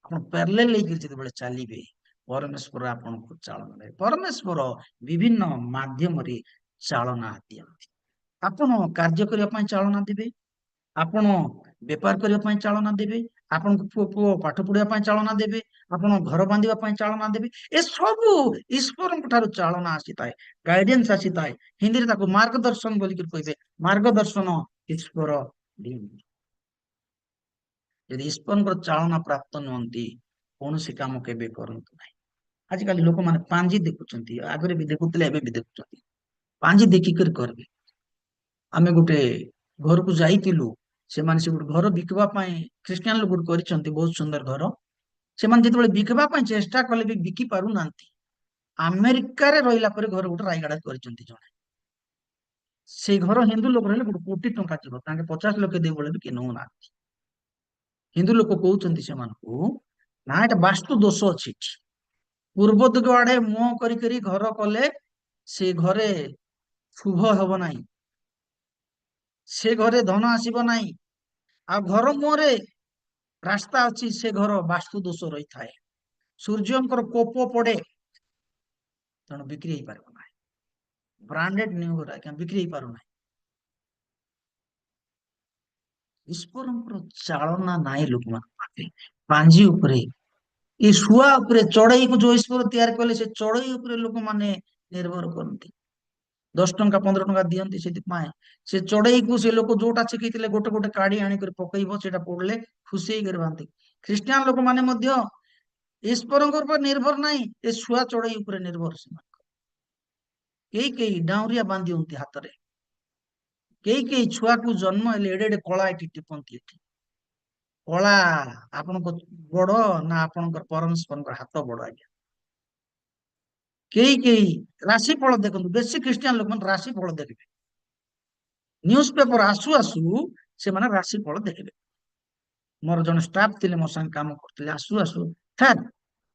ଆପଣ ପ୍ୟାରାଲେଲ ହେଇକି ଯେତେବେଳେ ଚାଲିବେ, ପରମେଶ୍ୱର ଆପଣଙ୍କୁ ଚାଳନା ଦେବେ। ପରମେଶ୍ୱର ବିଭିନ୍ନ ମାଧ୍ୟମରେ ଚାଳନା ଦିଅନ୍ତି। ଆପଣ କାର୍ଯ୍ୟ କରିବା ପାଇଁ ଚାଳନା ଦେବେ, ଆପଣ ବେପାର କରିବା ପାଇଁ ଚାଳନା ଦେବେ, ଆପଣଙ୍କ ପୁଅ ପାଠ ପଢିବା ପାଇଁ ଚାଳନା ଦେବେ, ଆପଣ ଘର ବାନ୍ଧିବା ପାଇଁ ଚାଳନା ଦେବେ। ଏସବୁ ଈଶ୍ୱରଙ୍କ ଠାରୁ ଚାଳନା ଆସିଥାଏ, ଗାଇଡେନ୍ସ ଆସିଥାଏ। ହିନ୍ଦୀରେ ତାକୁ ମାର୍ଗଦର୍ଶନ ବୋଲିକି କହିବେ। ମାର୍ଗଦର୍ଶନ ଈଶ୍ୱର ଦିଅନ୍ତି। ଯଦି ଈଶ୍ୱରଙ୍କର ଚାଳନା ପ୍ରାପ୍ତ ନୁହନ୍ତି, କୌଣସି କାମ କେବେ କରନ୍ତୁ ନାହିଁ। ଆଜିକାଲି ଲୋକମାନେ ପାଞ୍ଜି ଦେଖୁଛନ୍ତି, ଆଗରେ ବି ଦେଖୁଥିଲେ, ଏବେ ବି ଦେଖୁଛନ୍ତି। ପାଞ୍ଜି ଦେଖିକରି କରିବେ। ଆମେ ଗୋଟେ ଘରକୁ ଯାଇଥିଲୁ, ସେମାନେ ସେ ଗୋଟେ ଘର ବିକିବା ପାଇଁ ଖ୍ରୀଷ୍ଟିଆନ ଲୋକ ଗୋଟେ କରିଛନ୍ତି, ବହୁତ ସୁନ୍ଦର ଘର। ସେମାନେ ଯେତେବେଳେ ବିକିବା ପାଇଁ ଚେଷ୍ଟା କଲେ ବି ବିକି ପାରୁନାହାନ୍ତି। ଆମେରିକାରେ ରହିଲା ପରେ ଘର ଗୋଟେ ରାୟଗଡା କରିଛନ୍ତି ଜଣେ। ସେଇ ଘର ହିନ୍ଦୁ ଲୋକ ରହିଲେ 1 କୋଟି ଟଙ୍କା ଯିବ, ତାଙ୍କେ 50 ଲକ୍ଷ ଦେଇ ବୋଲେ ବି କିଏ ନଉନାହାନ୍ତି। ହିନ୍ଦୁ ଲୋକ କହୁଛନ୍ତି ସେମାନଙ୍କୁ, ନା ଏଟା ବାସ୍ତୁ ଦୋଷ ଅଛି ଏଠି। ପୂର୍ବ ଦିଗ ଆଡେ ମୁହଁ କରି ଘର କଲେ ସେ ଘରେ ଶୁଭ ହେବ ନାହିଁ, ସେ ଘରେ ଧନ ଆସିବ ନାହିଁ। ଆଉ ଘର ମୁହଁରେ ରାସ୍ତା ଅଛି, ସେ ଘର ବାସ୍ତୁ ଦୋଷ ରହିଥାଏ, ସୂର୍ଯ୍ୟଙ୍କର କୋପ ପଡେ, ତେଣୁ ବିକ୍ରି ହେଇପାରିବ ନାହିଁ। ବ୍ରାଣ୍ଡେଡ ନ୍ୟୁ ଘର ଆଜ୍ଞା ବିକ୍ରି ହେଇପାରୁନାହିଁ। ଈଶ୍ୱରଙ୍କର ଚାଳନା ନାହିଁ ଲୋକମାନଙ୍କ ପାଖରେ। ପାଞ୍ଜି ଉପରେ, ଏ ଶୁଆ ଉପରେ, ଚଢେଇକୁ ଯୋଉ ଈଶ୍ୱର ତିଆରି କଲେ, ସେ ଚଢେଇ ଉପରେ ଲୋକମାନେ ନିର୍ଭର କରନ୍ତି। 10 ଟଙ୍କା 15 ଟଙ୍କା ଦିଅନ୍ତି ସେଥିପାଇଁ। ସେ ଚଢେଇକୁ ସେ ଲୋକ ଯୋଉଟା ଶିଖେଇଥିଲେ ଗୋଟେ ଗୋଟେ କାଢି ଆଣିକରି ପକେଇବ, ସେଇଟା ପଡିଲେ ଖୁସି ହେଇକରି ବାନ୍ତି। ଖ୍ରୀଷ୍ଟିଆନ ଲୋକମାନେ ମଧ୍ୟ ଈଶ୍ୱରଙ୍କ ଉପରେ ନିର୍ଭର ନାହିଁ, ଏ ଶୁଆ ଚଢେଇ ଉପରେ ନିର୍ଭର। ସେମାନେ କେହି ଡାଉରିଆ ବାନ୍ଧି ଦିଅନ୍ତି ହାତରେ, କେହି ଛୁଆକୁ ଜନ୍ମ ହେଲେ ଏଡେ ଏଡେ କଳା ଏଠି ଟିପନ୍ତି। ଏଠି କଳା ଆପଣଙ୍କ ବଡ ନା ଆପଣଙ୍କର ପରମେଶ୍ୱରଙ୍କର ହାତ ବଡ ଆଜ୍ଞା। କେହି ରାଶି ଫଳ ଦେଖନ୍ତୁ, ବେଶୀ ଖ୍ରୀଷ୍ଟିଆନ ଲୋକମାନେ ରାଶି ଫଳ ଦେଖିବେ। ନ୍ୟୁଜ ପେପର ଆସୁ ଆସୁ ସେମାନେ ରାଶି ଫଳ ଦେଖିବେ। ମୋର ଜଣେ ଷ୍ଟାଫ ଥିଲେ, ମୋ ସାଙ୍ଗେ କାମ କରୁଥିଲେ, ଆସୁ ଆସୁ ସାର୍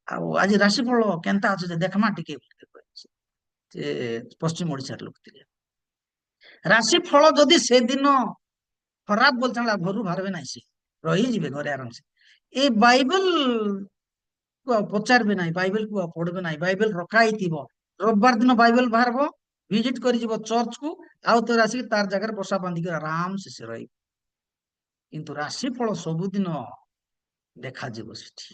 ଆଉ ଆଜି ରାଶି ଫଳ କେନ୍ତା ଅଛି ଯେ ଦେଖମା ଟିକେ। ସେ ପଶ୍ଚିମ ଓଡିଶାର ଲୋକ ଥିଲେ। ରାଶି ଫଳ ଯଦି ସେଦିନ ଖରାପ ବୋଲଛନ୍ ଘରୁ ବାହାରିବେ ନାହିଁ, ସେ ରହିଯିବେ ଘରେ ଆରାମସେ। ଏ ବାଇବେଲ କୁ ଆଉ ପଚାରିବେ ନାହିଁ, ବାଇବେଲ କୁ ଆଉ ପଢିବେ ନାହିଁ। ବାଇବେଲ ରଖା ହେଇଥିବ, ରବିବାର ଦିନ ବାଇବେଲ ବାହାରିବ, ଭିଜିଟ କରିଯିବ ଚର୍ଚ୍ଚକୁ, ଆଉ ଥରେ ଆସିକି ତାର ଜାଗାରେ ବସା ବାନ୍ଧିକି ଆରାମସେ ସେ ରହିବ। କିନ୍ତୁ ରାଶିଫଳ ସବୁଦିନ ଦେଖାଯିବ ସେଠି।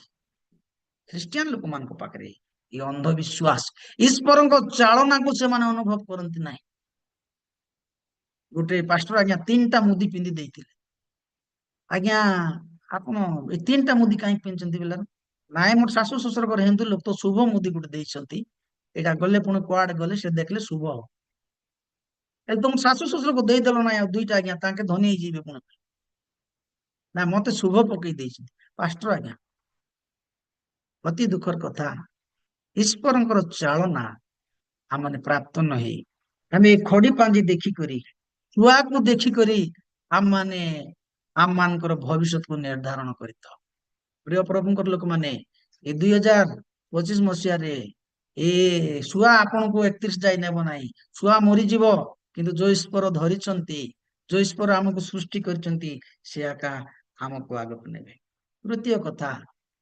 ଖ୍ରୀଷ୍ଟିଆନ ଲୋକମାନଙ୍କ ପାଖରେ ଏ ଅନ୍ଧବିଶ୍ୱାସ, ଈଶ୍ୱରଙ୍କ ଚାଳନାକୁ ସେମାନେ ଅନୁଭବ କରନ୍ତି ନାହିଁ। ଗୋଟେ ପାଷ୍ଟର ଆଜ୍ଞା 3ଟା ମୁଦି ପିନ୍ଧି ଦେଇଥିଲେ। ଆଜ୍ଞା ଆପଣ ଏ 3ଟା ମୁଦି କାହିଁକି ପିନ୍ଧିଛନ୍ତି ବେଲା? ନାଇଁ ମୋର ଶାଶୁ ଶ୍ୱଶୁରଙ୍କର ହିନ୍ଦୁ ଲୋକ ତ ଶୁଭ ମୁଦି ଗୋଟେ ଦେଇଛନ୍ତି, ଏଇଟା ଗଲେ ପୁଣି କୁଆଡେ ଗଲେ ସେ ଦେଖିଲେ ଶୁଭ ହବ। ହେଲେ ତମ ଶାଶୁ ଶ୍ୱଶୁରକୁ ଦେଇଦେଲ ନାଇଁ, ଆଉ 2ଟା ଆଜ୍ଞା ତାଙ୍କେ ଧନୀ ହେଇଯିବେ ପୁଣି। ନା ମତେ ଶୁଭ ପକେଇ ଦେଇଛନ୍ତି ପାଷ୍ଟର ଆଜ୍ଞା। ଅତି ଦୁଃଖର କଥା, ଈଶ୍ୱରଙ୍କର ଚାଳନା ଆମମାନେ ପ୍ରାପ୍ତ ନ ହେଇ ଆମେ ଏ ଖଡି ପାଞ୍ଜି ଦେଖିକରି, ଛୁଆକୁ ଦେଖିକରି ଆମମାନଙ୍କର ଭବିଷ୍ୟତକୁ ନିର୍ଦ୍ଧାରଣ କରିଥାଉ। ପ୍ରିୟ ପ୍ରଭୁଙ୍କର ଲୋକମାନେ, ଏ 2025 ମସିହାରେ ଏ ଶୁଆ ଆପଣଙ୍କୁ 31 ଯାଇ ନେବ ନାହିଁ। ଶୁଆ ମରିଯିବ, କିନ୍ତୁ ଯୋଉ ଈଶ୍ୱର ଧରିଛନ୍ତି, ଯୋଉ ଈଶ୍ୱର ଆମକୁ ସୃଷ୍ଟି କରିଛନ୍ତି, ସେ ଆକା ଆମକୁ ଆଗକୁ ନେବେ। ତୃତୀୟ କଥା,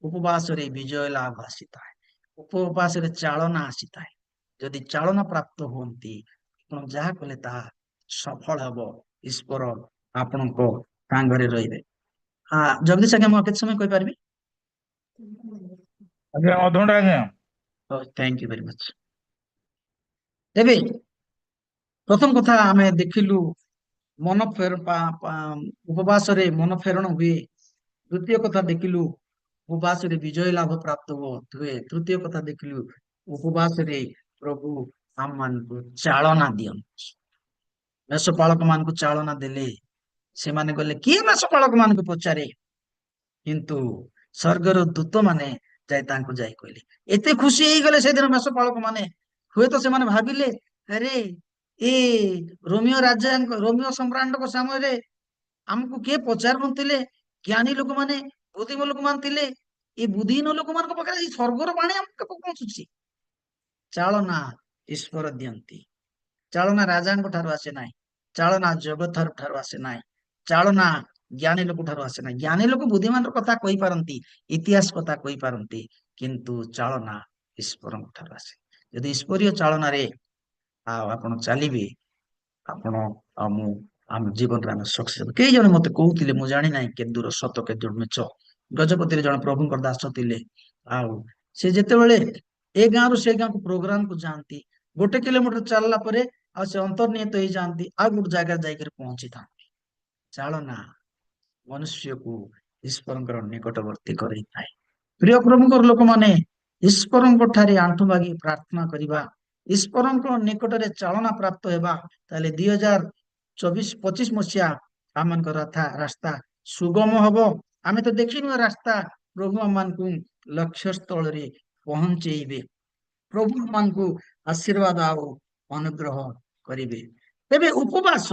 ଉପବାସରେ ବିଜୟ ଲାଭ ଆସିଥାଏ, ଉପବାସରେ ଚାଳନା ଆସିଥାଏ। ଯଦି ଚାଳନା ପ୍ରାପ୍ତ ହୁଅନ୍ତି, ଆପଣ ଯାହା କଲେ ତାହା ସଫଳ ହବ। ଈଶ୍ୱର ଆପଣଙ୍କ ସାଙ୍ଗରେ ରହିବେ। ଜଗଦୀଶ ଆଜ୍ଞା, ମୁଁ କେତେ ସମୟ କହିପାରିବି? ଆଜ୍ଞା ଅଧଘଣ୍ଟା ଆଜ୍ଞା। Thank you very much. ଏବେ ପ୍ରଥମ କଥା ଆମେ ଦେଖିଲୁ, ମନ ଉପବାସରେ ମନ ଫେରଣ ହୁଏ। ଦ୍ୱିତୀୟ କଥା ଦେଖିଲୁ, ଉପବାସରେ ବିଜୟ ଲାଭ ପ୍ରାପ୍ତ ହୁଏ। ତୃତୀୟ କଥା ଦେଖିଲୁ, ଉପବାସରେ ପ୍ରଭୁ ଆମମାନଙ୍କୁ ଚାଳନା ଦିଅନ୍ତି। ମେଷପାଳକ ମାନଙ୍କୁ ଚାଳନା ଦେଲେ, ସେମାନେ ଗଲେ, କିଏ ମେଷପାଳକ ମାନଙ୍କୁ ପଚାରେ? କିନ୍ତୁ ସ୍ୱର୍ଗର ଦୂତ ମାନେ ଯାଇ ତାଙ୍କୁ ଯାଇ କହିଲେ। ଏତେ ଖୁସି ହେଇଗଲେ ସେଦିନ ମେଷପାଳକ ମାନେ, ହୁଏତ ସେମାନେ ଭାବିଲେ, ଆରେ ଏ ରୋମିଓ ସମ୍ରାଟଙ୍କ ସମୟରେ ଆମକୁ କିଏ ପଚାରୁନଥିଲେ? ଜ୍ଞାନୀ ଲୋକମାନେ, ବୁଦ୍ଧିମ ଲୋକମାନେ ଥିଲେ, ଏ ବୁଦ୍ଧିହୀନ ଲୋକମାନଙ୍କ ପାଖରେ ଏଇ ସ୍ୱର୍ଗର ବାଣୀ ଆମକୁ ପହଞ୍ଚୁଛି। ଚାଳନା ଈଶ୍ୱର ଦିଅନ୍ତି। ଚାଳନା ରାଜାଙ୍କ ଠାରୁ ଆସେ ନାହିଁ, ଚାଳନା ଜଗତ ଠାରୁ ଆସେ ନାହିଁ, ଚାଳନା ଜ୍ଞାନୀ ଲୋକ ଠାରୁ ଆସେ ନାହିଁ। ଜ୍ଞାନୀ ଲୋକ ବୁଦ୍ଧିମାନର କଥା କହିପାରନ୍ତି, ଇତିହାସ କଥା କହିପାରନ୍ତି, କିନ୍ତୁ ଚାଳନା ଈଶ୍ୱରଙ୍କ ଠାରୁ ଆସେ। ଯଦି ଈଶ୍ୱରୀୟ ଚାଳନାରେ ଆଉ ଆପଣ ଚାଲିବେ, ଆପଣ ଆଉ ମୁଁ ଆମ ଜୀବନରେ ଆମେ ସକ୍ସେସ। କେହି ଜଣେ ମତେ କହୁଥିଲେ, ମୁଁ ଜାଣି ନାହିଁ କେତେ ଦୂର ସତ କେତେ ଦୂର ମିଛ। ଗଜପତିରେ ଜଣେ ପ୍ରଭୁଙ୍କର ଦାସ ଥିଲେ, ଆଉ ସେ ଯେତେବେଳେ ଏ ଗାଁରୁ ସେ ଗାଁକୁ ପ୍ରୋଗ୍ରାମ କୁ ଯାଆନ୍ତି, 1 କିଲୋମିଟର ଚାଲିଲା ପରେ ଆଉ ସେ ଅନ୍ତର୍ନିହିତ ହେଇଯାଆନ୍ତି, ଆଉ ଗୋଟେ ଜାଗାରେ ଯାଇକରି ପହଞ୍ଚିଥାନ୍ତି। ଚାଳନା ମନୁଷ୍ୟକୁ ଈଶ୍ୱରଙ୍କର ନିକଟବର୍ତ୍ତୀ କରାଇଥାଏ। ପ୍ରିୟ ପ୍ରଭୁଙ୍କର ଲୋକମାନେ, ଈଶ୍ୱରଙ୍କ ଠାରେ ଆଣ୍ଠୁ ମାଗି ପ୍ରାର୍ଥନା କରିବା, ଈଶ୍ୱରଙ୍କ ନିକଟରେ ଚାଳନା ପ୍ରାପ୍ତ ହେବା, ତାହେଲେ 2024-25 ମସିହା ଆମମାନଙ୍କର ରାସ୍ତା ସୁଗମ ହବ। ଆମେ ତ ଦେଖିନୁ ଏ ରାସ୍ତା, ପ୍ରଭୁ ଆମମାନଙ୍କୁ ଲକ୍ଷ୍ୟ ସ୍ଥଳରେ ପହଞ୍ଚେଇବେ, ପ୍ରଭୁ ଆମମାନଙ୍କୁ ଆଶୀର୍ବାଦ ଆଉ ଅନୁଗ୍ରହ କରିବେ। ତେବେ ଉପବାସ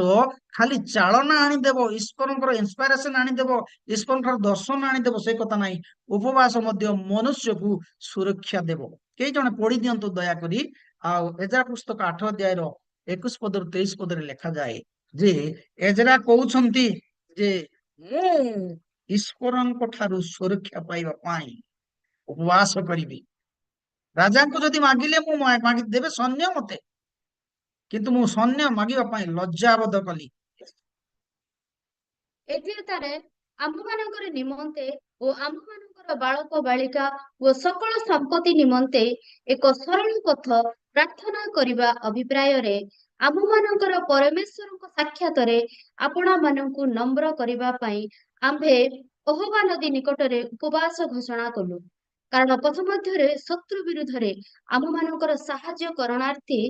ଖାଲି ଚାଳନା ଆଣିଦେବ, ଈଶ୍ୱରଙ୍କର ଇନ୍ସପାଇରେସନ ଆଣିଦେବ, ଈଶ୍ୱରଙ୍କର ଦର୍ଶନ ଆଣିଦେବ, ସେ କଥା ନାହିଁ। ଉପବାସ ମଧ୍ୟ ମନୁଷ୍ୟକୁ ସୁରକ୍ଷା ଦେବ। କେହି ଜଣେ ପଢି ଦିଅନ୍ତୁ ଦୟାକରି। ଆଉ ଏଜରା ପୁସ୍ତକ 8 ଅଧ୍ୟାୟର 21 ପଦରୁ 23 ପଦରେ ଲେଖାଯାଏ ଯେ ଏଜରା କହୁଛନ୍ତି ଯେ ମୁଁ ଈଶ୍ୱରଙ୍କ ଠାରୁ ସୁରକ୍ଷା ପାଇବା ପାଇଁ ଉପବାସ କରିବି। ରାଜାଙ୍କୁ ଯଦି ମାଗିଲେ ମୁଁ ଦେବେ ସୈନ୍ୟ ମତେ, କିନ୍ତୁ ମୁଁ ସୈନ୍ୟ ମାଗିବା ପାଇଁ ଲଜ୍ଜାବୋଧ କଲି। ଏଥିରେ ଆମ୍ଭମାନଙ୍କର ନିମନ୍ତେ ଓ ଆମ୍ଭମାନଙ୍କର ବାଳକ ବାଳିକା ଓ ସକଳ ସମ୍ପତ୍ତି ନିମନ୍ତେ ଏକ ସରଳ ପଥ ପ୍ରାର୍ଥନା କରିବା ଅଭିପ୍ରାୟରେ ଆମ୍ଭମାନଙ୍କର ପରମେଶ୍ୱରଙ୍କ ସାକ୍ଷାତରେ ଆପଣମାନଙ୍କୁ ନମ୍ର କରିବା ପାଇଁ ଆମ୍ଭେ ଅହୋବା ନଦୀ ନିକଟରେ ଉପବାସ ଘୋଷଣା କଲୁ। କାରଣ ପଥ ମଧ୍ୟରେ ଶତ୍ରୁ ବିରୁଦ୍ଧରେ ଆମ୍ଭମାନଙ୍କର ସାହାଯ୍ୟ କରଣାର୍ଥେ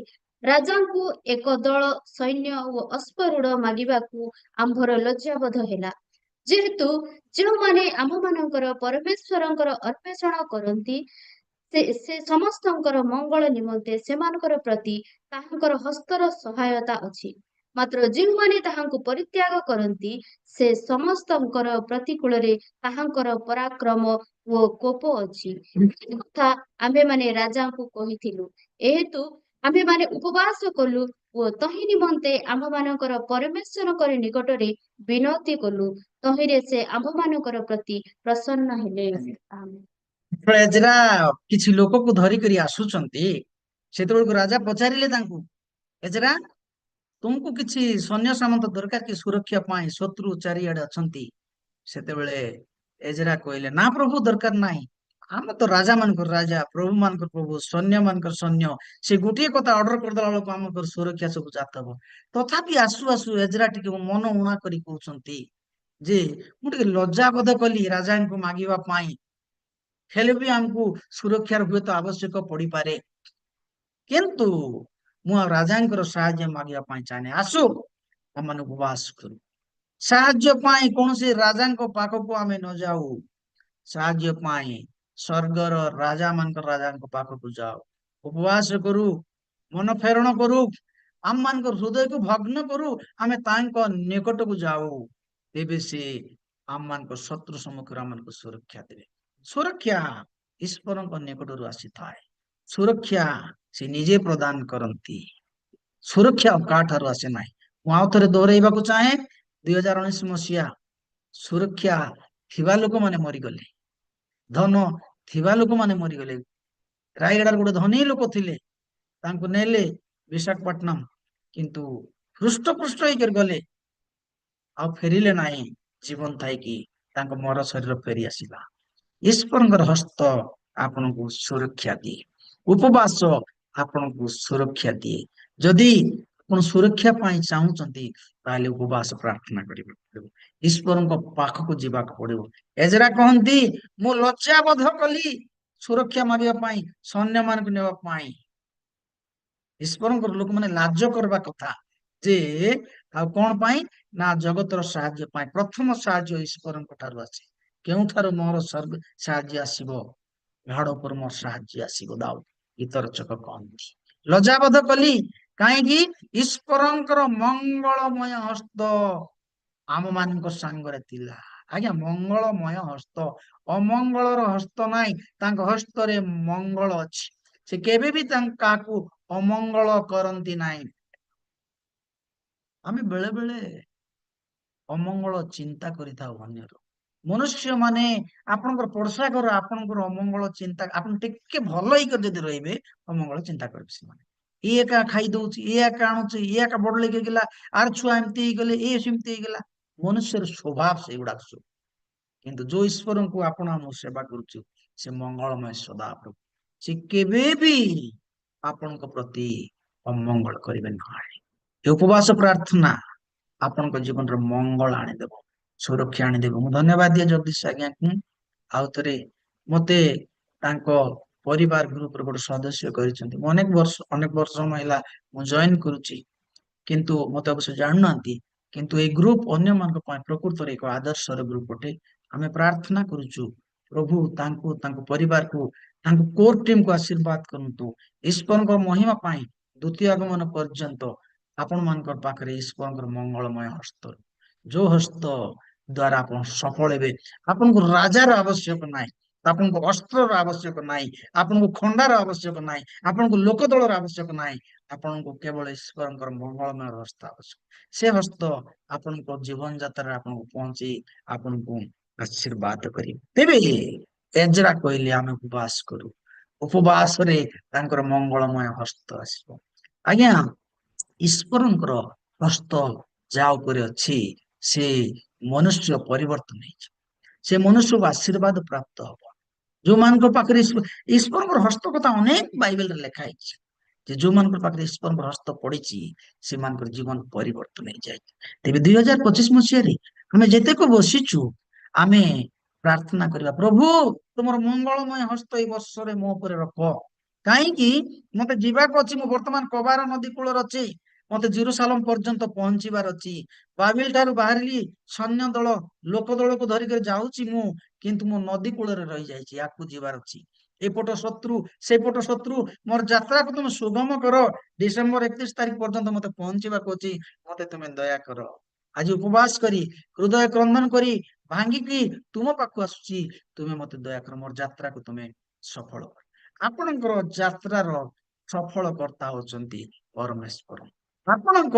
ରାଜାଙ୍କୁ ଏକ ଦଳ ସୈନ୍ୟ ଓ ଅଶ୍ୱାରୂଢ ମାଗିବାକୁ ଆମ୍ଭର ଲଜ୍ଜାବୋଧ ହେଲା। ଯେହେତୁ ଯେଉଁମାନେ ଆମ୍ଭମାନଙ୍କର ପରମେଶ୍ୱରଙ୍କର ଅନ୍ୱେଷଣ କରନ୍ତି, ସେ ସମସ୍ତଙ୍କର ମଙ୍ଗଳ ନିମନ୍ତେ ସେମାନଙ୍କର ପ୍ରତି ତାହାଙ୍କର ହସ୍ତର ସହାୟତା ଅଛି। ମାତ୍ର ଯେଉଁମାନେ ତାହାଙ୍କୁ ପରିତ୍ୟାଗ କରନ୍ତି, ସେ ସମସ୍ତଙ୍କର ପ୍ରତିକୂଳରେ ତାହାଙ୍କର ପରାକ୍ରମ ଓ କୋପ ଅଛି। ଏ କଥା ଆମ୍ଭେମାନେ ରାଜାଙ୍କୁ କହିଥିଲୁ। ଏହେତୁ ଆମ୍ଭେମାନେ ଉପବାସ କଲୁ ଓ ତହିଁ ନିମନ୍ତେ ଆମ୍ଭମାନଙ୍କର ପରମେଶ୍ୱରଙ୍କର ନିକଟରେ ବିନତି କଲୁ। ତହିଁରେ ସେ ଆମ୍ଭମାନଙ୍କର ପ୍ରତି ପ୍ରସନ୍ନ ହେଲେ। ଆମେନ୍। ଏଜରା କିଛି ଲୋକକୁ ଧରିକରି ଆସୁଛନ୍ତି, ସେତେବେଳକୁ ରାଜା ପଚାରିଲେ ତାଙ୍କୁ, ଏଜରା ତୁମକୁ କିଛି ସୈନ୍ୟ ସାମନ୍ତ ଦରକାର କି ସୁରକ୍ଷା ପାଇଁ? ଶତ୍ରୁ ଚାରିଆଡେ ଅଛନ୍ତି। ସେତେବେଳେ ଏଜରା କହିଲେ, ନା ପ୍ରଭୁ, ଦରକାର ନାହିଁ। ଆମେ ତ ରାଜା ମାନଙ୍କର ରାଜା, ପ୍ରଭୁ ମାନଙ୍କର ପ୍ରଭୁ, ସୈନ୍ୟ ମାନଙ୍କର ସୈନ୍ୟ। ସେ ଗୋଟିଏ କଥା ଅର୍ଡର କରିଦେଲା ବେଳକୁ ଆମଙ୍କର ସୁରକ୍ଷା ସବୁ ଜାତ ହବ। ତଥାପି ଆସୁ ଆସୁ ଏଜରା ଟିକେ ମନ ଉଣା କରି କହୁଛନ୍ତି ଯେ ମୁଁ ଟିକେ ଲଜ୍ଜାବୋଧ କଲି ରାଜାଙ୍କୁ ମାଗିବା ପାଇଁ, ହେଲେ ବି ଆମକୁ ସୁରକ୍ଷାର ହୁଏତ ଆବଶ୍ୟକ ପଡିପାରେ, କିନ୍ତୁ ମୁଁ ଆଉ ରାଜାଙ୍କର ସାହାଯ୍ୟ ମାଗିବା ପାଇଁ ଚାହେଁ। ଆସୁ ଆମମାନେ ଉପବାସ କରୁ। ସାହାଯ୍ୟ ପାଇଁ କୌଣସି ରାଜାଙ୍କ ପାଖକୁ ଆମେ ନ ଯାଉ, ସାହାଯ୍ୟ ପାଇଁ ସ୍ୱର୍ଗର ରାଜା ମାନଙ୍କର ରାଜାଙ୍କ ପାଖକୁ ଯାଉ, ଉପବାସ କରୁ, ମନ ଫେରଣ କରୁ, ଆମମାନଙ୍କ ହୃଦୟକୁ ଭଗ୍ନ କରୁ, ଆମେ ତାଙ୍କ ନିକଟକୁ ଯାଉ। ତେବେ ସେ ଆମମାନଙ୍କ ଶତ୍ରୁ ସମ୍ମୁଖରେ ଆମମାନଙ୍କୁ ସୁରକ୍ଷା ଦେବେ। ସୁରକ୍ଷା ଈଶ୍ୱରଙ୍କ ନିକଟରୁ ଆସିଥାଏ। ସୁରକ୍ଷା ସେ ନିଜେ ପ୍ରଦାନ କରନ୍ତି। ସୁରକ୍ଷା କାହାଠାରୁ ଆସେ ନାହିଁ। ମୁଁ ଆଉ ଥରେ ଦୋହରାଇବାକୁ ଚାହେଁ, 2019 ମସିହା ସୁରକ୍ଷା ଥିବା ଲୋକମାନେ ମରିଗଲେ, ଧନ ଥିବା ଲୋକମାନେ ମରିଗଲେ। ରାୟଗଡାର ଗୋଟେ ଧନୀ ଲୋକ ଥିଲେ, ତାଙ୍କୁ ନେଲେ ବିଶାଖାପଟନମ, କିନ୍ତୁ ହୃଷ୍ଟପୃଷ୍ଟ ହେଇକରି ଗଲେ, ଆଉ ଫେରିଲେ ନାହିଁ। ଜୀବନ ଥାଇକି ତାଙ୍କ ମର ଶରୀର ଫେରି ଆସିଲା। ଈଶ୍ୱରଙ୍କର ହସ୍ତ ଆପଣଙ୍କୁ ସୁରକ୍ଷା ଦିଏ। ଉପବାସ ଆପଣଙ୍କୁ ସୁରକ୍ଷା ଦିଏ। ଯଦି ଆପଣ ସୁରକ୍ଷା ପାଇଁ ଚାହୁଁଛନ୍ତି, ତାହେଲେ ଉପବାସ ପ୍ରାର୍ଥନା କରିବାକୁ ପଡିବ, ଈଶ୍ୱରଙ୍କ ପାଖକୁ ଯିବାକୁ ପଡିବ। ଏଜରା କହନ୍ତି, ମୁଁ ଲଜ୍ଜାବୋଧ କଲି ସୁରକ୍ଷା ମାଗିବା ପାଇଁ, ସୈନ୍ୟ ମାନଙ୍କୁ ନେବା ପାଇଁ। ଈଶ୍ୱରଙ୍କର ଲୋକମାନେ ଲାଜ କରିବା କଥା ଯେ, ଆଉ କଣ ପାଇଁ ନା ଜଗତର ସାହାଯ୍ୟ ପାଇଁ। ପ୍ରଥମ ସାହାଯ୍ୟ ଈଶ୍ୱରଙ୍କ ଠାରୁ ଆସେ। କେଉଁଠାରୁ ମୋର ସାହାଯ୍ୟ ଆସିବ? ଘାଡ ଉପରେ ମୋର ସାହାଯ୍ୟ ଆସିବ, ଦାଉଦ ଗୀତର ଚକ କହନ୍ତି। ଲଜ୍ଜାବୋଧ କଲି କାହିଁକି? ଈଶ୍ୱରଙ୍କର ମଙ୍ଗଳମୟ ହସ୍ତ ଆମ ମାନଙ୍କ ସାଙ୍ଗରେ ଥିଲା। ଆଜ୍ଞା, ମଙ୍ଗଳମୟ ହସ୍ତ, ଅମଙ୍ଗଳର ହସ୍ତ ନାହିଁ, ତାଙ୍କ ହସ୍ତରେ ମଙ୍ଗଳ ଅଛି। ସେ କେବେ ବି କାହାକୁ ଅମଙ୍ଗଳ କରନ୍ତି ନାହିଁ। ଆମେ ବେଳେ ବେଳେ ଅମଙ୍ଗଳ ଚିନ୍ତା କରିଥାଉ ଅନ୍ୟର। ମନୁଷ୍ୟ ମାନେ, ଆପଣଙ୍କର ପଡୋଶା ଘର ଆପଣଙ୍କର ଅମଙ୍ଗଳ ଚିନ୍ତା, ଆପଣ ଟିକେ ଭଲ ହେଇକରି ଯଦି ରହିବେ, ଅମଙ୍ଗଳ ଚିନ୍ତା କରିବେ ସେମାନେ। ଇଏ ଏକା ଖାଇ ଦଉଛି, ଇଏ ଏକା ଆଣୁଛି, ଇଏ ଏକା ବଡଲେଇକି ଗଲା, ଆର ଛୁଆ ଏମିତି ହେଇଗଲେ, ଇଏ ସେମିତି ହେଇଗଲା। ମନୁଷ୍ୟର ସ୍ୱଭାବ ସେଇଗୁଡାକ ସବୁ। କିନ୍ତୁ ଯୋଉ ଈଶ୍ୱରଙ୍କୁ ଆପଣ ମୁଁ ସେବା କରୁଛୁ ସେ ମଙ୍ଗଳମୟ ସଦାପ୍ରଭୁ। ସେ କେବେ ବି ଆପଣଙ୍କ ପ୍ରତି ଅମଙ୍ଗଳ କରିବେ ନାହିଁ। ଏ ଉପବାସ ପ୍ରାର୍ଥନା ଆପଣଙ୍କ ଜୀବନରେ ମଙ୍ଗଳ ଆଣିଦେବ, ସୁରକ୍ଷା ଆଣିଦେବ। ମୁଁ ଧନ୍ୟବାଦ ଦିଏ ଜଗଦୀଶ ଆଜ୍ଞାକୁ। ଆଉ ଥରେ ମତେ ତାଙ୍କ ପରିବାର ଗ୍ରୁପରେ ଗୋଟେ ସଦସ୍ୟ କରିଛନ୍ତି। ମୁଁ ଅନେକ ବର୍ଷ ସମୟ ହେଲା ମୁଁ ଜଏନ କରୁଛି, କିନ୍ତୁ ମତେ ଅବଶ୍ୟ ଜାଣୁନାହାନ୍ତି। କିନ୍ତୁ ଏଇ ଗ୍ରୁପ ଅନ୍ୟମାନଙ୍କ ପାଇଁ ପ୍ରକୃତରେ ଏକ ଆଦର୍ଶର ଗ୍ରୁପ ଅଟେ। ଆମେ ପ୍ରାର୍ଥନା କରୁଛୁ ପ୍ରଭୁ ତାଙ୍କୁ, ତାଙ୍କ ପରିବାରକୁ, ତାଙ୍କ କୋର ଟିମକୁ ଆଶୀର୍ବାଦ କରନ୍ତୁ। ଈଶ୍ୱରଙ୍କ ମହିମା ପାଇଁ ଦ୍ୱିତୀୟ ଆଗମନ ପର୍ଯ୍ୟନ୍ତ ଆପଣ ମାନଙ୍କର ପାଖରେ ଈଶ୍ୱରଙ୍କର ମଙ୍ଗଳମୟ ହସ୍ତ, ଯୋଉ ହସ୍ତ ଦ୍ଵାରା ଆପଣ ସଫଳ ହେବେ। ଆପଣଙ୍କୁ ରାଜାର ଆବଶ୍ୟକ ନାହିଁ, ଆପଣଙ୍କୁ ଅସ୍ତ୍ରର ଆବଶ୍ୟକ ନାହିଁ, ଆପଣଙ୍କୁ ଖଣ୍ଡାର ଆବଶ୍ୟକ ନାହିଁ, ଆପଣଙ୍କୁ ଲୋକ ଦଳର ଆବଶ୍ୟକ ନାହିଁ। ଆପଣଙ୍କୁ କେବଳ ଈଶ୍ୱରଙ୍କର ମଙ୍ଗଳମୟ ହସ୍ତ ଆବଶ୍ୟକ। ସେ ହସ୍ତ ଆପଣଙ୍କ ଜୀବନ ଯାତ୍ରାରେ ଆପଣଙ୍କୁ ପହଞ୍ଚି ଆପଣଙ୍କୁ ଆଶୀର୍ବାଦ କରିବେ। ତେବେ ଏଜରା କହିଲେ ଆମେ ଉପବାସ କରୁ, ଉପବାସରେ ତାଙ୍କର ମଙ୍ଗଳମୟ ହସ୍ତ ଆସିବ। ଆଜ୍ଞା, ଈଶ୍ୱରଙ୍କର ହସ୍ତ ଯାହା ଉପରେ ଅଛି ସେ ମନୁଷ୍ୟ ପରିବର୍ତ୍ତନ ହେଇଛି, ସେ ମନୁଷ୍ୟକୁ ଆଶୀର୍ବାଦ ପ୍ରାପ୍ତ ହବ। ଯୋଉମାନଙ୍କ ପାଖରେ ଈଶ୍ୱରଙ୍କର ହସ୍ତ କଥା ଅନେକ ବାଇବେଲରେ ଲେଖା ହେଇଛି, ଯେ ଯୋଉମାନଙ୍କର ପାଖରେ ଈଶ୍ୱରଙ୍କର ହସ୍ତ ପଡିଛି ସେମାନଙ୍କର ଜୀବନ ପରିବର୍ତ୍ତନ ହେଇଯାଇଛି। ତେବେ 2025 ମସିହାରେ ଆମେ ଯେତେକ ବସିଛୁ ଆମେ ପ୍ରାର୍ଥନା କରିବା, ପ୍ରଭୁ ତୁମର ମଙ୍ଗଳମୟ ହସ୍ତ ଏଇ ବର୍ଷରେ ମୋ ଉପରେ ରଖ। କାହିଁକି ମତେ ଯିବାକୁ ଅଛି, ମୁଁ ବର୍ତ୍ତମାନ କବାର ନଦୀ କୂଳରେ ଅଛି, ମତେ ଜେରୁସାଲମ ପର୍ଯ୍ୟନ୍ତ ପହଞ୍ଚିବାର ଅଛି। ବାବିଲ ଠାରୁ ବାହାରିଲି, ସୈନ୍ୟ ଦଳ ଲୋକ ଦଳକୁ ଧରିକରି ଯାଉଛି ମୁଁ, କିନ୍ତୁ ମୁଁ ନଦୀ କୂଳରେ ରହିଯାଇଛି, ୟାକୁ ଯିବାର ଅଛି। ଏପଟ ଶତ୍ରୁ ସେପଟ ଶତ୍ରୁ, ମୋର ଯାତ୍ରାକୁ ତୁମେ ସୁଗମ କର। ଡିସେମ୍ବର 31 ତାରିଖ ପର୍ଯ୍ୟନ୍ତ ମତେ ପହଞ୍ଚିବାକୁ ଅଛି, ମତେ ତୁମେ ଦୟା କର। ଆଜି ଉପବାସ କରି ହୃଦୟ କ୍ରନ୍ଦନ କରି ଭାଙ୍ଗିକି ତୁମ ପାଖକୁ ଆସୁଛି, ତୁମେ ମତେ ଦୟା କର, ମୋର ଯାତ୍ରାକୁ ତୁମେ ସଫଳ କର। ଆପଣଙ୍କର ଯାତ୍ରାର ସଫଳ କର୍ତ୍ତା ହଉଛନ୍ତି ପରମେଶ୍ୱର। ଆପଣଙ୍କ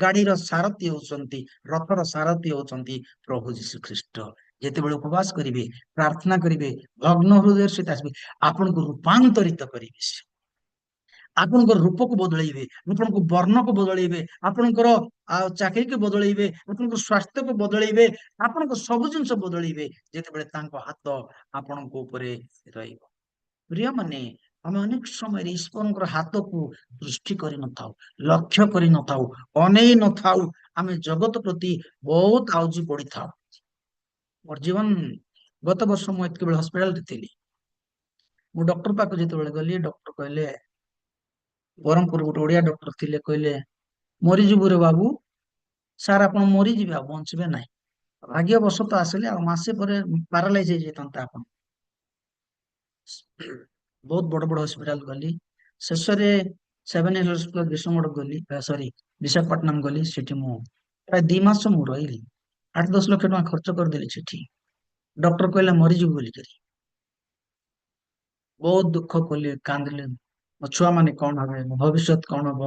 ଗାଡିର ସାରଥୀ ହଉଛନ୍ତି, ରଥର ସାରଥୀ ହଉଛନ୍ତି ପ୍ରଭୁ ଯୀଶୁ ଖ୍ରୀଷ୍ଟ। ଯେତେବେଳେ ଉପବାସ କରିବେ, ପ୍ରାର୍ଥନା କରିବେ, ଭଗ୍ନ ହୃଦୟର ସହିତ ଆସିବେ, ଆପଣଙ୍କୁ ରୂପାନ୍ତରିତ କରିବେ। ଆପଣଙ୍କ ରୂପକୁ ବଦଳେଇବେ, ଆପଣଙ୍କ ବର୍ଣ୍ଣକୁ ବଦଳେଇବେ, ଆପଣଙ୍କର ଚାକିରିକୁ ବଦଳେଇବେ, ଆପଣଙ୍କ ସ୍ୱାସ୍ଥ୍ୟକୁ ବଦଳେଇବେ, ଆପଣଙ୍କ ସବୁ ଜିନିଷ ବଦଳେଇବେ ଯେତେବେଳେ ତାଙ୍କ ହାତ ଆପଣଙ୍କ ଉପରେ ରହିବ। ପ୍ରିୟମାନେ, ଆମେ ଅନେକ ସମୟରେ ଈଶ୍ୱରଙ୍କର ହାତକୁ ଦୃଷ୍ଟି କରିନଥାଉ, ଲକ୍ଷ୍ୟ କରିନଥାଉ, ଅନେଇ ନଥାଉ। ଆମେ ଜଗତ ପ୍ରତି ବହୁତ ଆଉଜି ପଡିଥାଉ। ମୋର ଜୀବନ, ଗତ ବର୍ଷ ମୁଁ ଏତେବେଳେ ହସ୍ପିଟାଲରେ ଥିଲି। ମୁଁ ଡକ୍ଟର ପାଖକୁ ଯେତେବେଳେ ଗଲି, ଡକ୍ଟର କହିଲେ, ବ୍ରହ୍ମପୁର ଗୋଟେ ଓଡିଆ ଡକ୍ଟର ଥିଲେ, କହିଲେ ମରିଯିବୁ ରେ ବାବୁ। ସାର୍ ଆପଣ ମରିଯିବେ, ଆଉ ବଞ୍ଚିବେ ନାହିଁ। ଭାଗ୍ୟବଶତଃ ଆସିଲେ, ଆଉ ମାସେ ପରେ ପାରାଲାଇଜ ହେଇଯାଇଥାନ୍ତା ଆପଣ। ବହୁତ ବଡ ବଡ ହସ୍ପିଟାଲ ଗଲି, ଶେଷରେ 7 ବିଷମଗଡ଼ ଗଲି, ସରି ବିଶାଖାପଟନମ ଗଲି। ସେଠି ମୁଁ ପ୍ରାୟ 2 ମାସ ମୁଁ ରହିଲି, 8-10 ଲକ୍ଷ ଟଙ୍କା ଖର୍ଚ୍ଚ କରିଦେଲି ସେଠି। ଡକ୍ଟର କହିଲା ମରିଯିବୁ ବୋଲିକରି। ବହୁତ ଦୁଃଖ କଲି, କାନ୍ଦିଲି। ମୋ ଛୁଆ ମାନେ କଣ ହେବେ, ମୋ ଭବିଷ୍ୟତ କଣ ହବ,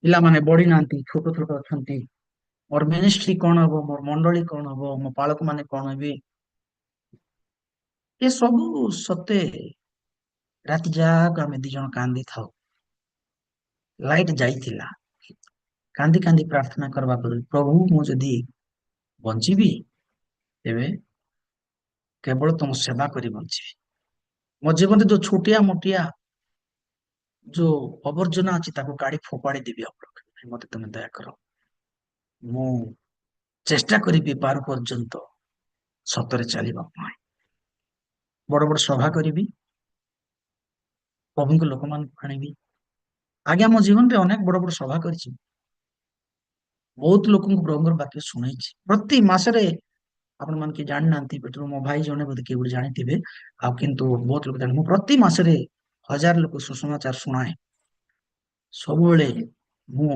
ପିଲାମାନେ ବଢି ନାହାନ୍ତି, ଛୋଟ ଛୋଟ ଅଛନ୍ତି, ମୋର ମିନିଷ୍ଟ୍ରି କଣ ହବ, ମୋର ମଣ୍ଡଳୀ କଣ ହବ, ମୋ ପାଳକ ମାନେ କଣ ହେବେ। ଏ ସବୁ ସତେ ରାତି ଯାକ ଆମେ 2 ଜଣ କାନ୍ଦି ଥାଉ। ଲାଇଟ ଯାଇଥିଲା, କାନ୍ଦି କାନ୍ଦି ପ୍ରାର୍ଥନା କରିବାକୁ, ପ୍ରଭୁ ମୁଁ ଯଦି ବଞ୍ଚିବି ତେବେ କେବଳ ତମ ସେବା କରି ବଞ୍ଚିବି। ମୋ ଜୀବନରେ ଯୋଉ ଛୋଟିଆ ମୋଟିଆ ଯୋଉ ଆବର୍ଜନା ଅଛି ତାକୁ କାଢି ଫୋପାଡି ଦେବି ଆପଣଙ୍କ। ମତେ ତମେ ଦୟା କର। ମୁଁ ଚେଷ୍ଟା କରିବି ପାରୁ ପର୍ଯ୍ୟନ୍ତ ସତରେ ଚାଲିବା ପାଇଁ। ବଡ ବଡ ସଭା କରିବି, ପ୍ରଭୁଙ୍କ ଲୋକମାନଙ୍କୁ ଆଣିବି। ଆଜ୍ଞା, ମୋ ଜୀବନରେ ଅନେକ ବଡ ବଡ ସଭା କରିଛି, ବହୁତ ଲୋକଙ୍କୁ ପ୍ରଭୁଙ୍କର ବାକ୍ୟ ଶୁଣେଇଛି। ପ୍ରତି ମାସରେ, ଆପଣ ମାନେ କି ଜାଣିନାହାନ୍ତି, ବେଟରୁ ମୋ ଭାଇ ଜଣେ ବୋଧେ କିଏ ଗୋଟେ ଜାଣିଥିବେ, ଆଉ କିନ୍ତୁ ବହୁତ ଲୋକ ଜାଣି, ମୁଁ ପ୍ରତି ମାସରେ 1000 ଲୋକ ସୁସମାଚାର ଶୁଣାଏ। ସବୁବେଳେ ମୁଁ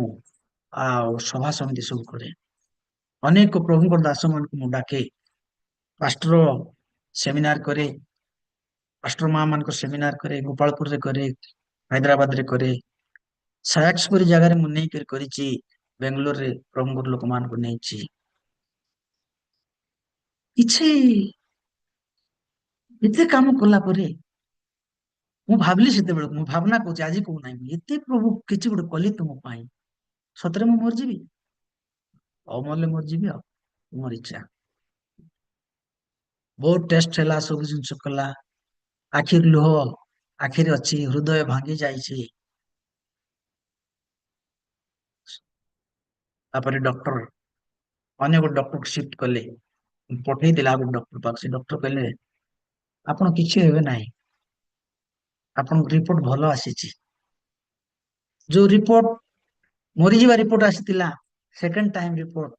ଆଉ ସଭା ସମିତି ସବୁ କରେ। ଅନେକ ପ୍ରଭୁଙ୍କର ଦାସ ମାନଙ୍କୁ ମୁଁ ଡାକେ, ପାଷ୍ଟର ସେମିନାର କରେ, ପାଷ୍ଟର ମା ମାନଙ୍କ ସେମିନାର କରେ, ଗୋପାଳପୁରରେ କରେ, ହାଇଦ୍ରାବାଦରେ କରେ, ସାୟାକ୍ସପୁରୀ ଜାଗାରେ ମୁଁ ନେଇକରି କରିଛି, ବେଙ୍ଗାଲୋରରେ ପ୍ରଭୁଙ୍କର ଲୋକମାନଙ୍କୁ ନେଇଛି। କିଛି ଏତେ କାମ କଲା ପରେ ମୁଁ ଭାବିଲି ସେତେବେଳକୁ, ମୁଁ ଭାବନା କହୁଛି ଆଜି କହୁନାହିଁ, ମୁଁ ଏତେ ପ୍ରଭୁ କିଛି ଗୋଟେ କଲି ତୁମ ପାଇଁ, ସତରେ ମୁଁ ମରିଯିବି, ଅମଲେ ମରିଯିବି, ଆଉ ମୋର ଇଚ୍ଛା। ବହୁତ ଟେଷ୍ଟ ହେଲା, ସବୁ ଜିନିଷ କଲା, ଆଖିରୁ ଲୁହ ଆଖିରେ ଅଛି, ହୃଦୟ ଭାଙ୍ଗି ଯାଇଛି। ତାପରେ ଡକ୍ଟର ଅନ୍ୟ ଗୋଟେ ଡକ୍ଟରକୁ ସିଫ୍ଟ କଲେ, ପଠେଇଦେଲେ ଆଉ ଗୋଟେ ଡକ୍ଟର ପାଖକୁ। ସେ ଡକ୍ଟର କହିଲେ ଆପଣ କିଛି ହେବେ ନାହିଁ, ଆପଣଙ୍କ ରିପୋର୍ଟ ଭଲ ଆସିଛି। ଯୋଉ ରିପୋର୍ଟ ମରିଯିବା ରିପୋର୍ଟ ଆସିଥିଲା, ସେକେଣ୍ଡ ଟାଇମ ରିପୋର୍ଟ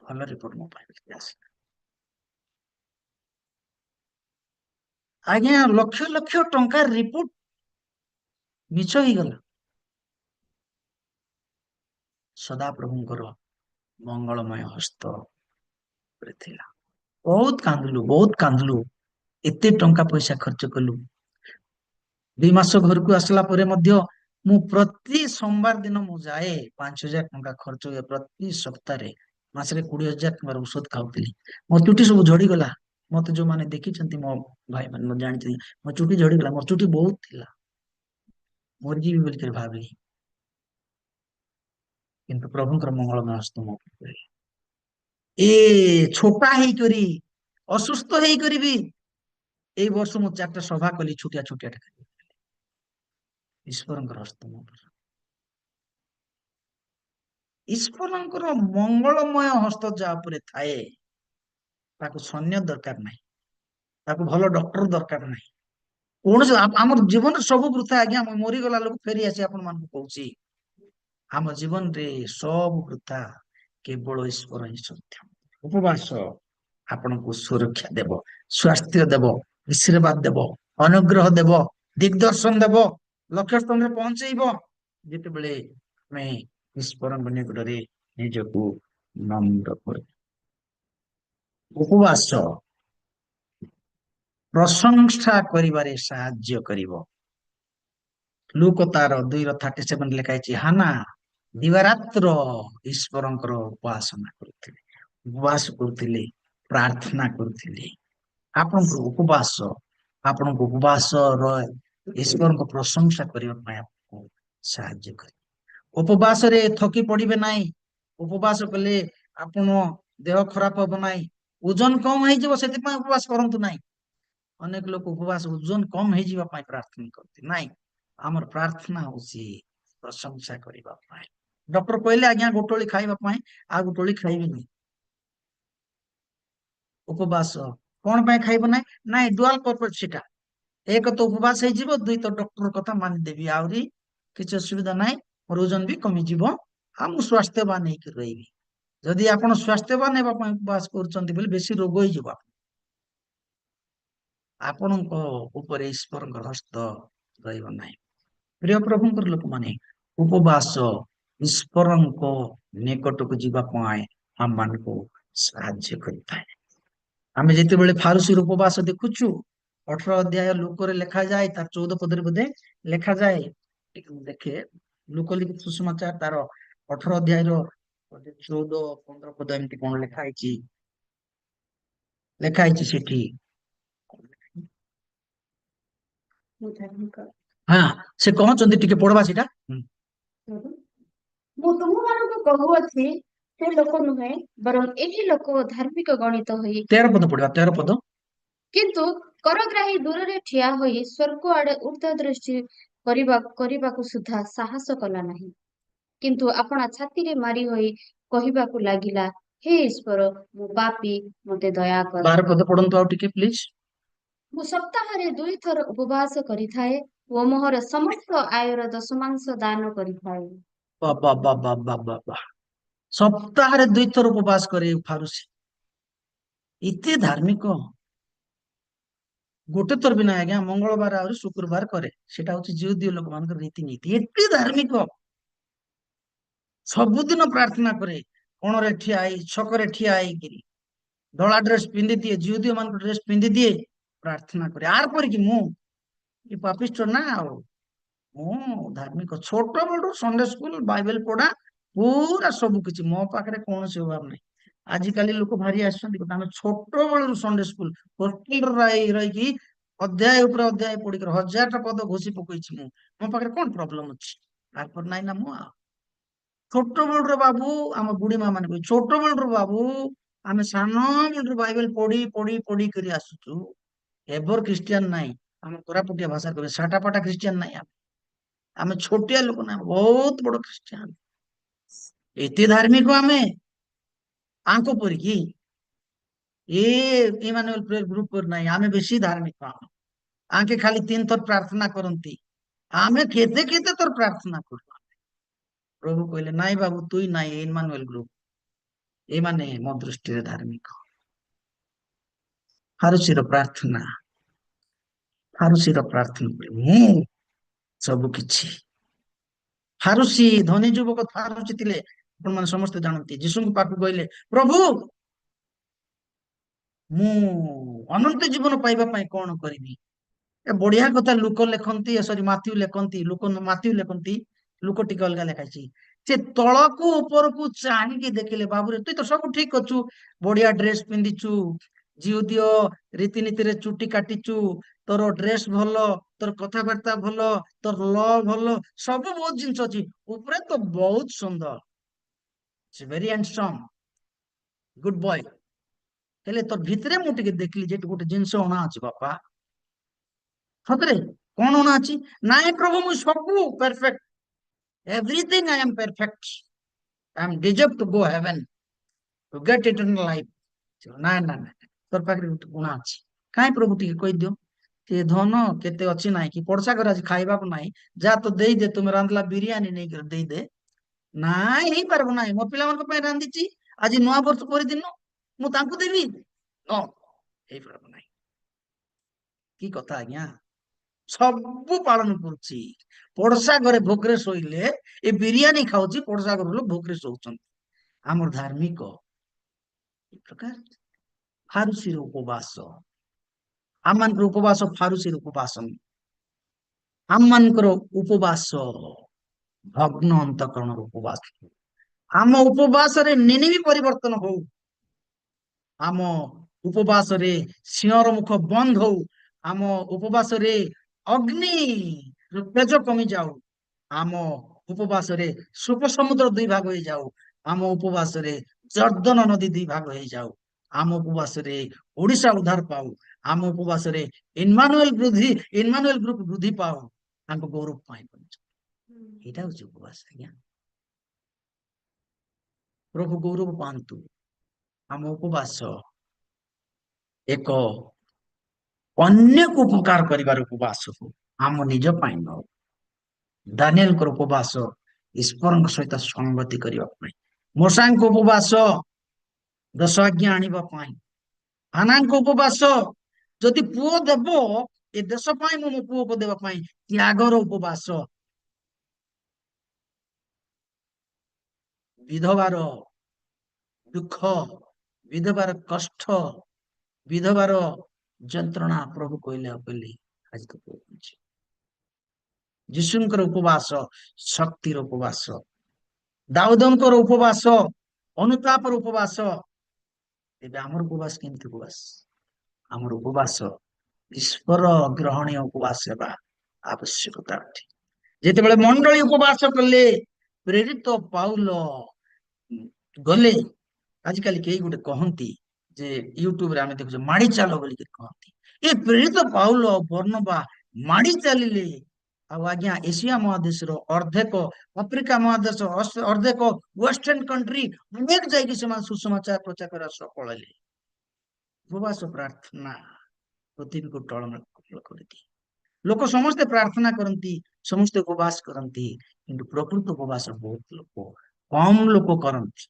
ଭଲ ରିପୋର୍ଟ ମୋ ପାଇଁ ଆସିଲା। ଆଜ୍ଞା, ଲକ୍ଷ ଲକ୍ଷ ଟଙ୍କା ରିପୋର୍ଟ ମିଛ ହେଇଗଲା। ସଦାପ୍ରଭୁଙ୍କର ମଙ୍ଗଳମୟ ହସ୍ତ ଥିଲା। ବହୁତ କାନ୍ଦିଲୁ, ବହୁତ କାନ୍ଦିଲୁ, ଏତେ ଟଙ୍କା ପଇସା ଖର୍ଚ୍ଚ କଲୁ। 2 ମାସ ଘରକୁ ଆସିଲା ପରେ ମଧ୍ୟ ମୁଁ ପ୍ରତି ସୋମବାର ଦିନ ମୁଁ ଯାଏ, 5,000 ଟଙ୍କା ଖର୍ଚ୍ଚ ହୁଏ ପ୍ରତି ସପ୍ତାହରେ, ମାସରେ 20,000 ଟଙ୍କାର ଔଷଧ ଖାଉଥିଲି। ମୋ ଚୁଟି ସବୁ ଝଡିଗଲା। ମତେ ଯୋଉମାନେ ଦେଖିଛନ୍ତି, ମୋ ଭାଇ ମାନେ ଜାଣିଛନ୍ତି, ମୋ ଚୁଟି ଝଡିଗଲା, ମୋ ଚୁଟି ବହୁତ ଥିଲା, ମରିଯିବି ବୋଲିକରି ଭାବିଲି। କିନ୍ତୁ ପ୍ରଭୁଙ୍କର ମଙ୍ଗଳମୟ ହସ୍ତ ମୋ ଉପରେ। ଏ ଛୋଟା ହେଇକରି, ଅସୁସ୍ଥ ହେଇକରି ବି ଏଇ ବର୍ଷ ମୁଁ 4ଟା ସଭା କଲି, ଛୋଟିଆ ଛୋଟିଆ। ଈଶ୍ୱରଙ୍କର ହସ୍ତ ମୋ ଉପରେ। ଈଶ୍ୱରଙ୍କର ମଙ୍ଗଳମୟ ହସ୍ତ ଯାହା ଉପରେ ଥାଏ, ତାକୁ ସୈନ୍ୟ ଦରକାର ନାହିଁ, ତାକୁ ଭଲ ଡକ୍ଟର ଦରକାର ନାହିଁ, କୌଣସି ଆମର ଜୀବନରେ ସବୁ ବୃଥା। ଆଜ୍ଞା, ମୁଁ ମରିଗଲା ଲୋକ ଫେରି ଆସି ଆପଣ ମାନଙ୍କୁ କହୁଛି, ଆମ ଜୀବନରେ ସବୁ ବୃଥା, କେବଳ ଈଶ୍ୱର ହିଁ ସତ୍ୟ। ଉପବାସ ଆପଣଙ୍କୁ ସୁରକ୍ଷା ଦେବ, ସ୍ୱାସ୍ଥ୍ୟ ଦେବ, ଆଶୀର୍ବାଦ ଦେବ, ଅନୁଗ୍ରହ ଦେବ, ଦିଗଦର୍ଶନ ଦେବ, ଲକ୍ଷ୍ୟସ୍ଥଳରେ ପହଞ୍ଚେଇବ, ଯେତେବେଳେ ଆମେ ଈଶ୍ୱରଙ୍କ ନିକଟରେ ନିଜକୁ ନମ୍ର କରୁ। ଉପବାସ ପ୍ରଶଂସା କରିବାରେ ସାହାଯ୍ୟ କରିବ। ଲୁକ ତାର 2:37 ଲେଖା ହେଇଛି, ହାନା ଦିବାରାତ୍ର ଈଶ୍ୱରଙ୍କର ଉପାସନା କରୁଥିଲେ, ଉପବାସ କରୁଥିଲେ, ପ୍ରାର୍ଥନା କରୁଥିଲେ। ଆପଣଙ୍କୁ ଉପବାସର ଈଶ୍ୱରଙ୍କ ପ୍ରଶଂସା କରିବା ପାଇଁ ଆପଣଙ୍କୁ ସାହାଯ୍ୟ କରିବ। ଉପବାସରେ ଥକି ପଡିବେ ନାହିଁ। ଉପବାସ କଲେ ଆପଣ ଦେହ ଖରାପ ହବ ନାହିଁ, ଓଜନ କମ ହେଇଯିବ, ସେଥିପାଇଁ ଉପବାସ କରନ୍ତୁ ନାହିଁ। ଅନେକ ଲୋକ ଉପବାସ ଓଜନ କମ ହେଇଯିବା ପାଇଁ ପ୍ରାର୍ଥନା କରନ୍ତି ନାଇଁ, ଆମର ପ୍ରାର୍ଥନା ହଉଛି ପ୍ରଶଂସା କରିବା ପାଇଁ। ଡକ୍ଟର କହିଲେ ଆଜ୍ଞା ଗୋଟଳି ଖାଇବା ପାଇଁ, ଆଉ ଗୋଟଳି ଖାଇବିନି। ଉପବାସ କଣ ପାଇଁ ଖାଇବ ନାହିଁ? ନାଇଁ, ଡୁଆଲ ପର୍ପଜ ସେଟା। ଏକ ତ ଉପବାସ ହେଇଯିବ, 2 ତ ଡକ୍ଟର କଥା ମାନିଦେବି, ଆହୁରି କିଛି ଅସୁବିଧା ନାହିଁ, ମୋର ଓଜନ ବି କମିଯିବ, ଆଉ ମୁଁ ସ୍ୱାସ୍ଥ୍ୟବାନ ହେଇକି ରହିବି। ଯଦି ଆପଣ ସ୍ୱାସ୍ଥ୍ୟବାନ ହେବା ପାଇଁ ଉପବାସ କରୁଛନ୍ତି ବୋଲି ବେଶୀ ରୋଗ ହେଇଯିବ। ଆପଣଙ୍କ ଉପରେ ଈଶ୍ୱରଙ୍କର ହସ୍ତ ରହିବ ନାହିଁ। ପ୍ରିୟ ପ୍ରଭୁଙ୍କର ଲୋକମାନେ, ଉପବାସ ଈଶ୍ୱରଙ୍କ ନିକଟକୁ ଯିବା ପାଇଁ ଆମମାନଙ୍କୁ ସାହାଯ୍ୟ କରିଥାଏ। ଆମେ ଯେତେବେଳେ ଫାରୁସିର ଉପବାସ ଦେଖୁଛୁ, 18 ଅଧ୍ୟାୟ ଲୁକରେ ଲେଖାଯାଏ, ତାର 14 ପଦରେ ବୋଧେ ଲେଖାଯାଏ, ଟିକେ ମୁଁ ଦେଖେ, ଲୁକ ଲିଖିତ ସୁସମାଚାର ତାର 18 ଅଧ୍ୟାୟର 14-15 ପଦ ଏମିତି କଣ ଲେଖା ହେଇଛି ସେଠି। ହଁ, ସେ କହୁଛନ୍ତି, ଟିକେ ପଢବା ସେଟା। ମୁଁ ତୁମମାନଙ୍କୁ କହୁଅଛି, ସେ ଲୋକ ନୁହେଁ, ବରଂ ଏହି ଲୋକ ଧାର୍ମିକ ଗଣିତ ହୋଇ 13 ପଦ ପଢିବା, 13 ପଦ। କିନ୍ତୁ କରଗ୍ରାହୀ ଦୂରରେ ଠିଆ ହୋଇ ସ୍ୱର୍ଗ ଆଡେ ଉର୍ଦ୍ଧ୍ୱ ଦୃଷ୍ଟି କରିବାକୁ ସୁଦ୍ଧା ସାହସ କଲା ନାହିଁ, କିନ୍ତୁ ଆପଣା ଛାତିରେ ମାରି ହୋଇ କହିବାକୁ ଲାଗିଲା, ହେ ଈଶ୍ୱର, ମୁଁ ପାପୀ, ମୋତେ ଦୟା କର। 12 ପଦ ପଢନ୍ତୁ ଆଉ ଟିକେ ପ୍ଲିଜ। ମୁଁ ସପ୍ତାହରେ 2 ଥର ଉପବାସ କରିଥାଏ ଓ ମୋହର ସମସ୍ତ ଆୟର ଦଶମାଂଶ ଦାନ କରିଥାଏ। ବାବା ବାବା ବାବା ବାବା, ସପ୍ତାହରେ 2 ଥର ଉପବାସ করে ଫାରୁସି, ଏତେ ଧାର୍ମିକ। ଗୋଟେ ଥର ବି ନାହିଁ ଆଜ୍ଞା, ମଙ୍ଗଳବାର ଆହୁରି ଶୁକ୍ରବାର କରେ, ସେଟା ହଉଛି ଜିଉଦୀୟ ଲୋକମାନଙ୍କର ରୀତିନୀତି। ଏତେ ଧାର୍ମିକ, ସବୁଦିନ ପ୍ରାର୍ଥନା କରେ, କୋଣରେ ଠିଆ ହେଇ, ଛକରେ ଠିଆ ହେଇକିରି, ଧଳା ଡ୍ରେସ ପିନ୍ଧିଦିଏ, ଜିଉଦୀୟ ମାନଙ୍କ ଡ୍ରେସ ପିନ୍ଧିଦିଏ, ପ୍ରାର୍ଥନା କରେ। ଆର ପରିକି ମୁଁ ଏ ପାପିଷ୍ଟ ନା, ଆଉ ମୁଁ ଧାର୍ମିକ। ଛୋଟ ବେଳୁ ସଣ୍ଡେ ସ୍କୁଲ, ବାଇବେଲ ପଢା, ପୁରା ସବୁ କିଛି ମୋ ପାଖରେ, କୌଣସି ଅଭାବ ନାହିଁ। ଆଜିକାଲି ଲୋକ ଭାରି ଆସୁଛନ୍ତି, ଆମେ ଛୋଟ ବେଳରୁ ସଣ୍ଡେ ସ୍କୁଲ, ହଷ୍ଟେଲରେ ରହିକି ଅଧ୍ୟାୟ ଉପରେ ଅଧ୍ୟାୟ ପଢିକରି 1000ଟା ପଦ ଘୋଷି ପକେଇଛି ମୁଁ, ମୋ ପାଖରେ କଣ ପ୍ରୋବ୍ଲେମ ଅଛି? ତାରପରେ ନାଇଁ ନା ମୁଁ ଛୋଟ ବେଳର ବାବୁ, ଆମ ବୁଢୀ ମା ମାନେ କହୁଛି ଛୋଟ ବେଳର ବାବୁ, ଆମେ ସାନ ବେଳରୁ ବାଇବେଲ ପଢି ପଢି ପଢି କରି ଆସୁଛୁ, ଏଭର ଖ୍ରୀଷ୍ଟିଆନ ନାହିଁ। ଆମ କୋରାପୁଟିଆ ଭାଷା କହିବେ ସାଟାପାଟା ଖ୍ରୀଷ୍ଟିଆନ ନାହିଁ। ଆମେ ଛୋଟିଆ ଲୋକ ନା, ବହୁତ ବଡ ଖ୍ରୀଷ୍ଟିଆନ। ଏତେ ଧାର୍ମିକ ଆମେ ଆଙ୍କ ପରିକି ଇମାନୁଏଲ ପ୍ରେୟର ଗ୍ରୁପ पर ନାହିଁ। ଆମେ ବେଶୀ ଧାର୍ମିକ। ଆଙ୍କେ ଖାଲି 3 ଥର ପ୍ରାର୍ଥନା କରନ୍ତି, ଆମେ କେତେ କେତେ ଥର ପ୍ରାର୍ଥନା କରୁ। ପ୍ରଭୁ କହିଲେ ନାଇଁ ବାବୁ, ତୁଇ ନାଇଁ ଇମାନୁଏଲ ଗ୍ରୁପ, ଏମାନେ ମୋ ଦୃଷ୍ଟିରେ ଧାର୍ମିକ। ଫାରୁସିର ପ୍ରାର୍ଥନା, ଫାରୁସିର ପ୍ରାର୍ଥନା ମୁଁ ସବୁ କିଛି। ଫାରୁସି ଧନୀ ଯୁବକ ଫାରୁସି ଥିଲେ, ଆପଣମାନେ ସମସ୍ତେ ଜାଣନ୍ତି। ଯୀଶୁଙ୍କ ପାଖକୁ କହିଲେ ପ୍ରଭୁ, ମୁଁ ଅନନ୍ତ ଜୀବନ ପାଇବା ପାଇଁ କଣ କରିବି? ଏ ବଢିଆ କଥା ଲୁକ ଲେଖନ୍ତି, ସରି ମାଥ୍ୟୁ ଲେଖନ୍ତି, ମାଥ୍ୟୁ ଲେଖନ୍ତି, ଲୁକ ଟିକେ ଅଲଗା ଲେଖାଇଛି। ସେ ତଳକୁ ଉପରକୁ ଚାହିଁକି ଦେଖିଲେ, ବାବୁରେ ତୁଇ ତ ସବୁ ଠିକ ଅଛୁ, ବଢିଆ ଡ୍ରେସ ପିନ୍ଧିଛୁ, ଜିଉଦିଅ ରୀତିନୀତିରେ ଚୁଟି କାଟିଛୁ, ତୋର ଡ୍ରେସ ଭଲ, ତୋର କଥାବାର୍ତ୍ତା ଭଲ, ତୋର ଲ ଭଲ, ସବୁ ବହୁତ ଜିନିଷ ଅଛି, ଉପରେ ତ ବହୁତ ସୁନ୍ଦର, ଭେରି ହ୍ୟାଣ୍ଡସମ୍, ଗୁଡ୍ ବୟ। ହେଲେ ତୋର ଭିତରେ ମୁଁ ଟିକେ ଦେଖିଲି ଯେ ଗୋଟେ ଜିନିଷ ଅଣା ଅଛି ବାପା। ସତରେ କଣ ଅଣା ଅଛି? ନାଇଁ ପ୍ରଭୁ, ମୁଁ ସବୁ perfect, everything I am perfect, I am deserve to go heaven, to get eternal life. ନା ନା ନା, ତୋର ପାଖରେ ଗୋଟେ ଗୁଣ ଅଛି। କାହିଁ ପ୍ରଭୁ ଟିକେ କହିଦିଅ। ସେ ଧନ କେତେ ଅଛି ନାଇଁ କି, ପଡଶା ଘରେ ଆଜି ଖାଇବାକୁ ନାହିଁ, ଯା ତ ଦେଇଦେ, ତୁମେ ରାନ୍ଧିଲା ବିରିୟାନୀ ନେଇକରି ଦେଇଦେ। ନାଇଁ ହେଇପାରିବ ନାହିଁ, ମୋ ପିଲାମାନଙ୍କ ପାଇଁ ରାନ୍ଧିଛି, ଆଜି ନୂଆ ବର୍ଷ ପରିଦିନ ମୁଁ ତାଙ୍କୁ ଦେବି? ନ ହେଇପାରିବ ନାହିଁ। କି କଥା ଆଜ୍ଞା, ସବୁ ପାଳନ କରୁଛି। ପଡଶା ଘରେ ଭୋକରେ ଶୋଇଲେ ଏ ବିରିୟାନୀ ଖାଉଛି, ପଡଶା ଘର ଲୋକ ଭୋକରେ ଶୋଉଛନ୍ତି। ଆମର ଧାର୍ମିକ ଏ ପ୍ରକାର। ଫାରୁସିର ଉପବାସ, ଆମମାନଙ୍କର ଉପବାସ ଫାରୁସିର ଉପବାସ। ଆମମାନଙ୍କର ଉପବାସ ଭଗ୍ନ ଅନ୍ତଃକରଣର ଉପବାସ। ଆମ ଉପବାସରେ ନିନିବି ପରିବର୍ତ୍ତନ ହଉ, ଆମ ଉପବାସରେ ସିଂହର ମୁଖ ବନ୍ଦ ହଉ, ଆମ ଉପବାସରେ ଅଗ୍ନି ତେଜ କମି ଯାଉ, ଆମ ଉପବାସରେ ଶୁକ ସମୁଦ୍ର 2 ଭାଗ ହେଇଯାଉ, ଆମ ଉପବାସରେ ଜର୍ଦ୍ଦନ ନଦୀ 2 ଭାଗ ହେଇଯାଉ, ଆମ ଉପବାସରେ ଓଡିଶା ଉଦ୍ଧାର ପାଉ, ଆମ ଉପବାସରେ ଇମାନୁଏଲ ଗ୍ରୁପ ବୃଦ୍ଧି ପାଉ, ତାଙ୍କ ଗୌରବ ପାଇଁ। ଏଇଟା ହଉଛି ଉପବାସ ଆଜ୍ଞା। ପ୍ରଭୁ ଗୌରବ ପାଆନ୍ତୁ। ଆମ ଉପବାସ ଏକ ଅନ୍ୟକୁ ଉପକାର କରିବାର ଉପବାସ, ଆମ ନିଜ ପାଇଁ ନୁହଁ। ଦାନିଏଲଙ୍କର ଉପବାସ ଈଶ୍ୱରଙ୍କ ସହିତ ସଂଗତି କରିବା ପାଇଁ, ମୋଶାଙ୍କ ଉପବାସ 10 ଆଜ୍ଞା ଆଣିବା ପାଇଁ, ହାନାଙ୍କ ଉପବାସ ଯଦି ପୁଅ ଦେବ ଏ ଦେଶ ପାଇଁ, ମୁଁ ମୋ ପୁଅକୁ ଦେବା ପାଇଁ ତ୍ୟାଗର ଉପବାସ, ବିଧବାର ଦୁଃଖ, ବିଧବାର କଷ୍ଟ, ବିଧବାର ଯନ୍ତ୍ରଣା ପ୍ରଭୁ କହିଲେ କହିଲି ଆଜି ତ କହୁଛି। ଯୀଶୁଙ୍କର ଉପବାସ ଶକ୍ତିର ଉପବାସ, ଦାଉଦଙ୍କର ଉପବାସ ଅନୁତାପର ଉପବାସ। ତେବେ ଆମର ଉପବାସ କେମିତି ଉପବାସ? ଆମର ଉପବାସ ଈଶ୍ୱର ଗ୍ରହଣୀୟ ଉପବାସ ହେବା ଆବଶ୍ୟକତା ଅଟେ। ଯେତେବେଳେ ମଣ୍ଡଳୀ ଉପବାସ କଲେ, ପ୍ରେରିତ ପାଉଲ ଗଲେ, ଆଜିକାଲି କେହି ଗୋଟେ କହନ୍ତି ଯେ ୟୁଟ୍ୟୁବରେ ଆମେ ଦେଖୁଛୁ ମାଡି ଚାଲ ବୋଲିକି କହନ୍ତି। ଏ ପ୍ରେରିତ ପାଉଲ ବର୍ଣ୍ଣବା ମାଡି ଚାଲିଲେ, ଆଉ ଆଜ୍ଞା ଏସିଆ ମହାଦେଶର ଅର୍ଦ୍ଧେକ, ଆଫ୍ରିକା ମହାଦେଶ ଅର୍ଦ୍ଧେକ, ୱେଷ୍ଟର୍ଣ୍ଣ କଣ୍ଟ୍ରି ଅନେକ ଯାଇକି ସେମାନେ ସୁସମାଚାର ପ୍ରଚାର କରିବା ସଫଳ ହେଲେ। ଉପବାସ ପ୍ରାର୍ଥନା ପୃଥିବୀକୁ ଟଳମଳ କରିଦିଏ। ଲୋକ ସମସ୍ତେ ପ୍ରାର୍ଥନା କରନ୍ତି, ସମସ୍ତେ ଉପବାସ କରନ୍ତି, କିନ୍ତୁ ପ୍ରକୃତ ଉପବାସ ବହୁତ ଲୋକ, କମ ଲୋକ କରନ୍ତି।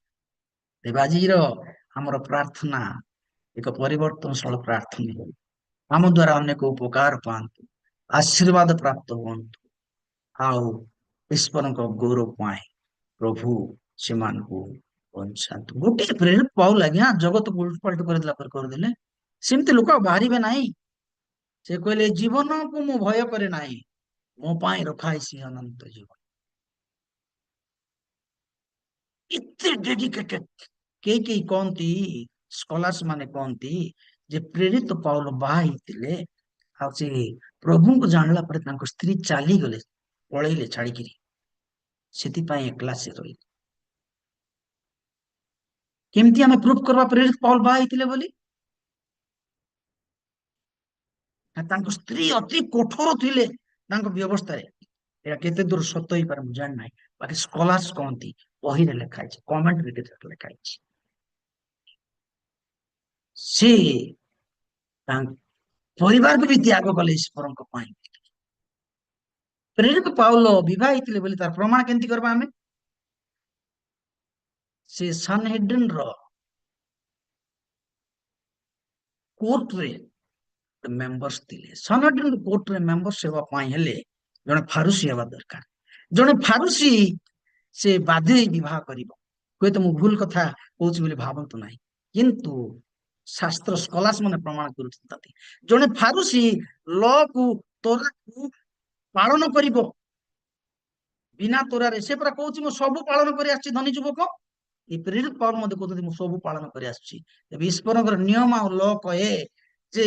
ତେବେ ଆଜିର ଆମର ପ୍ରାର୍ଥନା ଏକ ପରିବର୍ତ୍ତନଶୀଳ ପ୍ରାର୍ଥନା ହଉ, ଆମ ଦ୍ୱାରା ଅନେକ ଉପକାର ପାଆନ୍ତୁ, ଆଶୀର୍ବାଦ ପ୍ରାପ୍ତ ହୁଅନ୍ତୁ, ଆଉ ଈଶ୍ୱରଙ୍କ ଗୌରବ ପାଇଁ ପ୍ରଭୁ ସେମାନଙ୍କୁ ବଞ୍ଚାନ୍ତୁ। ଗୋଟିଏ ପ୍ରେରିତ ପାଉଲ ଆଜ୍ଞା ଜଗତକୁ ଉଲଟପାଲଟ କରିଦେଲା ପରେ କରିଦେଲେ, ସେମିତି ଲୋକ ଆଉ ବାହାରିବେ ନାହିଁ। ସେ କହିଲେ ଜୀବନକୁ ମୁଁ ଭୟ କରେ ନାହିଁ, ମୋ ପାଇଁ ରଖା ହେଇଛି ଅନନ୍ତ ଜୀବନ। ଏତେ ଡେଡିକେଟେଡ। କେହି କହନ୍ତି, ସ୍କଲାର୍ସ ମାନେ କହନ୍ତି ଯେ ପ୍ରେରିତ ପାଉଲ ବାହା ହେଇଥିଲେ ଆଉ ସେ ପ୍ରଭୁଙ୍କୁ ଜାଣିଲା ପରେ ତାଙ୍କ ସ୍ତ୍ରୀ ଚାଲିଗଲେ, ପଳେଇଲେ ଛାଡିକିରି। ସେଥିପାଇଁ ଏକଲା ସେ ରହିଲେ। କେମିତି ଆମେ ପ୍ରୁଫ୍ କରିବା ପ୍ରେରିତ ପଉଲ ବାହା ହେଇଥିଲେ ବୋଲି? ତାଙ୍କ ସ୍ତ୍ରୀ ଅତି କଠୋର ଥିଲେ ତାଙ୍କ ବ୍ୟବସ୍ଥାରେ। ଏହା କେତେ ଦୂର ସତ ହେଇପାରେ ମୁଁ ଜାଣିନାହିଁ, ବାକି ସ୍କଲାର୍ସ କହନ୍ତି, ବହିରେ ଲେଖା ହେଇଛି, କମେଣ୍ଟରେ ଲେଖା ହେଇଛି। ସେ ତାଙ୍କ ପରିବାରକୁ ବି ତ୍ୟାଗ କଲେ ଈଶ୍ୱରଙ୍କ ପାଇଁ। ପ୍ରେରିତ ପାଉଲ ବିବାହ ହେଇଥିଲେ ବୋଲି ତାର ପ୍ରମାଣ କେମିତି କରିବା ଆମେ? ସେ ସାନହେଡ୍ରିନର କୋର୍ଟରେ ମେମ୍ବର୍ସ ଥିଲେ। ସାନହେଡ୍ରିନ କୋର୍ଟରେ ମେମ୍ବର୍ସ ହେବା ପାଇଁ ହେଲେ ଜଣେ ଫାରୁସି ହେବା ଦରକାର। ଜଣେ ଫାରୁସି ସେ ବାଧ୍ୟ ହେଇ ବିବାହ କରିବ। ହୁଏତ ମୁଁ ଭୁଲ କଥା କହୁଛି ବୋଲି ଭାବନ୍ତୁ ନାହିଁ, କିନ୍ତୁ ଶାସ୍ତ୍ର ସ୍କଲାର୍ସ ମାନେ ପ୍ରମାଣ କରୁଛନ୍ତି ଜଣେ ଫାରୁସି ଲକୁ ତୋରାକୁ ପାଳନ କରିବ ବିନା ତୋରାରେ। ସେ ପୁରା କହୁଛି ମୁଁ ସବୁ ପାଳନ କରି ଆସିଛି ଧନୀ ଯୁବକ। ଏ ପ୍ରେରିତ ପାଉଲ ମଧ୍ୟ କହୁଛନ୍ତି ମୁଁ ସବୁ ପାଳନ କରି ଆସିଛି। ତେବେ ଈଶ୍ୱରଙ୍କର ନିୟମ ଆଉ ଲ କହେ ଯେ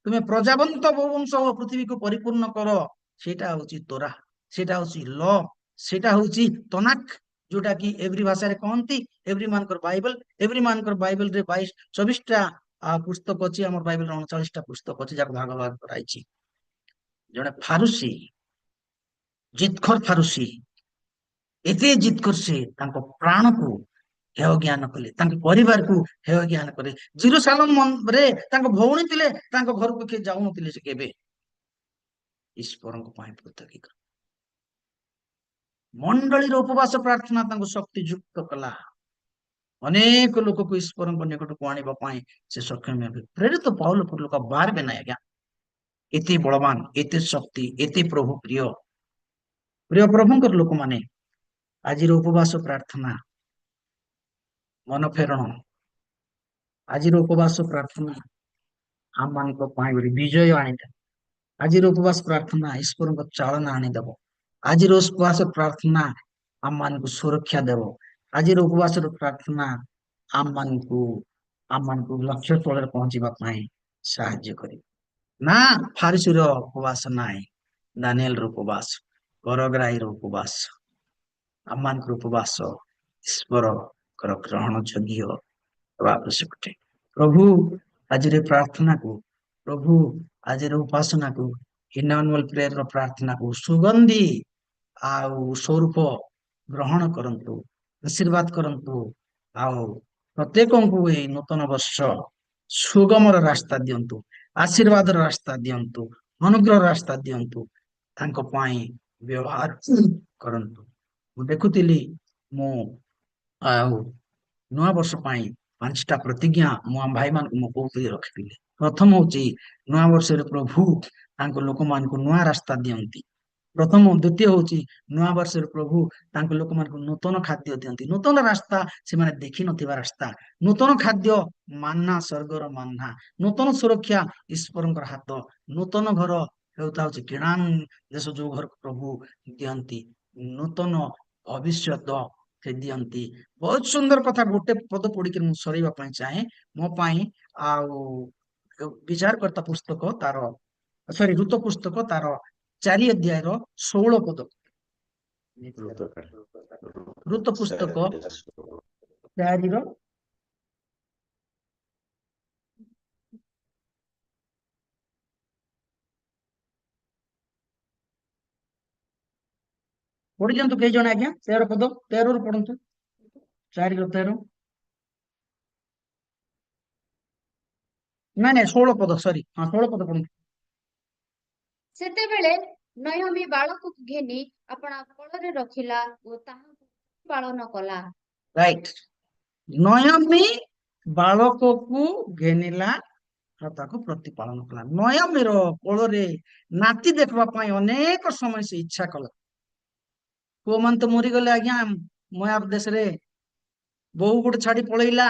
ତୁମେ ପ୍ରଜାବନ୍ତ ବଂଶ ଓ ପୃଥିବୀକୁ ପରିପୂର୍ଣ୍ଣ କର। ସେଇଟା ହଉଛି ତୋରା, ସେଇଟା ହଉଛି ଲ, ସେଇଟା ହଉଛି ତନାକ, ଯୋଉଟା କି ଏଭ୍ରି ଭାଷାରେ କହନ୍ତି। ଏଭ୍ରି ମାନଙ୍କର ବାଇବଲ, ଏଭ୍ରି ମାନଙ୍କର ବାଇବଲରେ 24ଟା ପୁସ୍ତକ ଅଛି। ଆମର ବାଇବଲରେ 39ଟା ପୁସ୍ତକ ଅଛି, ଯାହାକୁ ଭାଗ ଭାଗ କରାଯାଇଛି। ଜଣେ ଫାରୁସି, ଜିତଖୋର ଫାରୁସି, ଏତେ ଜିତଖୋର ସେ ତାଙ୍କ ପ୍ରାଣକୁ ହେୟ ଜ୍ଞାନ କଲେ, ତାଙ୍କ ପରିବାରକୁ ହେୟ ଜ୍ଞାନ କଲେ। ଜେରୁସାଲେମରେ ତାଙ୍କ ଭଉଣୀ ଥିଲେ, ତାଙ୍କ ଘରକୁ କିଏ ଯାଉନଥିଲେ ସେ କେବେ। ଈଶ୍ୱରଙ୍କ ପାଇଁ ପୃଥକୀକରଣ। ମଣ୍ଡଳୀର ଉପବାସ ପ୍ରାର୍ଥନା ତାଙ୍କୁ ଶକ୍ତି ଯୁକ୍ତ କଲା। ଅନେକ ଲୋକକୁ ଈଶ୍ୱରଙ୍କ ନିକଟକୁ ଆଣିବା ପାଇଁ ସେ ସକ୍ଷମ ହେବେ। ପ୍ରେରିତ ପାଉଲ ପରି ଲୋକ ବାହାରିବେ ନାହିଁ ଆଜ୍ଞା। ଏତେ ବଳବାନ, ଏତେ ଶକ୍ତି, ଏତେ ପ୍ରଭୁ ପ୍ରିୟ। ପ୍ରିୟ ପ୍ରଭୁଙ୍କର ଲୋକମାନେ, ଆଜିର ଉପବାସ ପ୍ରାର୍ଥନା, ମନ ଫେରଣ, ଆଜିର ଉପବାସ ପ୍ରାର୍ଥନା ଆମମାନଙ୍କ ପାଇଁ ଗୋଟେ ବିଜୟ ଆଣିଦେବ। ଆଜିର ଉପବାସ ପ୍ରାର୍ଥନା ଈଶ୍ୱରଙ୍କ ଚାଳନା ଆଣିଦେବ। ଆଜିର ଉପବାସ ପ୍ରାର୍ଥନା ଆମମାନଙ୍କୁ ସୁରକ୍ଷା ଦେବ। ଆଜିର ଉପବାସର ପ୍ରାର୍ଥନା ଆମମାନଙ୍କୁ ଲକ୍ଷ୍ୟ ସ୍ଥଳରେ ପହଞ୍ଚିବା ପାଇଁ ସାହାଯ୍ୟ କରିବ। ନା ଫାରିସିର ଉପବାସ ନାହିଁ, ଦାନିଏଲର ଉପବାସ, କରଗ୍ରାହୀର ଉପବାସ, ଆମମାନଙ୍କର ଉପବାସ ଈଶ୍ୱରଙ୍କର ଗ୍ରହଣ ଯୋଗ୍ୟ ହେବା ଆବଶ୍ୟକ ଅଟେ। ପ୍ରଭୁ ଆଜିର ପ୍ରାର୍ଥନାକୁ, ପ୍ରଭୁ ଆଜିର ଉପାସନାକୁ, ଇମାନୁଏଲ ପ୍ରେୟରର ପ୍ରାର୍ଥନାକୁ ସୁଗନ୍ଧି ଆଉ ସ୍ୱରୂପ ଗ୍ରହଣ କରନ୍ତୁ, ଆଶୀର୍ବାଦ କରନ୍ତୁ। ଆଉ ପ୍ରତ୍ୟେକଙ୍କୁ ଏଇ ନୂତନ ବର୍ଷ ସୁଗମର ରାସ୍ତା ଦିଅନ୍ତୁ, ଆଶୀର୍ବାଦର ରାସ୍ତା ଦିଅନ୍ତୁ, ଅନୁଗ୍ରହର ରାସ୍ତା ଦିଅନ୍ତୁ, ତାଙ୍କ ପାଇଁ ବ୍ୟବହାର କରନ୍ତୁ। ମୁଁ ଦେଖୁଥିଲି, ମୁଁ ଆଉ ନୂଆ ବର୍ଷ ପାଇଁ 5ଟା ପ୍ରତିଜ୍ଞା ମୁଁ ଆମ ଭାଇମାନଙ୍କୁ ମୁଁ କହୁଥିଲି ରଖିଥିଲି। ପ୍ରଥମ ହଉଛି ନୂଆ ବର୍ଷରେ ପ୍ରଭୁ ତାଙ୍କ ଲୋକମାନଙ୍କୁ ନୂଆ ରାସ୍ତା ଦିଅନ୍ତି। ଦ୍ୱିତୀୟ ହଉଛି ନୂଆ ବର୍ଷରେ ପ୍ରଭୁ ତାଙ୍କ ଲୋକମାନଙ୍କୁ ନୂତନ ଖାଦ୍ୟ ଦିଅନ୍ତି, ନୂତନ ରାସ୍ତା, ସେମାନେ ଦେଖିନଥିବା ରାସ୍ତା, ନୂତନ ଖାଦ୍ୟ, ମାନ୍ନା, ସ୍ୱର୍ଗର ମାନ୍ନା, ନୂତନ ସୁରକ୍ଷା, ଈଶ୍ୱରଙ୍କର ହାତ, ନୂତନ ଘର ହଉଛି କିଣାନ୍ ଦେଶ, ଯୋଉ ଘରକୁ ପ୍ରଭୁ ଦିଅନ୍ତି, ନୂତନ ଭବିଷ୍ୟତ ସେ ଦିଅନ୍ତି। ବହୁତ ସୁନ୍ଦର କଥା। ଗୋଟେ ପଦ ପଢିକି ମୁଁ ସରେଇବା ପାଇଁ ଚାହେଁ। ମୋ ପାଇଁ ଆଉ ବିଚାରକର୍ତ୍ତା ପୁସ୍ତକ ତାର ଋତ ପୁସ୍ତକ ତାର 4 ଅଧ୍ୟାୟର 16 ପଦ। ଋତ ପୁସ୍ତକ 4ର ପଢି ଦିଅନ୍ତୁ କେହି ଜଣେ ଆଜ୍ଞା। 13 ପଦ, 13ରୁ ପଢନ୍ତୁ। 4ର 13, ନାଇଁ 16 ପଦ, ସରି, ହଁ 16 ପଦ ପଢନ୍ତୁ। ସେତେବେଳେ ନୟମୀ ବାଳକକୁ ଘେନି ଆପଣା କୋଳରେ ରଖିଲା ଓ ତାହାକୁ ପାଳନ କଲା। ରାଇଟ। ନୟମୀ ବାଳକକୁ ଘେନିଲା ଆଉ ତାକୁ ପ୍ରତିପାଳନ କଲା। ନୟମୀର କୋଳରେ ନାତି ଦେଖିବା ପାଇଁ ଅନେକ ସମୟ ସେ ଇଚ୍ଛା କଲା। ପୁଅମାନେ ତ ମରିଗଲେ ଆଜ୍ଞା, ମୋଆବ ଦେଶରେ ବୋହୁ ଗୋଟେ ଛାଡି ପଳେଇଲା,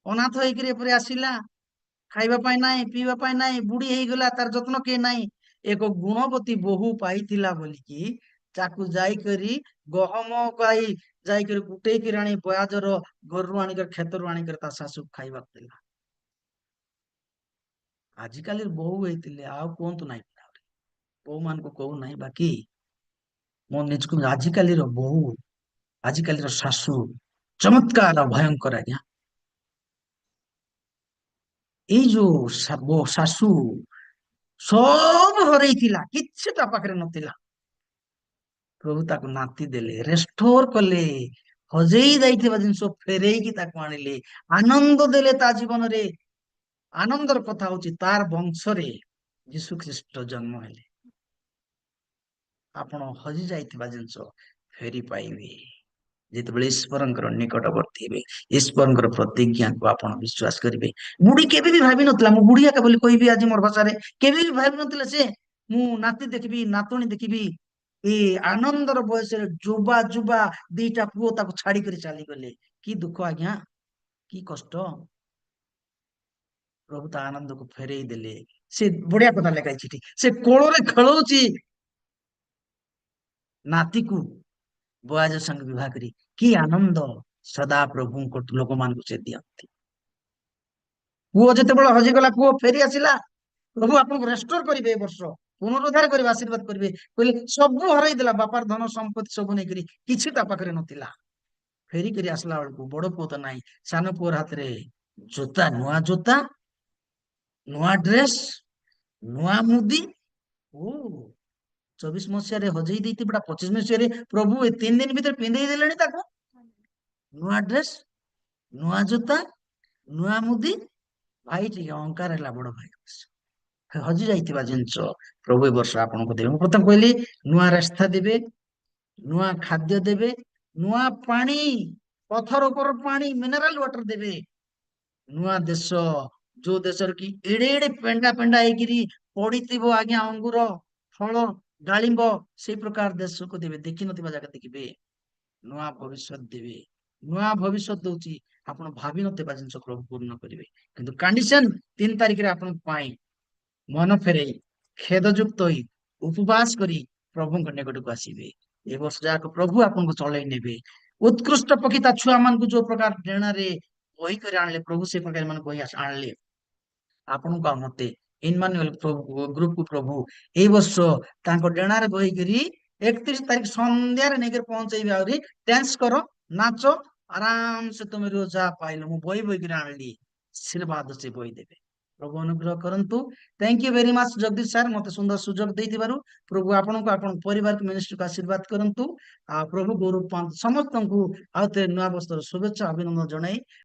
ଅନାଥ ହେଇକିରି ଏପରି ଆସିଲା, ଖାଇବା ପାଇଁ ନାହିଁ, ପିଇବା ପାଇଁ ନାହିଁ, ବୁଢୀ ହେଇଗଲା, ତାର ଯତ୍ନ କିଏ ନାହିଁ। ଏକ ଗୁଣବତୀ ବୋହୁ ପାଇଥିଲା ବୋଲିକି ତାକୁ ଯାଇକରି ଗହମ ଗାଈ ଯାଇକରି ଗୁଟେଇକିରି ଆଣି ବୟାଜର ଘରରୁ ଆଣିକରି କ୍ଷେତରୁ ଆଣିକରି ତା ଶାଶୁକୁ ଖାଇବାକୁ ଦେଲା। ଆଜିକାଲି ବୋହୂ ହେଇଥିଲେ ଆଉ କୁହନ୍ତୁ ନାହିଁ, ବୋହୂ ମାନଙ୍କୁ କହୁ ନାହିଁ, ବାକି ମୋ ନିଜକୁ ଆଜିକାଲିର ବୋହୂ, ଆଜିକାଲିର ଶାଶୁ ଚମତ୍କାର ଭୟଙ୍କର ଆଜ୍ଞା। ଏଇ ଯୋଉ ଶାଶୁ ସବୁ ହରେଇଥିଲା, କିଛି ତା ପାଖରେ ନଥିଲା। ପ୍ରଭୁ ତାକୁ ନାତି ଦେଲେ, ରେଷ୍ଟୋର କଲେ, ହଜେଇ ଯାଇଥିବା ଜିନିଷ ଫେରେଇକି ତାକୁ ଆଣିଲେ, ଆନନ୍ଦ ଦେଲେ ତା ଜୀବନରେ। ଆନନ୍ଦର କଥା ହଉଛି ତାର ବଂଶରେ ଯୀଶୁ ଖ୍ରୀଷ୍ଟ ଜନ୍ମ ହେଲେ। ଆପଣ ହଜି ଯାଇଥିବା ଜିନିଷ ଫେରି ପାଇବେ ଯେତେବେଳେ ଈଶ୍ୱରଙ୍କର ନିକଟବର୍ତ୍ତୀ ହେବେ, ଈଶ୍ୱରଙ୍କର ପ୍ରତିଜ୍ଞାକୁ ଆପଣ ବିଶ୍ୱାସ କରିବେ। ବୁଢୀ କେବେ ବି ଭାବି ନଥିଲା, ମୁଁ ବୁଢୀ ଏକା ବୋଲି କହିବି ଆଜି ମୋର ଭାଷାରେ, କେବେ ବି ଭାବି ନଥିଲା ସେ ମୁଁ ନାତି ଦେଖିବି, ନାତୁଣୀ ଦେଖିବି। ଏ ଆନନ୍ଦର ବୟସରେ ଯୁବା ଯୁବା ଦିଟା ପୁଅ ତାକୁ ଛାଡିକରି ଚାଲିଗଲେ। କି ଦୁଃଖ ଆଜ୍ଞା, କି କଷ୍ଟ। ପ୍ରଭୁ ତା ଆନନ୍ଦକୁ ଫେରେଇ ଦେଲେ। ସେ ବଢିଆ କଥା ଲେଖା ହେଇଛି ଏଠି, ସେ କୋଳରେ ଖେଳଉଛି ନାତିକୁ ବୋଆଜ ସଙ୍ଗେ ବିବାହ କରି। କି ଆନନ୍ଦ ସଦା ପ୍ରଭୁଙ୍କ ଲୋକମାନଙ୍କୁ ସେ ଦିଅନ୍ତି। ପୁଅ ଯେତେବେଳେ ହଜିଗଲା, ପୁଅ ଫେରି ଆସିଲା, ପ୍ରଭୁ ଆପଣଙ୍କୁ ରେଷ୍ଟୋର କରିବେ, ଏ ବର୍ଷ ପୁନରୁଦ୍ଧାର କରିବେ, ଆଶୀର୍ବାଦ କରିବେ। କହିଲେ ସବୁ ହରେଇ ଦେଲା, ବାପାର ଧନ ସମ୍ପତ୍ତି ସବୁ ନେଇକରି, କିଛି ତା ପାଖରେ ନଥିଲା। ଫେରିକରି ଆସିଲା ବେଳକୁ ବଡ ପୁଅ ତ ନାହିଁ, ସାନ ପୁଅର ହାତରେ ଜୋତା, ନୂଆ ଜୋତା, ନୂଆ ଡ୍ରେସ, ନୂଆ ମୁଦି। ଓ 24 ମସିହାରେ ହଜେଇ ଦେଇଥିବା 25 ମସିହାରେ ପ୍ରଭୁ ଏ 3 ଦିନ ଭିତରେ ପିନ୍ଧେଇ ଦେଲେଣି ତାକୁ। ନୂଆ ଡ୍ରେସ, ନୂଆ ଜୋତା, ନୂଆ ମୁଦି। ଭାଇ ଟିକେ ଅହଙ୍କାର ହେଲା, ବଡ ଭାଇ ହଜି ଯାଇଥିବା ଜିନିଷ ପ୍ରଭୁ ଏ ବର୍ଷ ଆପଣଙ୍କୁ ଦେବେ। ମୁଁ ପ୍ରଥମେ କହିଲି ନୂଆ ରାସ୍ତା ଦେବେ, ନୂଆ ଖାଦ୍ୟ ଦେବେ, ନୂଆ ପାଣି, ପଥର ଉପର ପାଣି, ମିନେରାଲ ୱାଟର ଦେବେ। ନୂଆ ଦେଶ, ଯୋଉ ଦେଶରେ କି ଏଡେ ଏଡେ ପେଣ୍ଡା ପେଣ୍ଡା ହେଇକିରି ପଡିଥିବ ଆଜ୍ଞା ଅଙ୍ଗୁର ଫଳ, ଡାଳିମ୍ବ, ସେଇ ପ୍ରକାର ଦେଶକୁ ଦେବେ। ଦେଖିନଥିବା ଜାଗା ଦେଖିବେ। ନୂଆ ଭବିଷ୍ୟତ ଦେବେ। ନୂଆ ଭବିଷ୍ୟତ ଦଉଛି, ଆପଣ ଭାବି ନଥିବା ଜିନିଷ ପ୍ରଭୁ ପୂର୍ଣ୍ଣ କରିବେ। କିନ୍ତୁ କଣ୍ଡିସନ 3 ତାରିଖରେ ଆପଣଙ୍କ ପାଇଁ ମନ ଫେରେଇ, ଖେଦଯୁକ୍ତ ହୋଇ, ଉପବାସ କରି ପ୍ରଭୁଙ୍କ ନିକଟକୁ ଆସିବେ। ଏ ବର୍ଷ ଯାକ ପ୍ରଭୁ ଆପଣଙ୍କୁ ଚଳେଇ ନେବେ। ଉତ୍କୃଷ୍ଟ ପକ୍ଷୀ ତା ଛୁଆ ମାନଙ୍କୁ ଯୋଉ ପ୍ରକାର ଡେଣାରେ ବହି କରି ଆଣିଲେ, ପ୍ରଭୁ ସେ ପ୍ରକାର ଏମାନେ ବହି ଆଣିଲେ ଆପଣଙ୍କୁ ଆଉ ମତେ ଇମାନୁଏଲ ଗ୍ରୁପକୁ ପ୍ରଭୁ ଏଇ ବର୍ଷ ତାଙ୍କ ଡେଣାରେ ବହିକିରି 31 ତାରିଖ ସନ୍ଧ୍ୟାରେ ନେଇକରି ପହଞ୍ଚେଇବେ। ଆହୁରି ଡ୍ୟାନ୍ସ କର, ନାଚ, ଆରାମ ସେ ତୁମେ ରୋଜା ପାଇଲ, ମୁଁ ବହି ବହିକିରି ଆଣିଲି, ଆଶୀର୍ବାଦ ସେ ବହି ଦେବେ। ପ୍ରଭୁ ଅନୁଗ୍ରହ କରନ୍ତୁ। Thank you very much Jagdish sir, ମତେ ସୁନ୍ଦର ସୁଯୋଗ ଦେଇଥିବାରୁ। ପ୍ରଭୁ ଆପଣଙ୍କୁ, ଆପଣଙ୍କ ପରିବାରକୁ, ମିନିଷ୍ଟ୍ରିକୁ ଆଶୀର୍ବାଦ କରନ୍ତୁ। ଆଉ ପ୍ରଭୁ ଗୌରବ ପାଆନ୍ତୁ। ସମସ୍ତଙ୍କୁ ଆଉ ଥରେ ନୂଆ ବର୍ଷର ଶୁଭେଚ୍ଛା ଅଭିନନ୍ଦନ ଜଣାଇ